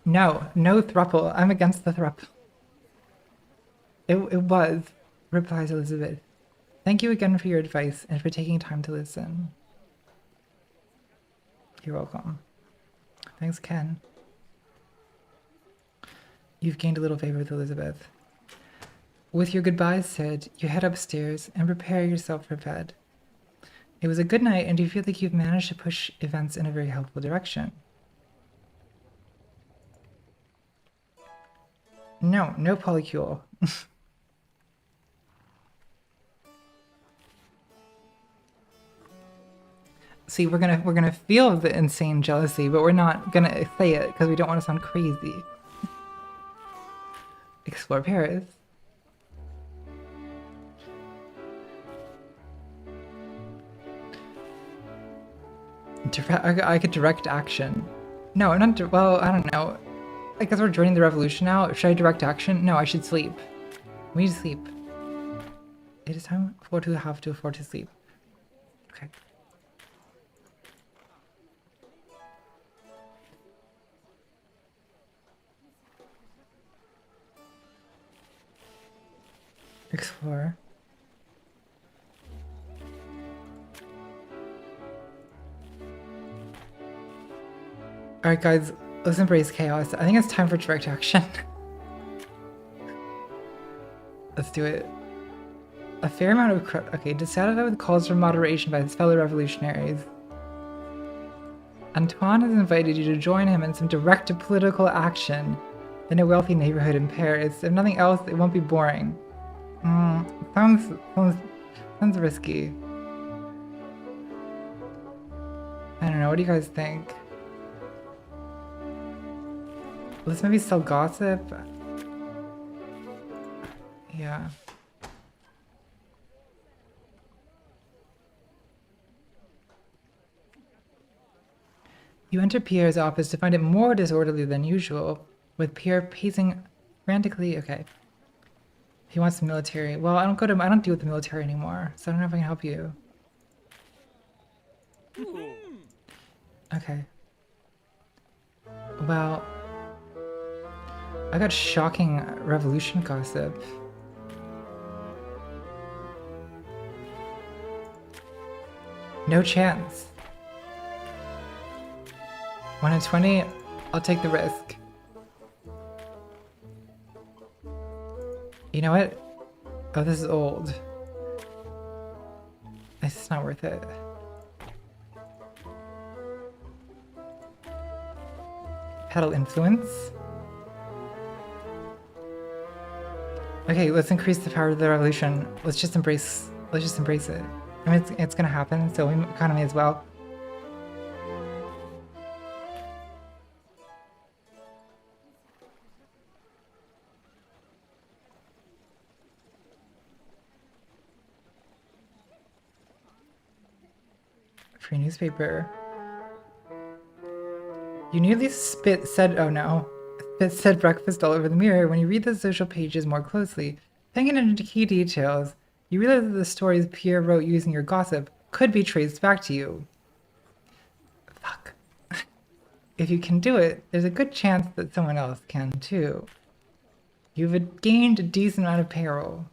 No thruple. I'm against the thruple. It was, replies Elizabeth. Thank you again for your advice and for taking time to listen. You're welcome. Thanks, Ken. You've gained a little favor with Elizabeth. With your goodbyes said, you head upstairs and prepare yourself for bed. It was a good night and you feel like you've managed to push events in a very helpful direction. No polycule. See, we're gonna feel the insane jealousy, but we're not gonna say it because we don't want to sound crazy. Explore Paris. I could direct action. No, I'm not. Well, I don't know. I guess we're joining the revolution now. Should I direct action? No, I should sleep. We need to sleep. It is time for to have to afford to sleep. Okay. Explore. Alright guys, let's embrace chaos. I think it's time for direct action. Let's do it. A fair amount of okay, dissatisfied with calls for moderation by his fellow revolutionaries. Antoine has invited you to join him in some direct political action in a wealthy neighborhood in Paris. If nothing else, it won't be boring. Sounds risky. I don't know, what do you guys think? Let's maybe sell gossip. Yeah. You enter Pierre's office to find it more disorderly than usual, with Pierre pacing frantically. Okay. He wants the military. Well, I don't deal with the military anymore, so I don't know if I can help you. Okay. Well, I got shocking revolution gossip. No chance. 1 in 20, I'll take the risk. You know what? Oh, this is old. It's just not worth it. Peddle influence. Okay, let's increase the power of the revolution. Let's just embrace it. I mean, it's gonna happen, so we kind of may as well. Free newspaper. You nearly oh no. Said breakfast all over the mirror. When you read the social pages more closely, paying attention to key details, you realize that the stories Pierre wrote using your gossip could be traced back to you. if you can do it, there's a good chance that someone else can too. You've gained a decent amount of payroll.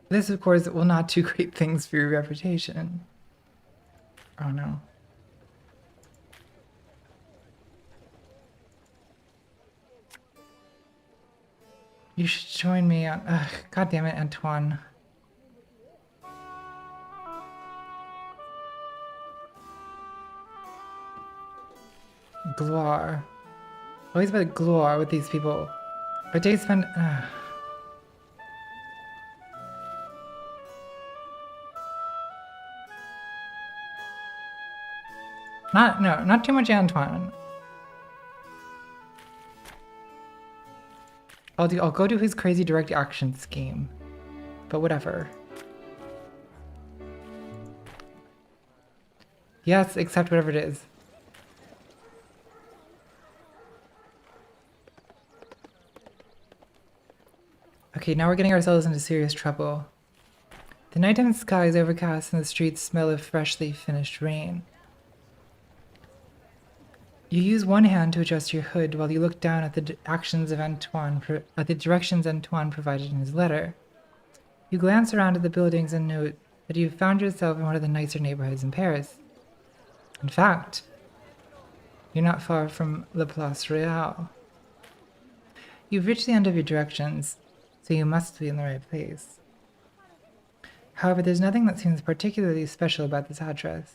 This, of course, will not do great things for your reputation. Oh no. You should join me on... God damn it, Antoine. Gloire. Always about gloire with these people. Our days spent... Not too much Antoine. I'll go to his crazy direct action scheme. But whatever. Yes, accept whatever it is. Okay, now we're getting ourselves into serious trouble. The nighttime sky is overcast and the streets smell of freshly finished rain. You use one hand to adjust your hood while you look down at the directions Antoine provided in his letter. You glance around at the buildings and note that you've found yourself in one of the nicer neighborhoods in Paris. In fact, you're not far from La Place Royale. You've reached the end of your directions, so you must be in the right place. However, there's nothing that seems particularly special about this address.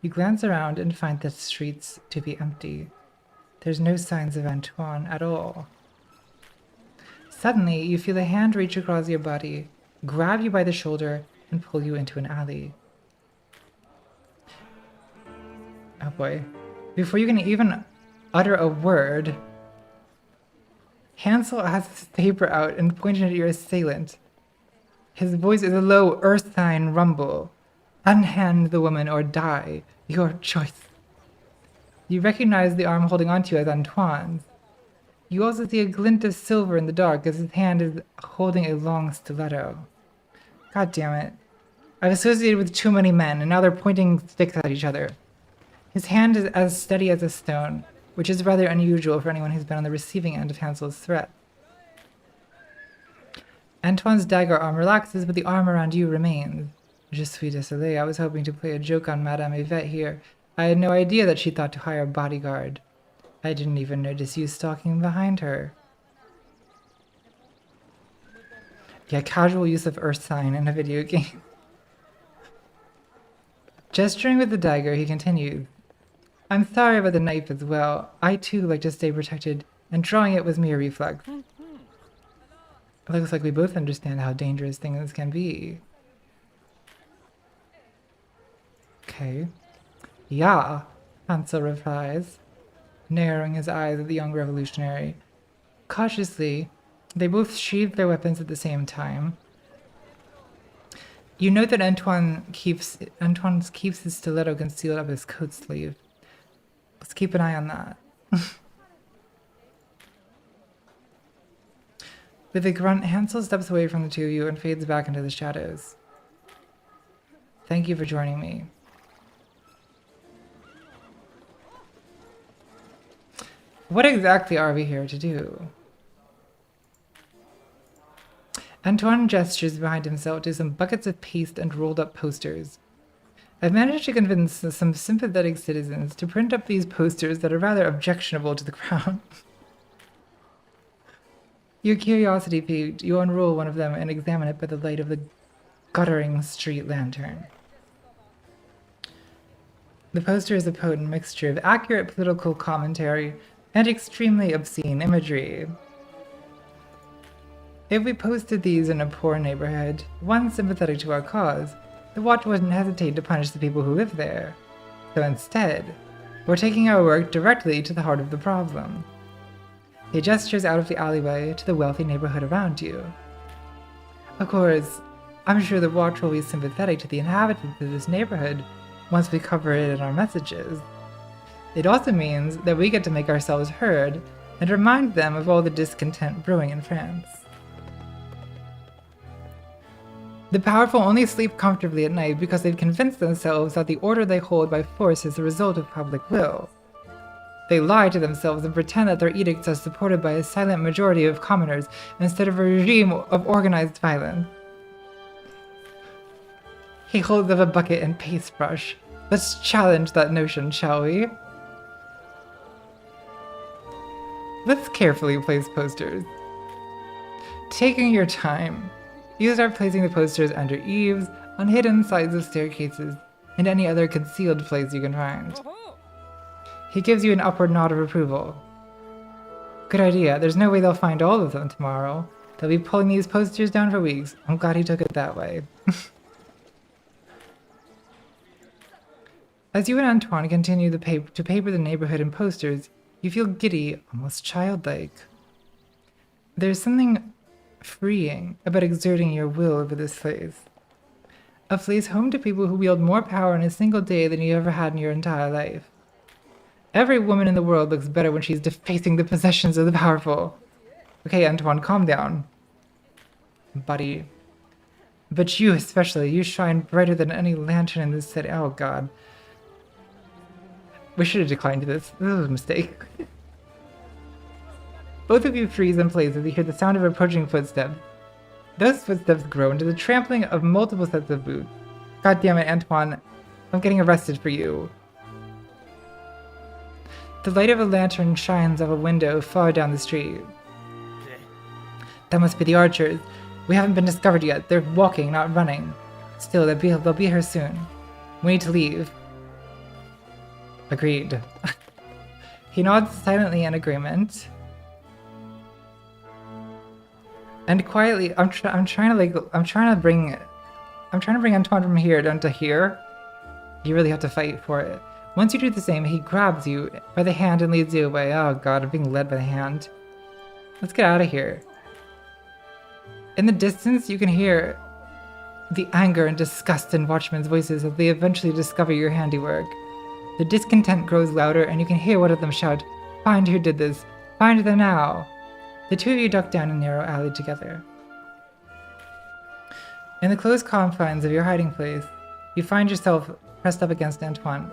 You glance around and find the streets to be empty. There's no signs of Antoine at all. Suddenly, you feel a hand reach across your body, grab you by the shoulder, and pull you into an alley. Oh boy. Before you can even utter a word, Hansel has his paper out and pointed at your assailant. His voice is a low, earth-sign rumble. Unhand the woman or die. Your choice. You recognize the arm holding onto you as Antoine's. You also see a glint of silver in the dark as his hand is holding a long stiletto. God damn it. I've associated with too many men, and now they're pointing sticks at each other. His hand is as steady as a stone, which is rather unusual for anyone who's been on the receiving end of Hansel's threat. Antoine's dagger arm relaxes, but the arm around you remains. Je suis désolé, I was hoping to play a joke on Madame Yvette here. I had no idea that she thought to hire a bodyguard. I didn't even notice you stalking behind her. Yeah, casual use of earth sign in a video game. Gesturing with the dagger, he continued. I'm sorry about the knife as well. I too like to stay protected, and drawing it was mere reflex. It looks like we both understand how dangerous things can be. Okay. Yeah, Hansel replies, narrowing his eyes at the young revolutionary. Cautiously, they both sheathe their weapons at the same time. You note that Antoine keeps his stiletto concealed up his coat sleeve. Let's keep an eye on that. With a grunt, Hansel steps away from the two of you and fades back into the shadows. Thank you for joining me. What exactly are we here to do? Antoine gestures behind himself to some buckets of paste and rolled up posters. I've managed to convince some sympathetic citizens to print up these posters that are rather objectionable to the crown. Your curiosity piqued, you unroll one of them and examine it by the light of the guttering street lantern. The poster is a potent mixture of accurate political commentary and extremely obscene imagery. If we posted these in a poor neighborhood, one sympathetic to our cause, the watch wouldn't hesitate to punish the people who live there. So instead, we're taking our work directly to the heart of the problem. He gestures out of the alleyway to the wealthy neighborhood around you. Of course, I'm sure the watch will be sympathetic to the inhabitants of this neighborhood once we cover it in our messages. It also means that we get to make ourselves heard and remind them of all the discontent brewing in France. The powerful only sleep comfortably at night because they've convinced themselves that the order they hold by force is the result of public will. They lie to themselves and pretend that their edicts are supported by a silent majority of commoners instead of a regime of organized violence. He holds up a bucket and paintbrush. Let's challenge that notion, shall we? Let's carefully place posters. Taking your time, you start placing the posters under eaves, on hidden sides of staircases, and any other concealed place you can find. He gives you an upward nod of approval. Good idea. There's no way they'll find all of them tomorrow. They'll be pulling these posters down for weeks. I'm glad he took it that way. As you and Antoine continue to paper the neighborhood in posters, you feel giddy, almost childlike. There's something freeing about exerting your will over this place. A place home to people who wield more power in a single day than you ever had in your entire life. Every woman in the world looks better when she's defacing the possessions of the powerful. Okay, Antoine, calm down. Buddy. But you especially, you shine brighter than any lantern in this city. Oh god. We should have declined this. This was a mistake. Both of you freeze in place as you hear the sound of approaching footsteps. Those footsteps grow into the trampling of multiple sets of boots. God damn it, Antoine. I'm getting arrested for you. The light of a lantern shines off a window far down the street. That must be the archers. We haven't been discovered yet. They're walking, not running. Still, they'll be here soon. We need to leave. Agreed. He nods silently in agreement. And quietly, I'm trying to bring Antoine from here down to here. You really have to fight for it. Once you do the same, he grabs you by the hand and leads you away. Oh god, I'm being led by the hand. Let's get out of here. In the distance, you can hear the anger and disgust in watchmen's voices as they eventually discover your handiwork. The discontent grows louder, and you can hear one of them shout, "Find who did this! Find them now!" The two of you duck down a narrow alley together. In the closed confines of your hiding place, you find yourself pressed up against Antoine.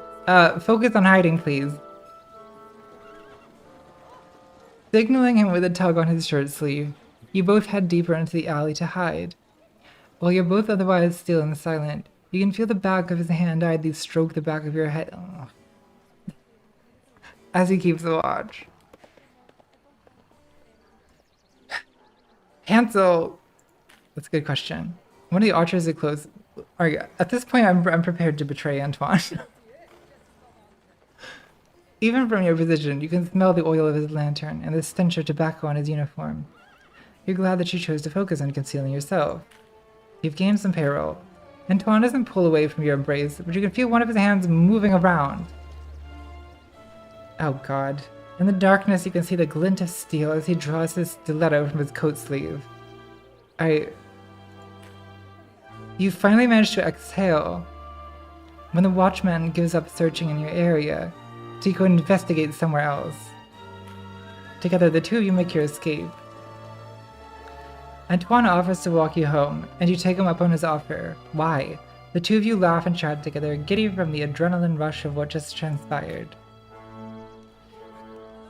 Focus on hiding, please. Signaling him with a tug on his shirt sleeve, you both head deeper into the alley to hide. While you're both otherwise still and silent, you can feel the back of his hand idly stroke the back of your head. Ugh. As he keeps the watch. Hansel! That's a good question. One of the archers is close. At this point, I'm prepared to betray Antoine. Even from your position, you can smell the oil of his lantern and the stench of tobacco on his uniform. You're glad that you chose to focus on concealing yourself. You've gained some payroll. Antoine doesn't pull away from your embrace, but you can feel one of his hands moving around. Oh god. In the darkness, you can see the glint of steel as he draws his stiletto from his coat sleeve. You finally manage to exhale when the watchman gives up searching in your area to go investigate somewhere else. Together, the two of you make your escape. Antoine offers to walk you home, and you take him up on his offer. Why? The two of you laugh and chat together, giddy from the adrenaline rush of what just transpired.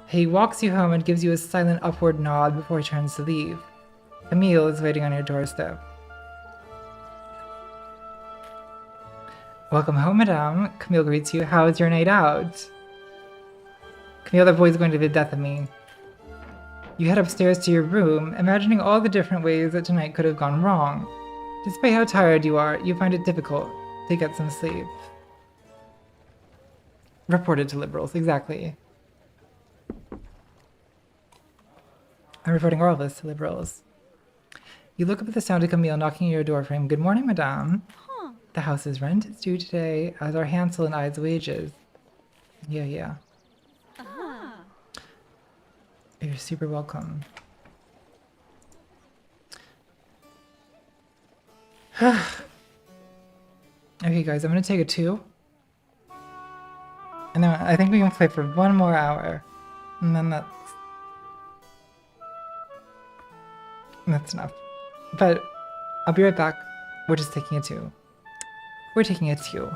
He walks you home and gives you a silent upward nod before he turns to leave. Camille is waiting on your doorstep. Welcome home, madame. Camille greets you. How is your night out? Camille, that boy's going to the death of me. You head upstairs to your room, imagining all the different ways that tonight could have gone wrong. Despite how tired you are, you find it difficult to get some sleep. Reported to liberals, exactly. I'm reporting all of this to liberals. You look up at the sound of Camille knocking at your door frame. Good morning, madame. Huh. The house's rent is due today, as are Hansel and I's wages. Yeah. You're super welcome. Okay, guys, I'm gonna take a 2. And then I think we can play for 1 more hour. And then that's enough. But I'll be right back. We're just taking a 2. We're taking a 2.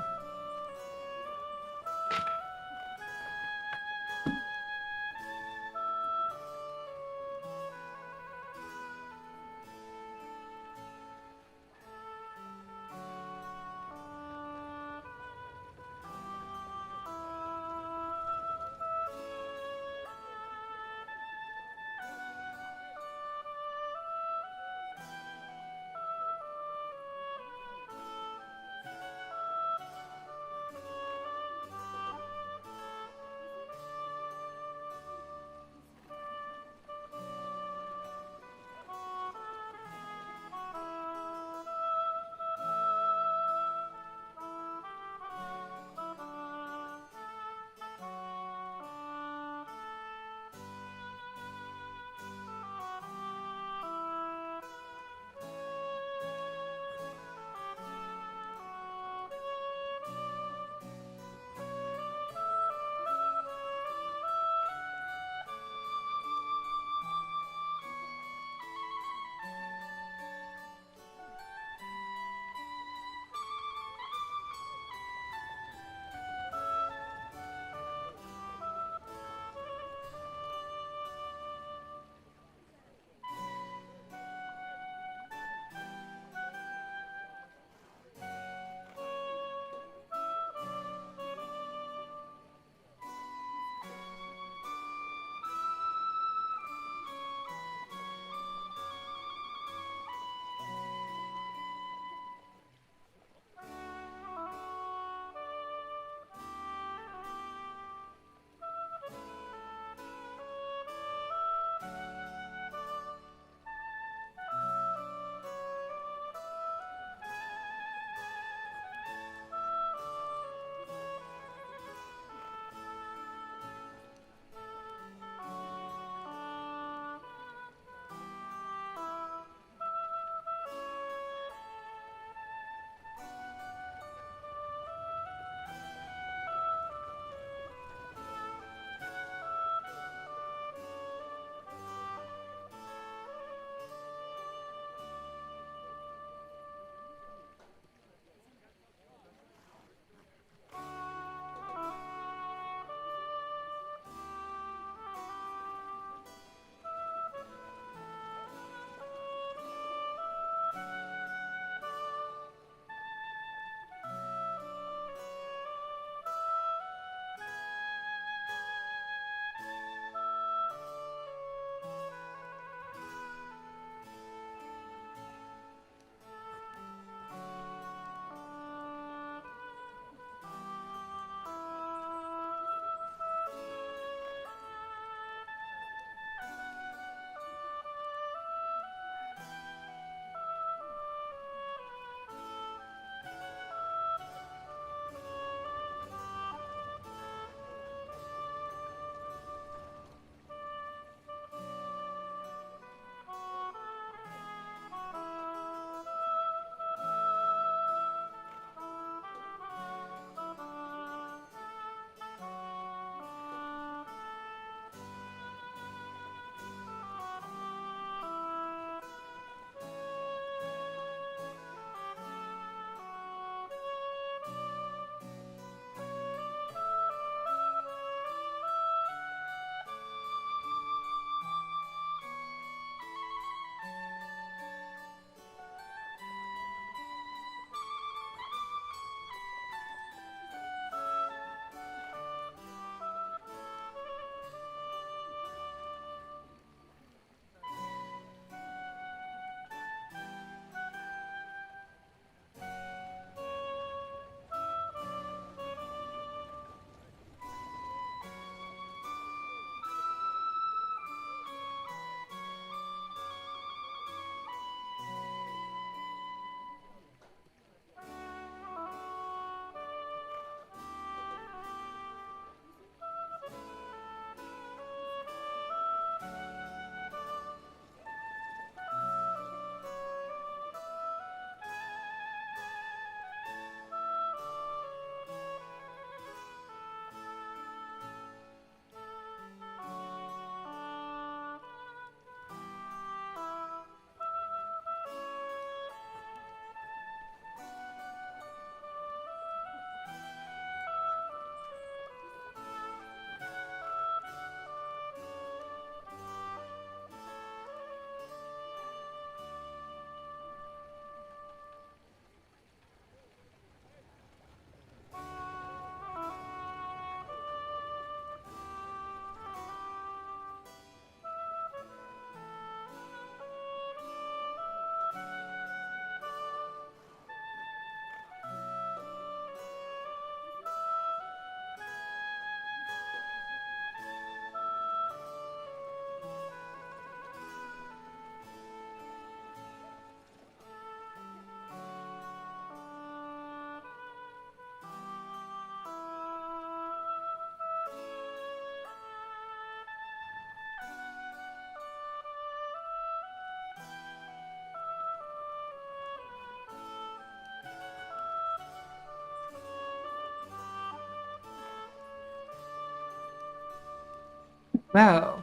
Wow.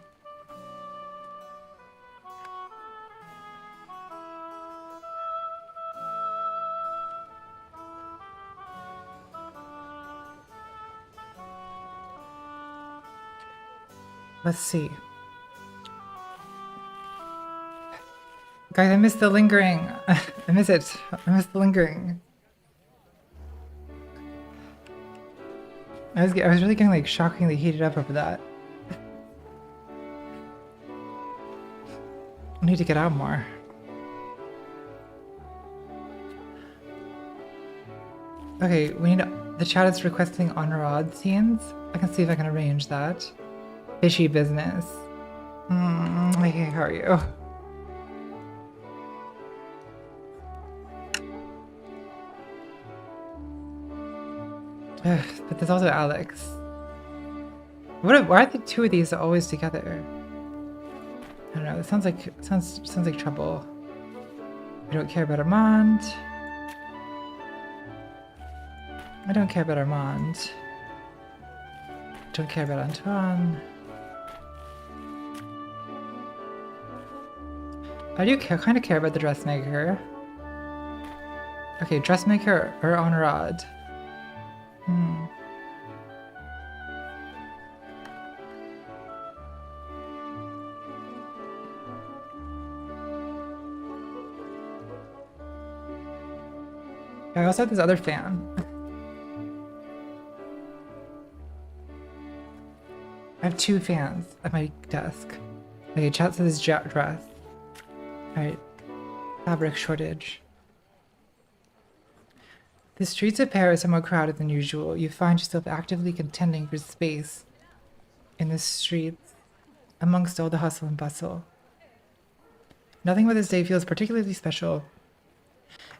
Let's see. Guys, I miss the lingering. I miss it. I miss the lingering. I was really getting like shockingly heated up over that. I need to get out more. Okay, we need the chat is requesting on rod scenes. I can see if I can arrange that. Fishy business. Okay, how are you? Ugh, but there's also Alex. Why are the two of these always together? I don't know. It sounds like trouble. I don't care about Armand. I don't care about Armand. Don't care about Antoine. I do kind of care about the dressmaker. Okay, dressmaker or on rod. I also have this other fan. I have two fans at my desk. Okay, chat says dress. Alright. Fabric shortage. The streets of Paris are more crowded than usual. You find yourself actively contending for space in the streets amongst all the hustle and bustle. Nothing about this day feels particularly special,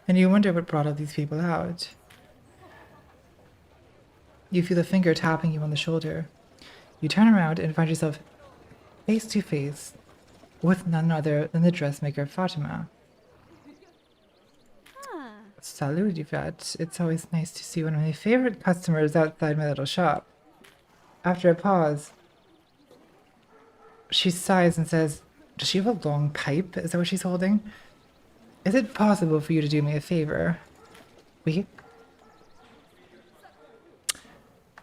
and you wonder what brought all these people out. You feel a finger tapping you on the shoulder. You turn around and find yourself face to face with none other than the dressmaker Fatima. Salut, Yvette. It's always nice to see one of my favorite customers outside my little shop. After a pause, she sighs and says, does she have a long pipe? Is that what she's holding? Is it possible for you to do me a favor? Oui.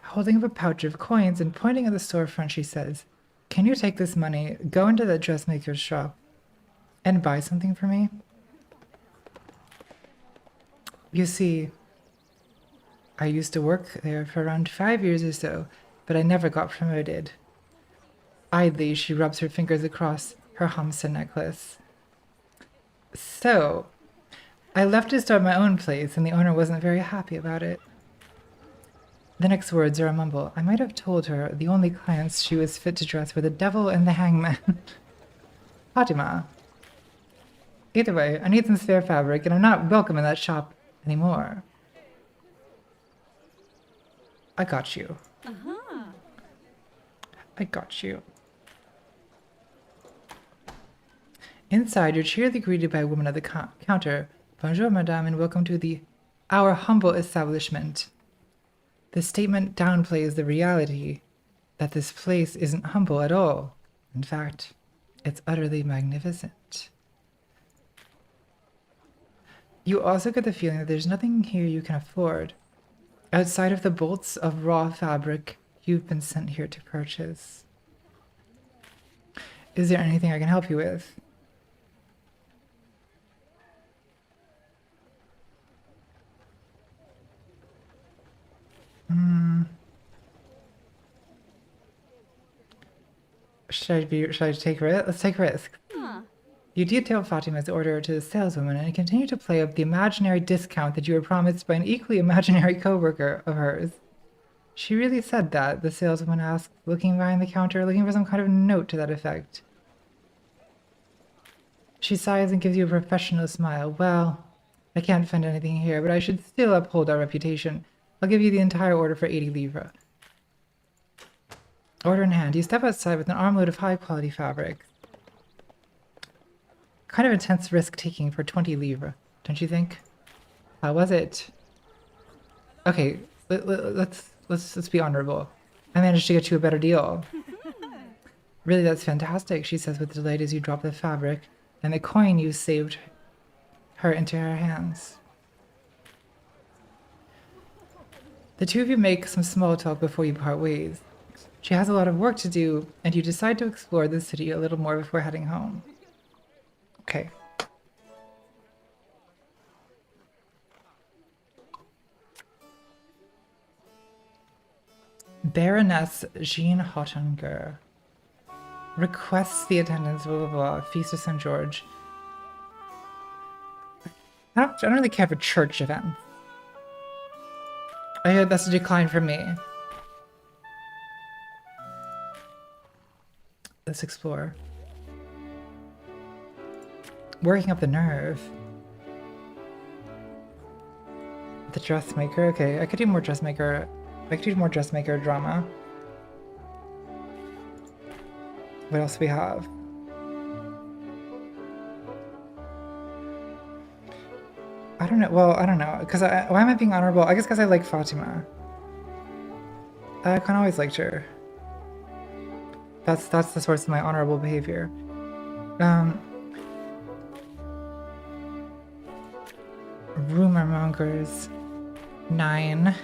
Holding up a pouch of coins and pointing at the storefront, she says, can you take this money, go into the dressmaker's shop, and buy something for me? You see, I used to work there for around 5 years or so, but I never got promoted. Idly, she rubs her fingers across her hamsa necklace. So, I left to start my own place, and the owner wasn't very happy about it. The next words are a mumble. I might have told her the only clients she was fit to dress were the devil and the hangman. Fatima. Either way, I need some spare fabric, and I'm not welcome in that shop anymore. I got you. I got you. Inside, you're cheerily greeted by a woman at the counter. Bonjour, madame, and welcome to our humble establishment. The statement downplays the reality that this place isn't humble at all. In fact, it's utterly magnificent. You also get the feeling that there's nothing here you can afford, outside of the bolts of raw fabric you've been sent here to purchase. Is there anything I can help you with? Should I take risk? Let's take risks. You detail Fatima's order to the saleswoman and continue to play up the imaginary discount that you were promised by an equally imaginary co-worker of hers. She really said that, the saleswoman asked, looking behind the counter, looking for some kind of note to that effect. She sighs and gives you a professional smile. Well, I can't find anything here, but I should still uphold our reputation. I'll give you the entire order for 80 livres. Order in hand, you step outside with an armload of high-quality fabric. Kind of intense risk-taking for 20 livres, don't you think? How was it? Okay, let's be honorable. I managed to get you a better deal. Really, that's fantastic, she says with delight as you drop the fabric and the coin you saved her into her hands. The two of you make some small talk before you part ways. She has a lot of work to do, and you decide to explore the city a little more before heading home. Okay. Baroness Jean Hottinger requests the attendance blah blah blah Feast of St. George. I don't really care for church events. I heard that's a decline for me. Let's explore. Working up the nerve. The dressmaker. Okay, I could do more dressmaker. I could do more dressmaker drama. What else do we have? I don't know. Well, I don't know. Because why am I being honorable? I guess because I like Fatima. I kind of always liked her. That's the source of my honorable behavior. Rumor mongers. 9.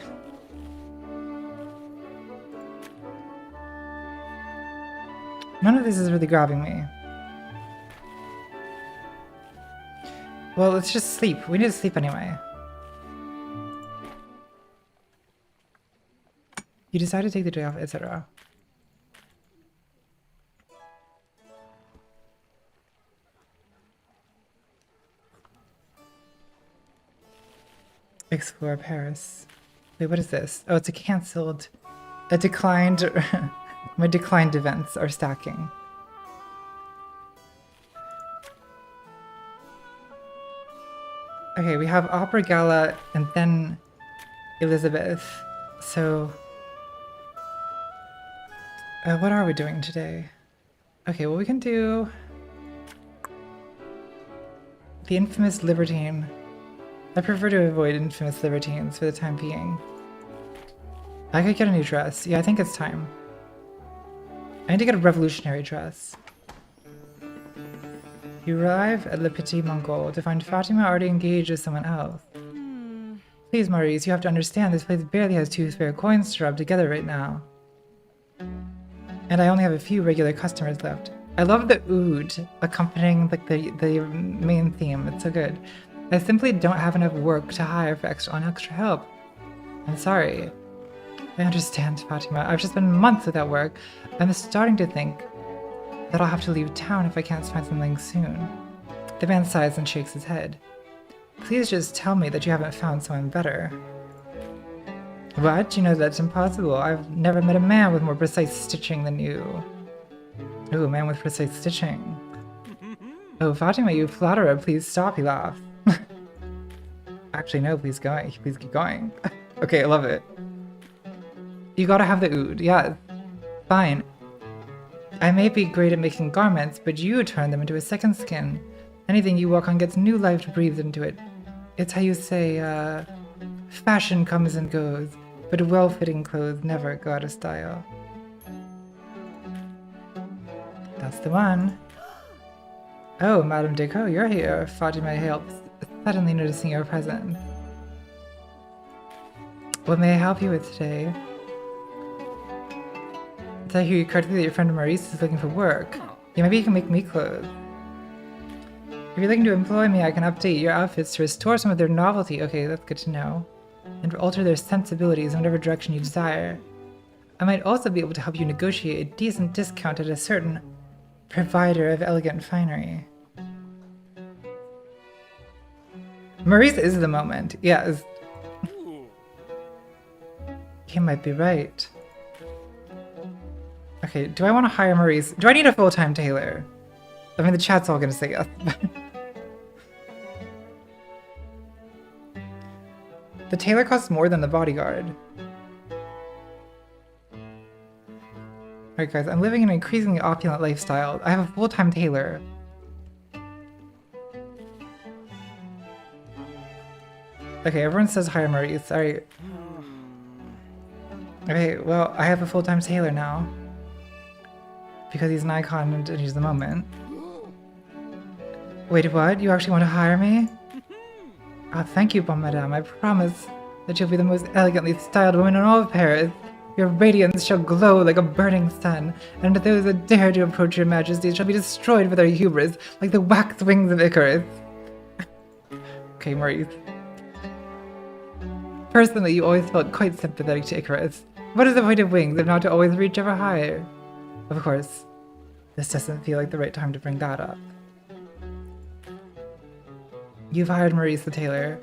None of this is really grabbing me. Well, let's just sleep. We need to sleep anyway. You decide to take the day off, etc. Explore Paris. Wait, what is this? Oh, it's a declined, my declined events are stacking. Okay, we have Opera Gala and then Elizabeth. So, what are we doing today? Okay, well we can do the infamous libertine. I prefer to avoid infamous libertines for the time being. I could get a new dress. Yeah, I think it's time. I need to get a revolutionary dress. You arrive at Le Petit Mongol to find Fatima already engaged with someone else. Please, Maurice, you have to understand this place barely has 2 spare coins to rub together right now. And I only have a few regular customers left. I love the oud accompanying like the main theme. It's so good. I simply don't have enough work to hire for extra help. I'm sorry. I understand, Fatima. I've just been months without work. I'm starting to think that I'll have to leave town if I can't find something soon. The man sighs and shakes his head. Please just tell me that you haven't found someone better. What? You know that's impossible. I've never met a man with more precise stitching than you. Ooh, a man with precise stitching. Oh, Fatima, you flatterer. Please stop, he laughs. Actually, no, please keep going. Okay, I love it. You gotta have the oud. Yeah, fine. I may be great at making garments, but you turn them into a second skin. Anything you work on gets new life breathed into it. It's how you say, fashion comes and goes, but well-fitting clothes never go out of style. That's the one. Oh, Madame Deco, you're here. Fatima helps, suddenly noticing your presence. What may I help you with today? Did I hear you correctly that your friend Maurice is looking for work? Yeah, maybe you can make me clothes. If you're looking to employ me, I can update your outfits to restore some of their novelty. Okay, that's good to know. And alter their sensibilities in whatever direction you desire. I might also be able to help you negotiate a decent discount at a certain provider of elegant finery. Maurice is the moment. Yes. He might be right. Okay, do I want to hire Maurice? Do I need a full-time tailor? I mean, the chat's all gonna say yes. The tailor costs more than the bodyguard. Alright guys, I'm living an increasingly opulent lifestyle. I have a full-time tailor. Okay, everyone says hire Maurice. Alright. Okay, well, I have a full-time tailor now. because he's an icon and he's the moment. Wait, what? You actually want to hire me? Oh, thank you, bonne madame. I promise that you'll be the most elegantly styled woman in all of Paris. Your radiance shall glow like a burning sun, and those that dare to approach your majesty shall be destroyed for their hubris, like the wax wings of Icarus. Okay, Maurice. Personally, you always felt quite sympathetic to Icarus. What is the point of wings if not to always reach ever higher? Of course, this doesn't feel like the right time to bring that up. You've hired Maurice the tailor.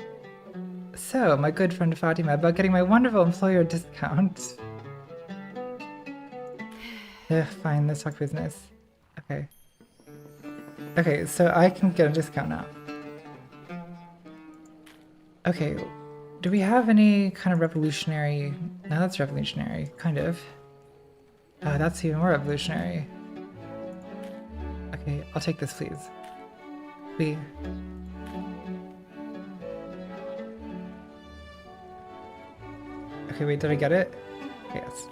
So, my good friend Fatima, about getting my wonderful employer discount. Ugh, fine, let's talk business. Okay. Okay, so I can get a discount now. Okay, do we have any kind of revolutionary... No, that's revolutionary, kind of. That's even more revolutionary. Okay, I'll take this, please. We... Okay, wait, did I get it? Yes.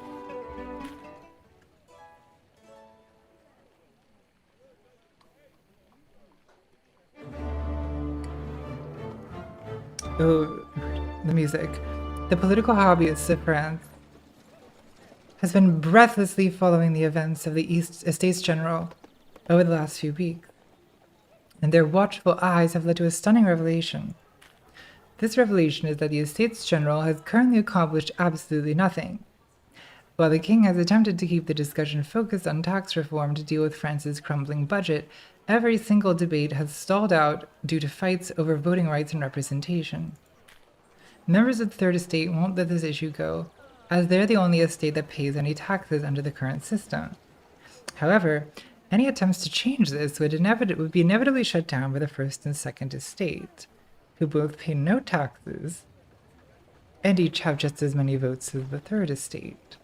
Oh, the music. The political hobbyists of France has been breathlessly following the events of the Estates General over the last few weeks, and their watchful eyes have led to a stunning revelation. This revelation is that the Estates General has currently accomplished absolutely nothing. While the king has attempted to keep the discussion focused on tax reform to deal with France's crumbling budget, every single debate has stalled out due to fights over voting rights and representation. Members of the Third Estate won't let this issue go, as they're the only estate that pays any taxes under the current system. However, any attempts to change this would be inevitably shut down by the First and Second Estate, who both pay no taxes and each have just as many votes as the Third Estate.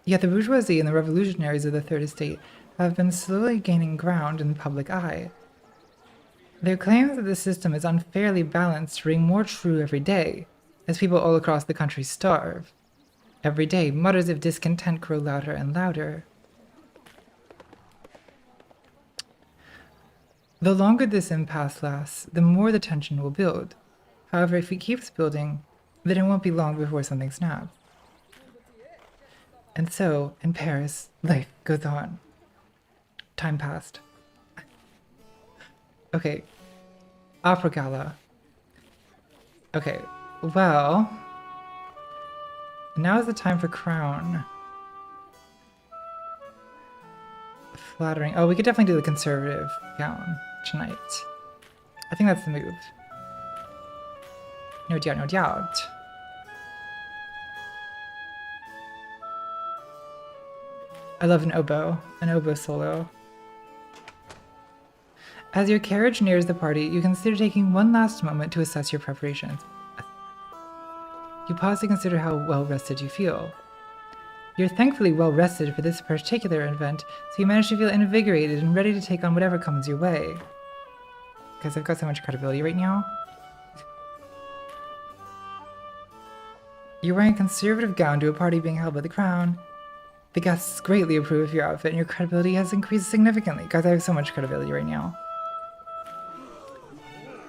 Yet the bourgeoisie and the revolutionaries of the Third Estate have been slowly gaining ground in the public eye. Their claims that the system is unfairly balanced ring more true every day, as people all across the country starve. Every day, mutters of discontent grow louder and louder. The longer this impasse lasts, the more the tension will build. However, if it keeps building, then it won't be long before something snaps. And so, in Paris, life goes on. Time passed. Okay. Opera Gala. Okay, well... Now is the time for crown. Flattering. Oh, we could definitely do the conservative gown tonight. I think that's the move. No doubt, no doubt. I love an oboe solo. As your carriage nears the party, you consider taking one last moment to assess your preparations. You pause to consider how well rested you feel. You're thankfully well rested for this particular event, so you manage to feel invigorated and ready to take on whatever comes your way. Because I've got so much credibility right now. You're wearing a conservative gown to a party being held by the crown. The guests greatly approve of your outfit and your credibility has increased significantly. Guys, I have so much credibility right now.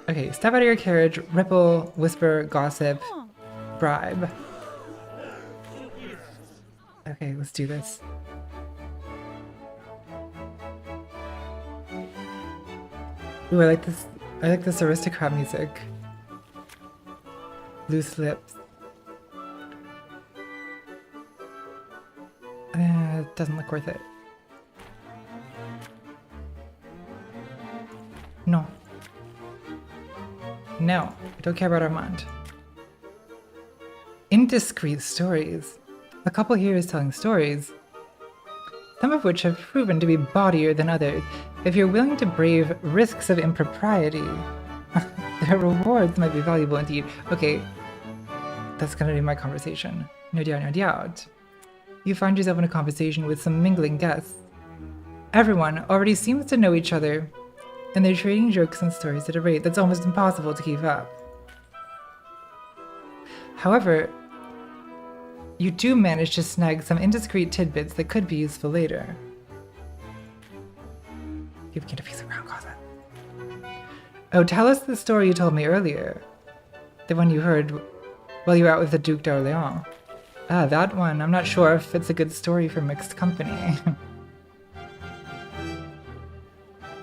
Okay, step out of your carriage, ripple, whisper, gossip, bribe. Okay, let's do this. Ooh, I like this. I like this aristocrat music. Loose lips. It doesn't look worth it. No. No, I don't care about Armand. Indiscreet stories. A couple here is telling stories, some of which have proven to be bawdier than others. If you're willing to brave risks of impropriety, their rewards might be valuable indeed. Okay, that's gonna be my conversation. No doubt, no doubt. You find yourself in a conversation with some mingling guests. Everyone already seems to know each other, and they're trading jokes and stories at a rate that's almost impossible to keep up. However, you do manage to snag some indiscreet tidbits that could be useful later. You begin to face a ground closet. Oh, tell us the story you told me earlier. The one you heard while you were out with the Duc d'Orléans. Ah, that one. I'm not sure if it's a good story for mixed company.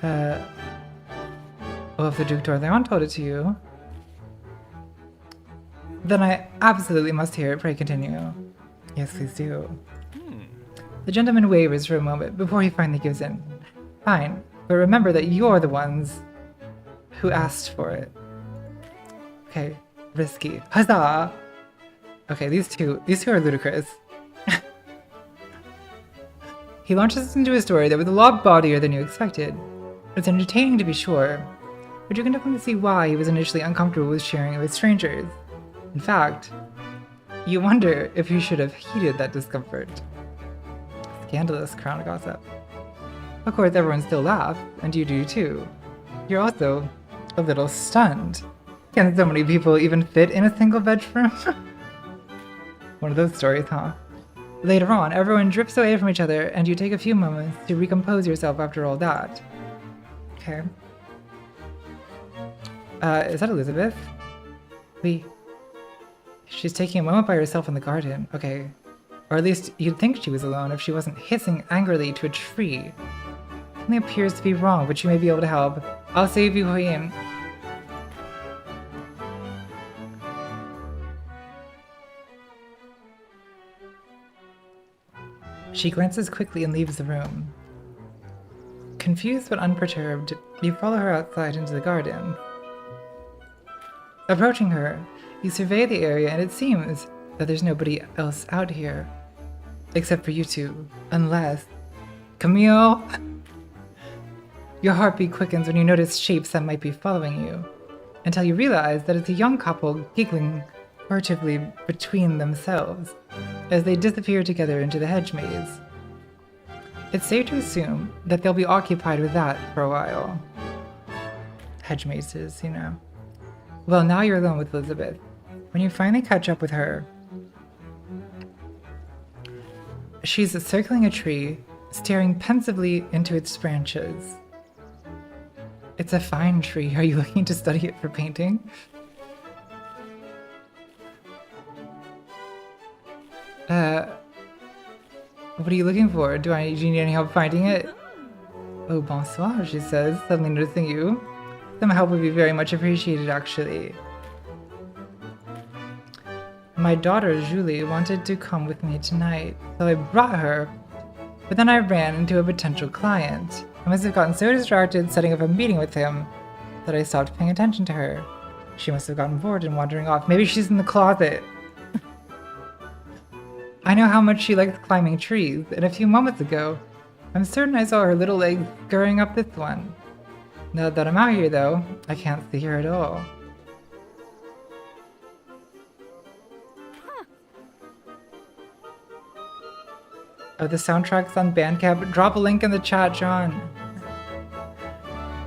Well, if the Duc d'Orléans told it to you, then I absolutely must hear it. Pray continue. Yes, please do. The gentleman wavers for a moment before he finally gives in. Fine, but remember that you're the ones who asked for it. Okay, risky. Huzzah! Okay, these two are ludicrous. He launches into a story that was a lot bawdier than you expected. It's entertaining to be sure, but you can definitely see why he was initially uncomfortable with sharing it with strangers. In fact, you wonder if you should have heeded that discomfort. Scandalous crown gossip. Of course, everyone still laughs, and you do too. You're also a little stunned. Can so many people even fit in a single bedroom? One of those stories, huh? Later on, everyone drifts away from each other, and you take a few moments to recompose yourself after all that. Okay. Is that Elizabeth? She's taking a moment by herself in the garden. Okay. Or at least you'd think she was alone if she wasn't hissing angrily to a tree. Something appears to be wrong, but you may be able to help. I'll save you, Huyin. She glances quickly and leaves the room. Confused but unperturbed, you follow her outside into the garden. Approaching her, you survey the area and it seems that there's nobody else out here. Except for you two. Unless... Camille! Your heartbeat quickens when you notice shapes that might be following you, until you realize that it's a young couple giggling furtively between themselves as they disappear together into the hedge maze. It's safe to assume that they'll be occupied with that for a while. Hedge mazes, you know. Well, now you're alone with Elizabeth. When you finally catch up with her, she's circling a tree, staring pensively into its branches. It's a fine tree. Are you looking to study it for painting? What are you looking for? Do you need any help finding it? Oh, bonsoir, she says, suddenly noticing you. Some help would be very much appreciated, actually. My daughter, Julie, wanted to come with me tonight, so I brought her, but then I ran into a potential client. I must have gotten so distracted setting up a meeting with him that I stopped paying attention to her. She must have gotten bored and wandering off. Maybe she's in the closet. I know how much she likes climbing trees, and a few moments ago, I'm certain I saw her little legs scurrying up this one. Now that I'm out here, though, I can't see her at all. Oh, the soundtrack's on Bandcamp. Drop a link in the chat, John.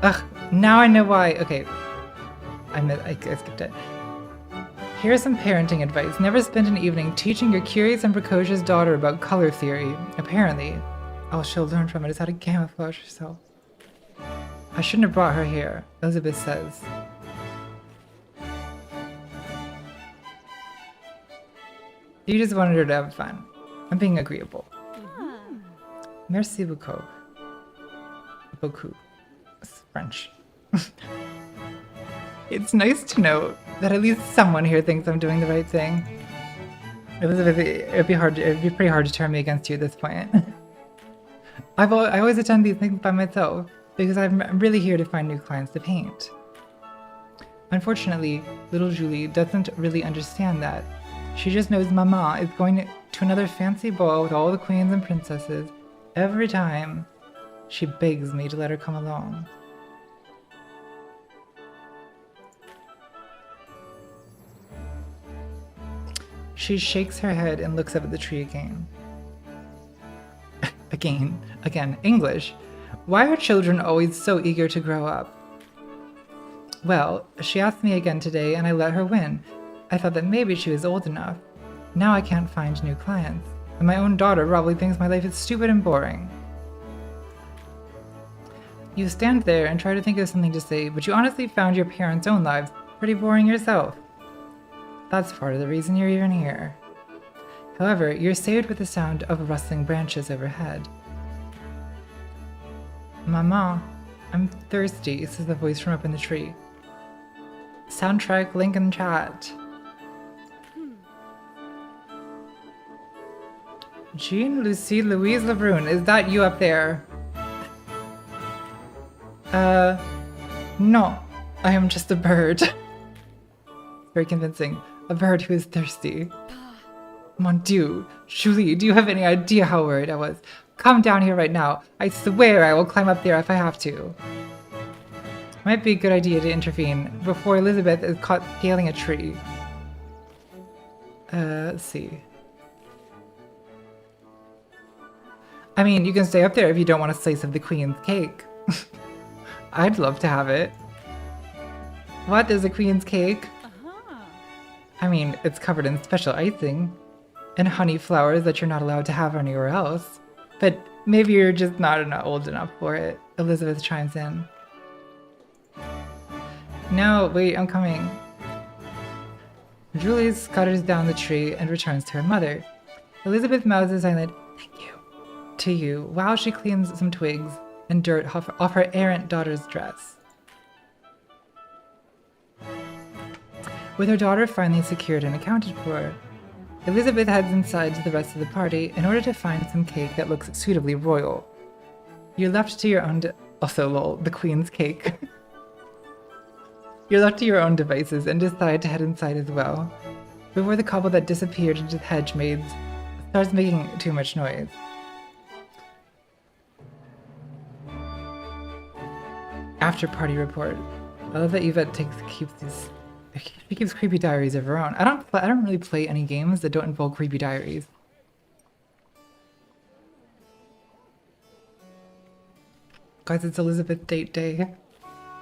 Ugh, now I know why. Okay, I skipped it. Here's some parenting advice. Never spend an evening teaching your curious and precocious daughter about color theory. Apparently, all she'll learn from it is how to camouflage herself. I shouldn't have brought her here, Elizabeth says. You just wanted her to have fun. I'm being agreeable. Merci beaucoup. Beaucoup. It's French. It's nice to know that at least someone here thinks I'm doing the right thing. Elizabeth, it'd be pretty hard to turn me against you at this point. I always attend these things by myself because I'm really here to find new clients to paint. Unfortunately, little Julie doesn't really understand that. She just knows Mama is going to another fancy ball with all the queens and princesses every time she begs me to let her come along. She shakes her head and looks up at the tree again. Again, English. Why are children always so eager to grow up? Well, she asked me again today and I let her win. I thought that maybe she was old enough. Now I can't find new clients, and my own daughter probably thinks my life is stupid and boring. You stand there and try to think of something to say, but you honestly found your parents' own lives pretty boring yourself. That's part of the reason you're even here. However, you're saved with the sound of rustling branches overhead. Mama, I'm thirsty, says the voice from up in the tree. Soundtrack link in chat. Jean Lucie Louise Lebrun, is that you up there? No. I am just a bird. Very convincing. A bird who is thirsty. Mon Dieu. Julie, do you have any idea how worried I was? Come down here right now. I swear I will climb up there if I have to. Might be a good idea to intervene before Elizabeth is caught scaling a tree. Let's see. I mean, you can stay up there if you don't want a slice of the Queen's cake. I'd love to have it. What is a Queen's cake? I mean, it's covered in special icing and honey flowers that you're not allowed to have anywhere else. But maybe you're just not old enough for it. Elizabeth chimes in. No, wait, I'm coming. Julie scutters down the tree and returns to her mother. Elizabeth mouths a silent "thank you" to you while she cleans some twigs and dirt off her errant daughter's dress. With her daughter finally secured and accounted for, Elizabeth heads inside to the rest of the party in order to find some cake that looks suitably royal. You're left to your own also lol, the Queen's cake. You're left to your own devices and decide to head inside as well, before the couple that disappeared into the hedge maze starts making too much noise. After party report. I love that Yvette she keeps creepy diaries of her own. I don't really play any games that don't involve creepy diaries. Guys, it's Elizabeth date day.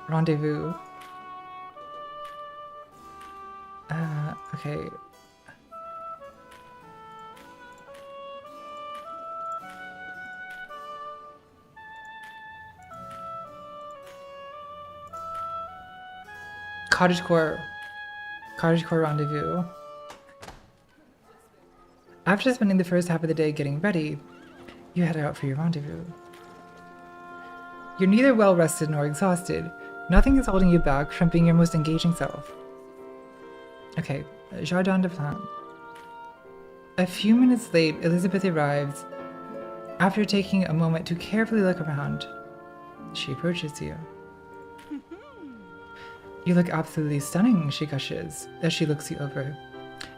Rendezvous. Okay. Cottagecore rendezvous. After spending the first half of the day getting ready, you head out for your rendezvous. You're neither well rested nor exhausted. Nothing is holding you back from being your most engaging self. Okay, Jardin de Plantes. A few minutes late, Elizabeth arrives. After taking a moment to carefully look around, she approaches you. You look absolutely stunning, she gushes, as she looks you over,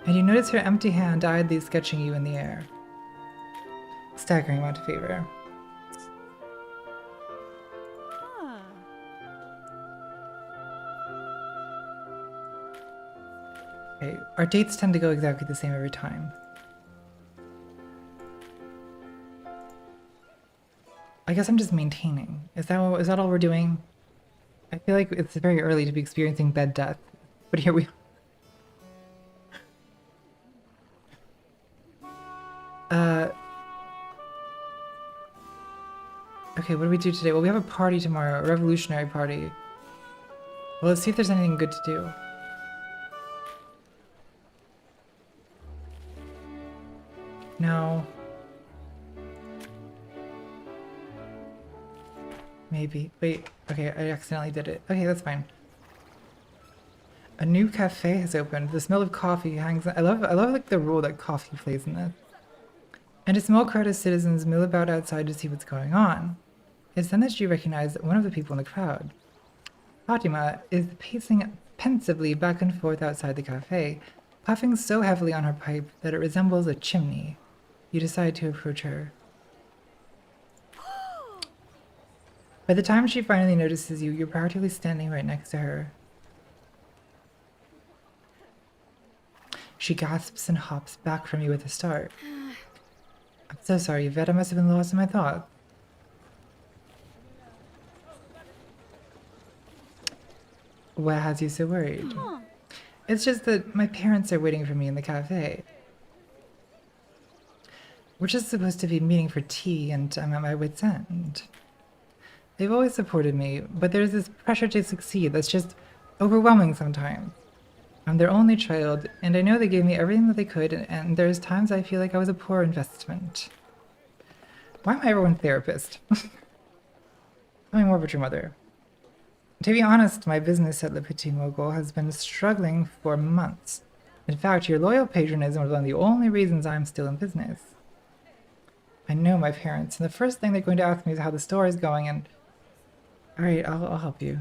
and you notice her empty hand idly sketching you in the air. Staggering amount of favor. Okay, our dates tend to go exactly the same every time. I guess I'm just maintaining. Is that all we're doing? I feel like it's very early to be experiencing bed death, but here we are. Okay, what do we do today? Well, we have a party tomorrow, a revolutionary party. Well, let's see if there's anything good to do. No. Maybe. Wait. Okay, I accidentally did it. Okay, that's fine. A new cafe has opened. The smell of coffee hangs. I love like the role that coffee plays in this. And a small crowd of citizens mill about outside to see what's going on. It's then that you recognize one of the people in the crowd. Fatima is pacing pensively back and forth outside the cafe, puffing so heavily on her pipe that it resembles a chimney. You decide to approach her. By the time she finally notices you, you're practically standing right next to her. She gasps and hops back from you with a start. I'm so sorry, Yvette. I must have been lost in my thoughts. What has you so worried? It's just that my parents are waiting for me in the cafe. We're just supposed to be meeting for tea, and I'm at my wit's end. They've always supported me, but there's this pressure to succeed that's just overwhelming sometimes. I'm their only child, and I know they gave me everything that they could, and there's times I feel like I was a poor investment. Why am I everyone's therapist? Tell me more about your mother. To be honest, my business at Le Petit Mogul has been struggling for months. In fact, your loyal patronism was one of the only reasons I'm still in business. I know my parents, and the first thing they're going to ask me is how the store is going, and... Alright, I'll help you.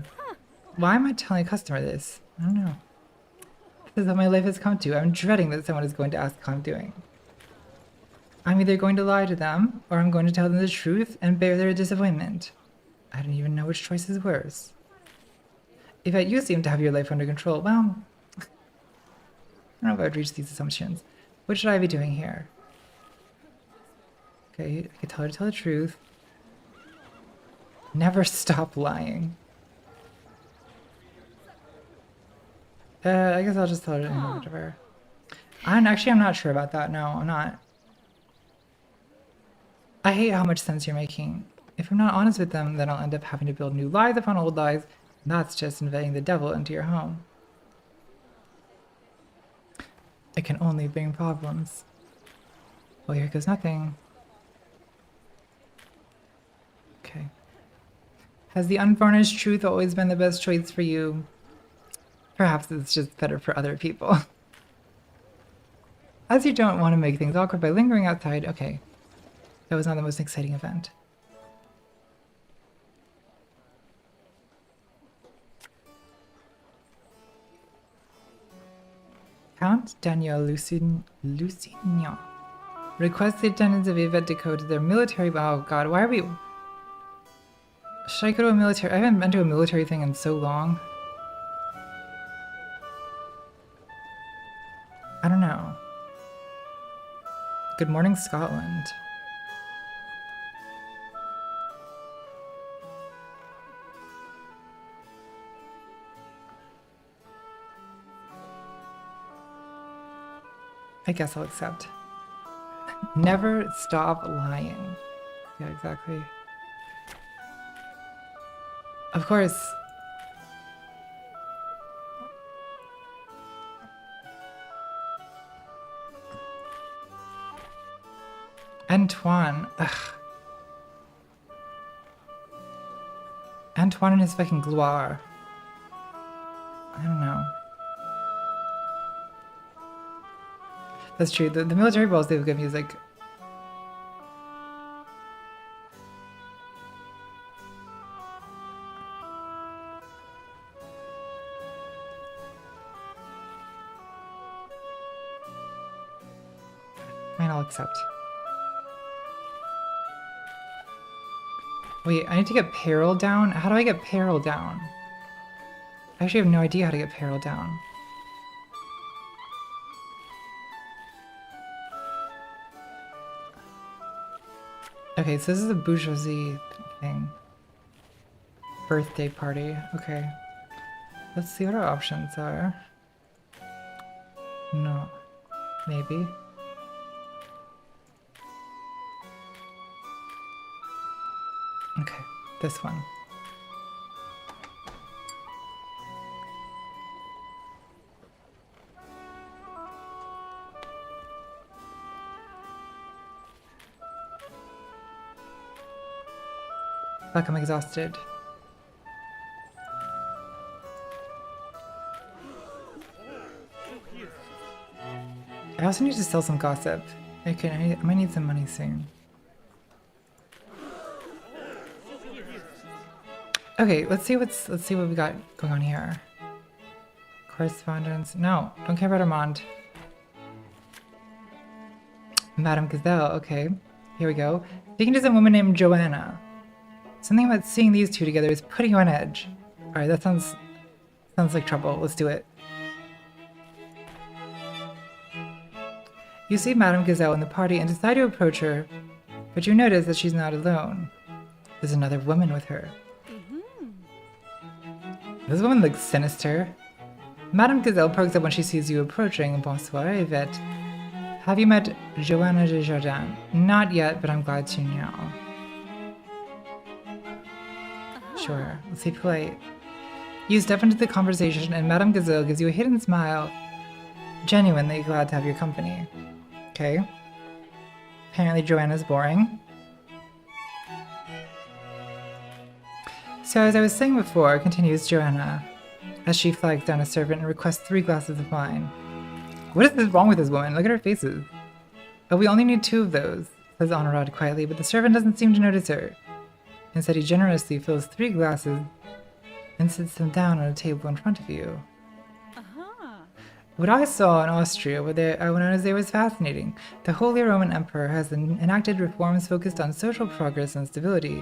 Why am I telling a customer this? I don't know. This is what my life has come to. I'm dreading that someone is going to ask how I'm doing. I'm either going to lie to them, or I'm going to tell them the truth and bear their disappointment. I don't even know which choice is worse. Yet you seem to have your life under control. Well, I don't know if I'd reach these assumptions. What should I be doing here? Okay, I could tell her to tell the truth. Never stop lying. I guess I'll just tell her to whatever. I'm not sure about that. No, I'm not. I hate how much sense you're making. If I'm not honest with them, then I'll end up having to build new lies upon old lies. And that's just inviting the devil into your home. It can only bring problems. Well, here goes nothing. Okay. Has the unvarnished truth always been the best choice for you? Perhaps it's just better for other people. As you don't want to make things awkward by lingering outside. Okay. That was not the most exciting event. Count Daniel Lusignan requests the attendants of Yvette decode their military... Oh god, why are we... Should I go to a military... I haven't been to a military thing in so long. I don't know. Good morning, Scotland. I guess I'll accept. Never stop lying. Yeah, exactly. Of course. Antoine. Ugh. Antoine and his fucking gloire. I don't know. That's true. The military balls, they have good music. Fine, I'll accept. Wait, I need to get peril down? How do I get peril down? I actually have no idea how to get peril down. Okay, so this is a bourgeoisie thing. Birthday party. Okay. Let's see what our options are. No. Maybe. Okay, this one. Fuck, I'm exhausted. I also need to sell some gossip. Okay, I might need some money soon. Okay, let's see what we got going on here. Correspondence. No, don't care about Armand. Madame Gazelle, okay. Here we go. Speaking to some woman named Joanna. Something about seeing these two together is putting you on edge. Alright, that sounds like trouble. Let's do it. You see Madame Gazelle in the party and decide to approach her, but you notice that she's not alone. There's another woman with her. This woman looks sinister. Madame Gazelle perks up when she sees you approaching. Bonsoir, Yvette. Have you met Joanna de Jardin? Not yet, but I'm glad to now. Sure, let's be polite. You step into the conversation and Madame Gazelle gives you a hidden smile. Genuinely glad to have your company. Okay. Apparently Joanna's boring. So as I was saying before, continues Joanna, as she flags down a servant and requests 3 glasses of wine. What is wrong with this woman? Look at her faces. Oh, we only need 2 of those, says Honorad quietly, but the servant doesn't seem to notice her. Instead, he generously fills 3 glasses and sits them down on a table in front of you. What I saw in Austria when I was there was fascinating. The Holy Roman Emperor has enacted reforms focused on social progress and stability.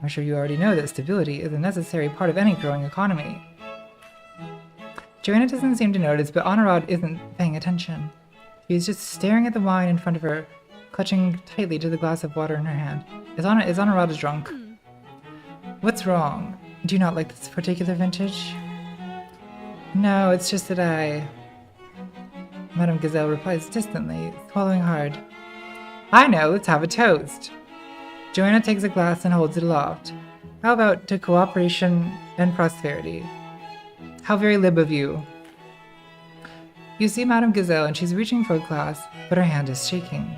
I'm sure you already know that stability is a necessary part of any growing economy. Joanna doesn't seem to notice, but Honorad isn't paying attention. She's just staring at the wine in front of her, clutching tightly to the glass of water in her hand. Is Honorad drunk? What's wrong? Do you not like this particular vintage? No, it's just that Madame Gazelle replies distantly, swallowing hard. I know, let's have a toast. Joanna takes a glass and holds it aloft. How about to cooperation and prosperity? How very lib of you. You see Madame Gazelle and she's reaching for a glass, but her hand is shaking.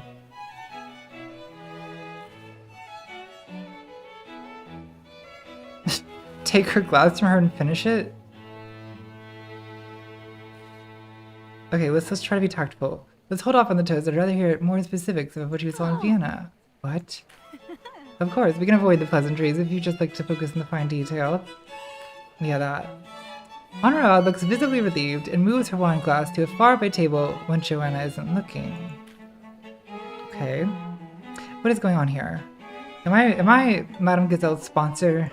Take her glass from her and finish it? Okay, let's try to be tactful. Let's hold off on the toast. I'd rather hear more specifics of what you saw in Vienna. What? Of course, we can avoid the pleasantries if you just like to focus on the fine detail. Yeah, that. Honorad looks visibly relieved and moves her wine glass to a far-away table when Joanna isn't looking. Okay. What is going on here? Am I Madame Gazelle's sponsor?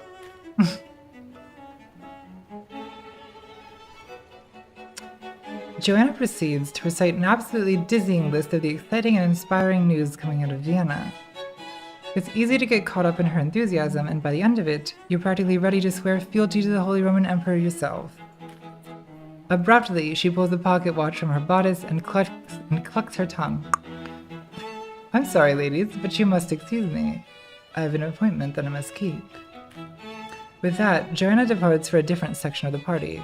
Joanna proceeds to recite an absolutely dizzying list of the exciting and inspiring news coming out of Vienna. It's easy to get caught up in her enthusiasm, and by the end of it, you're practically ready to swear fealty to the Holy Roman Emperor yourself. Abruptly, she pulls a pocket watch from her bodice and clucks her tongue. I'm sorry, ladies, but you must excuse me. I have an appointment that I must keep. With that, Joanna departs for a different section of the party.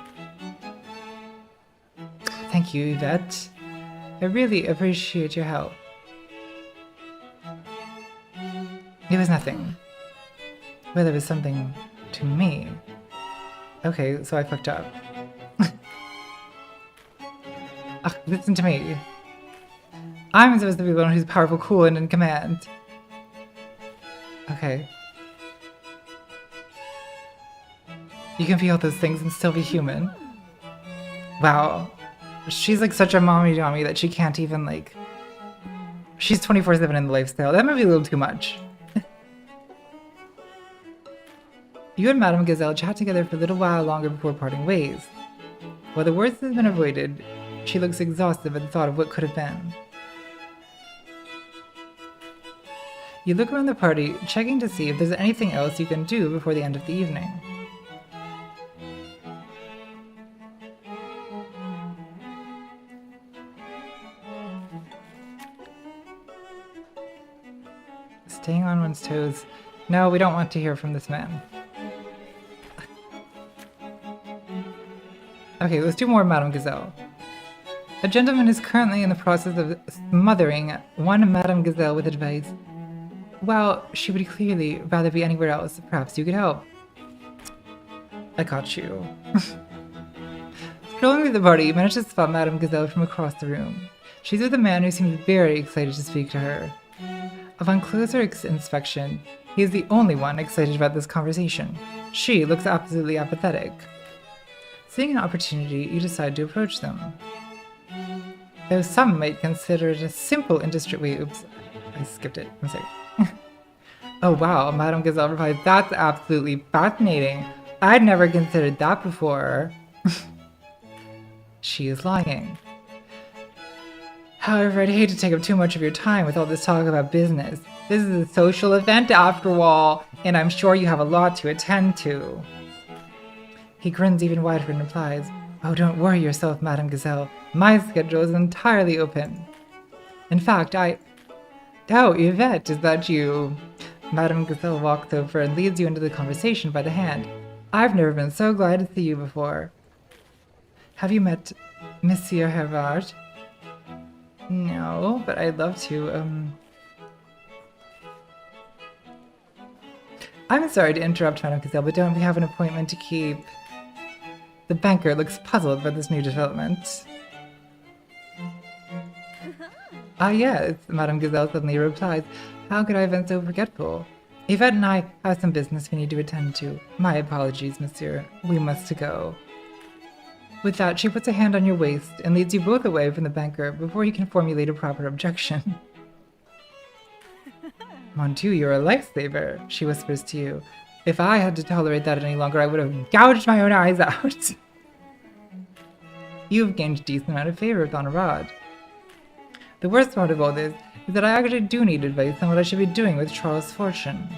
Thank you, Yvette. I really appreciate your help. It was nothing. Well, it was something to me. Okay, so I fucked up. Ugh, listen to me. I'm supposed to be the one who's powerful, cool, and in command. Okay. You can feel those things and still be human. Wow. She's like such a mommy-dommy that she can't even like... She's 24/7 in the lifestyle. That might be a little too much. You and Madame Gazelle chat together for a little while longer before parting ways. While the worst has been avoided, she looks exhausted at the thought of what could have been. You look around the party, checking to see if there's anything else you can do before the end of the evening. Staying on one's toes. No, we don't want to hear from this man. Okay, let's do more Madame Gazelle. A gentleman is currently in the process of smothering one Madame Gazelle with advice. Well, she would clearly rather be anywhere else. Perhaps you could help. I got you. Strolling through the party, you manage to spot Madame Gazelle from across the room. She's with a man who seems very excited to speak to her. Upon closer inspection, he is the only one excited about this conversation. She looks absolutely apathetic. Seeing an opportunity, you decide to approach them. Though some might consider it a simple industry— wait, oops, I skipped it, I'm sorry. Oh wow, Madame Gazelle replies, that's absolutely fascinating. I'd never considered that before. She is lying. However, I'd hate to take up too much of your time with all this talk about business. This is a social event after all, and I'm sure you have a lot to attend to. He grins even wider and replies, oh, don't worry yourself, Madame Gazelle. My schedule is entirely open. In fact, Oh, Yvette, is that you? Madame Gazelle walks over and leads you into the conversation by the hand. I've never been so glad to see you before. Have you met Monsieur Hervard? No, but I'd love to. I'm sorry to interrupt, Madame Gazelle, but don't we have an appointment to keep? The banker looks puzzled by this new development. Ah, yes, Madame Gazelle suddenly replies. How could I have been so forgetful? Yvette and I have some business we need to attend to. My apologies, monsieur. We must go. With that, she puts a hand on your waist and leads you both away from the banker before you can formulate a proper objection. Mon Dieu, you're a lifesaver, she whispers to you. If I had to tolerate that any longer, I would have gouged my own eyes out. You've gained a decent amount of favor with Honorade. The worst part of all this is that I actually do need advice on what I should be doing with Charles' fortune.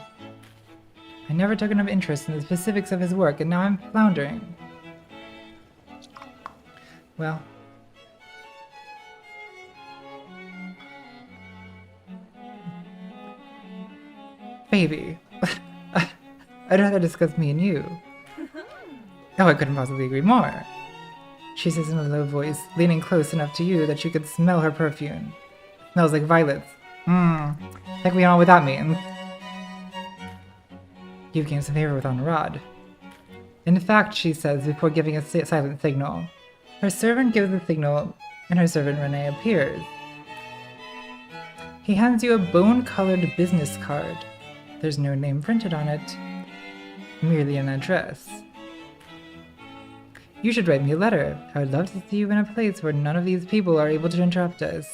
I never took enough interest in the specifics of his work, and now I'm floundering. Well. Baby. I'd rather discuss me and you. Oh, I couldn't possibly agree more. She says in a low voice, leaning close enough to you that you could smell her perfume. Smells like violets. Think we on without me. You've gained some favor with Honorade. In fact, she says before giving a silent signal. Her servant gives the signal, and her servant Renee appears. He hands you a bone-colored business card. There's no name printed on it, merely an address. You should write me a letter. I would love to see you in a place where none of these people are able to interrupt us.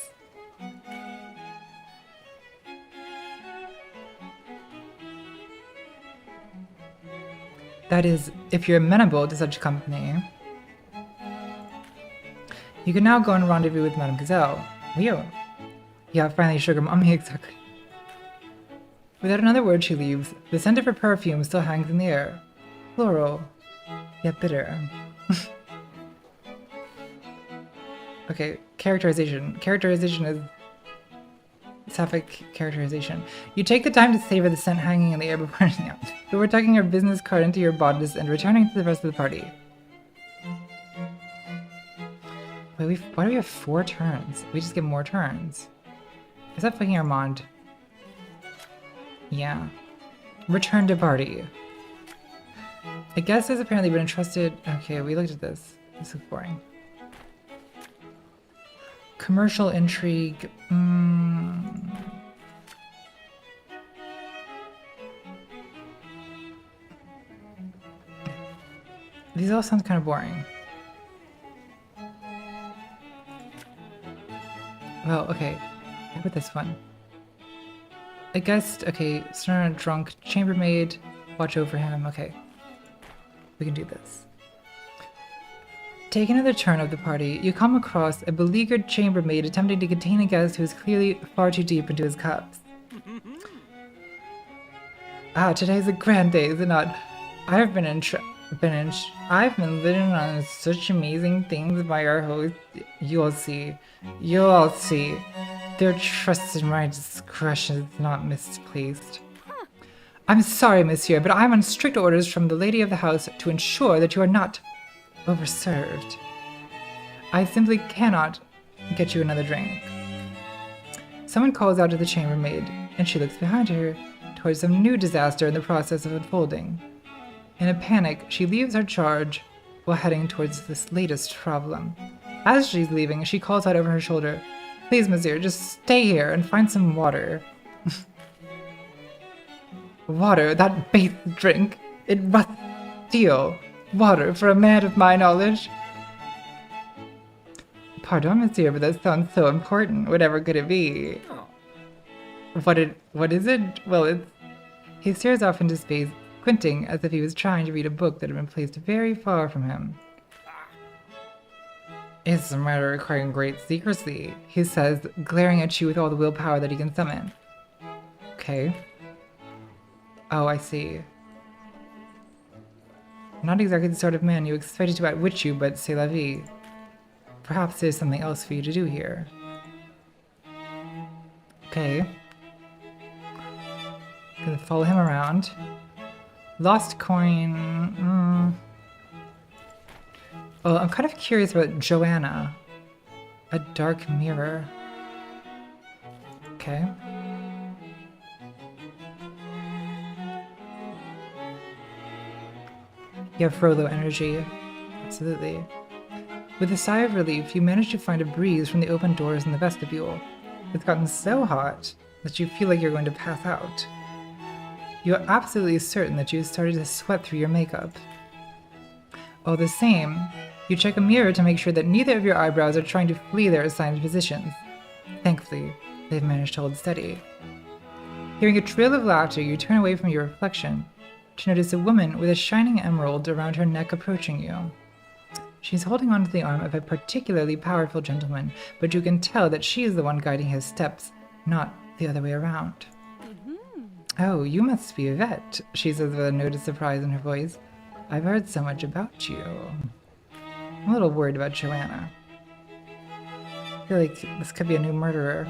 That is, if you're amenable to such company. You can now go and rendezvous with Madame Gazelle. You. Yeah, finally, sugar mommy, exactly. Without another word, she leaves. The scent of her perfume still hangs in the air. Floral, yet bitter. Okay, characterization. Characterization is sapphic characterization. You take the time to savor the scent hanging in the air before tucking your business card into your bodice and returning to the rest of the party. Wait, why do we have 4 turns? We just get more turns. Is that fucking Armand? Yeah. Return to party. A guest has apparently been entrusted. Okay, we looked at this. This is boring. Commercial intrigue. These all sound kind of boring. Well, okay. How about this one? A guest, okay, stern drunk, chambermaid, watch over him, okay. We can do this. Take another turn of the party. You come across a beleaguered chambermaid attempting to contain a guest who is clearly far too deep into his cups. Ah, today's a grand day, is it not? I've been living on such amazing things by our host. You'll see. You'll all see. Their trust in my discretion is not misplaced. I'm sorry, monsieur, but I'm on strict orders from the lady of the house to ensure that you are not overserved. I simply cannot get you another drink. Someone calls out to the chambermaid, and she looks behind her towards some new disaster in the process of unfolding. In a panic, she leaves her charge while heading towards this latest problem. As she's leaving, she calls out over her shoulder, "Please, monsieur, just stay here and find some water." Water, that base drink. It must steal water for a man of my knowledge. Pardon, monsieur, but that sounds so important. Whatever could it be? What is it? Well, it's... He stares off into space, squinting as if he was trying to read a book that had been placed very far from him. It's a matter requiring great secrecy, he says, glaring at you with all the willpower that he can summon. Okay. Oh, I see. Not exactly the sort of man you expected to outwit you, but c'est la vie. Perhaps there's something else for you to do here. Okay. Gonna follow him around. Lost coin. Oh, I'm kind of curious about Joanna. A dark mirror. Okay. You have Frollo energy. Absolutely. With a sigh of relief, you manage to find a breeze from the open doors in the vestibule. It's gotten so hot that you feel like you're going to pass out. You are absolutely certain that you started to sweat through your makeup. All the same, you check a mirror to make sure that neither of your eyebrows are trying to flee their assigned positions. Thankfully, they've managed to hold steady. Hearing a trill of laughter, you turn away from your reflection to notice a woman with a shining emerald around her neck approaching you. She's holding onto the arm of a particularly powerful gentleman, but you can tell that she is the one guiding his steps, not the other way around. Oh, you must be Yvette, she says with a note of surprise in her voice. I've heard so much about you. I'm a little worried about Joanna. I feel like this could be a new murderer.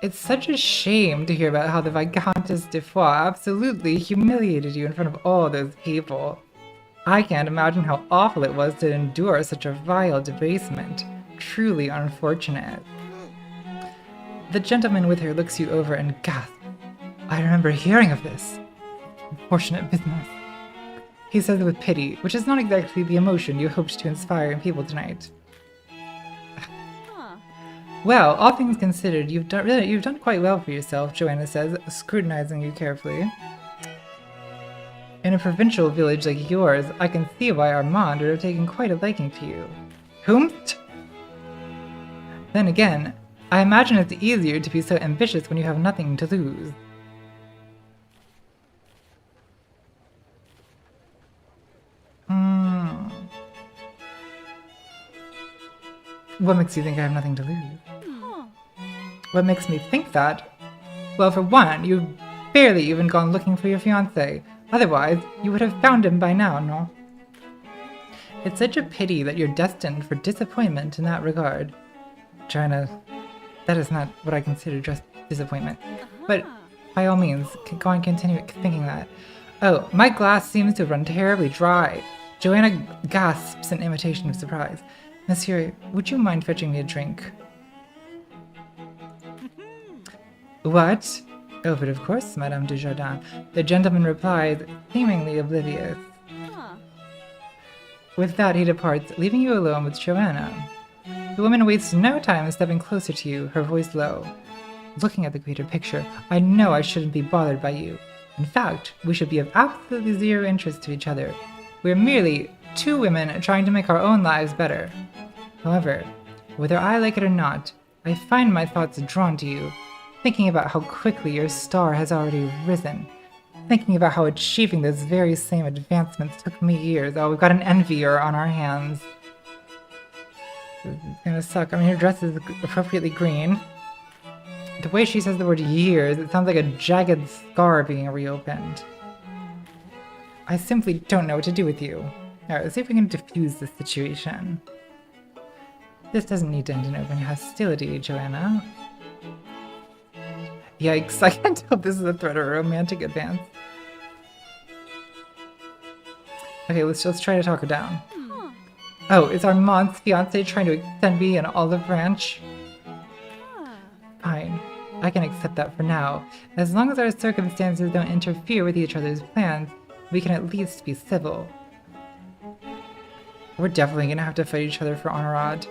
It's such a shame to hear about how the Viscountess de Foix absolutely humiliated you in front of all those people. I can't imagine how awful it was to endure such a vile debasement. Truly unfortunate. The gentleman with her looks you over and gasps. I remember hearing of this. Unfortunate business. He says with pity, which is not exactly the emotion you hoped to inspire in people tonight. Well, all things considered, you've done quite well for yourself, Joanna says, scrutinizing you carefully. In a provincial village like yours, I can see why Armand would have taken quite a liking to you. Whom? Then again, I imagine it's easier to be so ambitious when you have nothing to lose. What makes you think I have nothing to lose? What makes me think that? Well, for one, you've barely even gone looking for your fiancé. Otherwise, you would have found him by now, no? It's such a pity that you're destined for disappointment in that regard. Joanna, that is not what I consider just disappointment. But by all means, go on, continue thinking that. Oh, my glass seems to have run terribly dry. Joanna gasps in imitation of surprise. Monsieur, would you mind fetching me a drink? What? Oh, but of course, Madame Dujardin. The gentleman replies, seemingly oblivious. With that, he departs, leaving you alone with Joanna. The woman wastes no time stepping closer to you, her voice low. Looking at the greater picture, I know I shouldn't be bothered by you. In fact, we should be of absolutely zero interest to each other. We're merely two women trying to make our own lives better. However, whether I like it or not, I find my thoughts drawn to you, thinking about how quickly your star has already risen, thinking about how achieving those very same advancements took me years. Oh, we've got an envier on our hands. This is gonna suck. I mean, her dress is appropriately green. The way she says the word years, it sounds like a jagged scar being reopened. I simply don't know what to do with you. Alright, let's see if we can diffuse this situation. This doesn't need to end in open hostility, Joanna. Yikes, I can't tell if this is a threat or a romantic advance. Okay, let's try to talk her down. Oh, is Armand's fiancé trying to extend me an olive branch? Fine, I can accept that for now. As long as our circumstances don't interfere with each other's plans, we can at least be civil. We're definitely gonna have to fight each other for Honorade.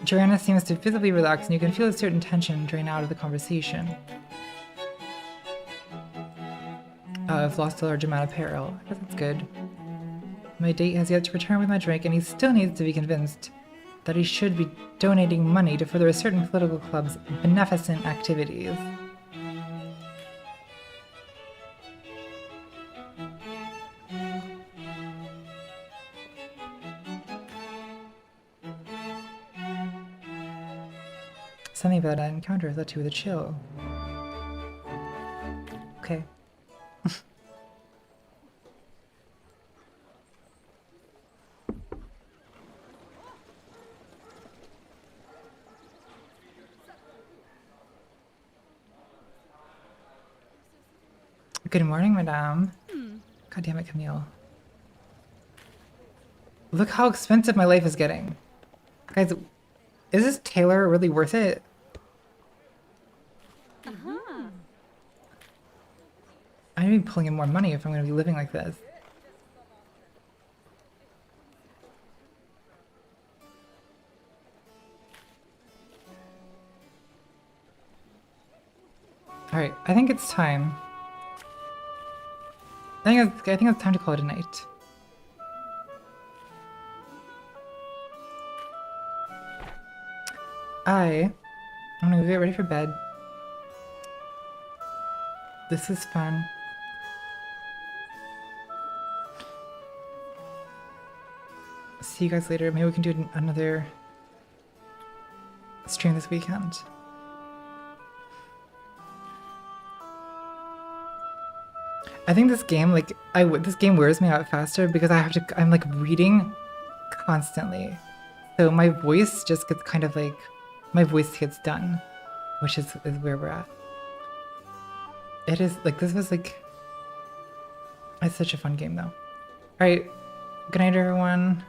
Joanna seems to visibly relax, and you can feel a certain tension drain out of the conversation. I've lost a large amount of peril. I guess that's good. My date has yet to return with my drink, and he still needs to be convinced that he should be donating money to further a certain political club's beneficent activities. Something about that encounter led to with a chill. Okay. Good morning, madame. God damn it, Camille. Look how expensive my life is getting. Guys, is this tailor really worth it? I need to be pulling in more money if I'm going to be living like this. Alright, I think it's time. I think it's time to call it a night. I'm gonna go get ready for bed. This is fun. See you guys later. Maybe we can do another stream this weekend. I think this game, like, this game wears me out faster because I'm like reading constantly. So my voice just gets kind of like, my voice gets done, which is where we're at. It is, like, this was like, it's such a fun game though. Alright, good night everyone.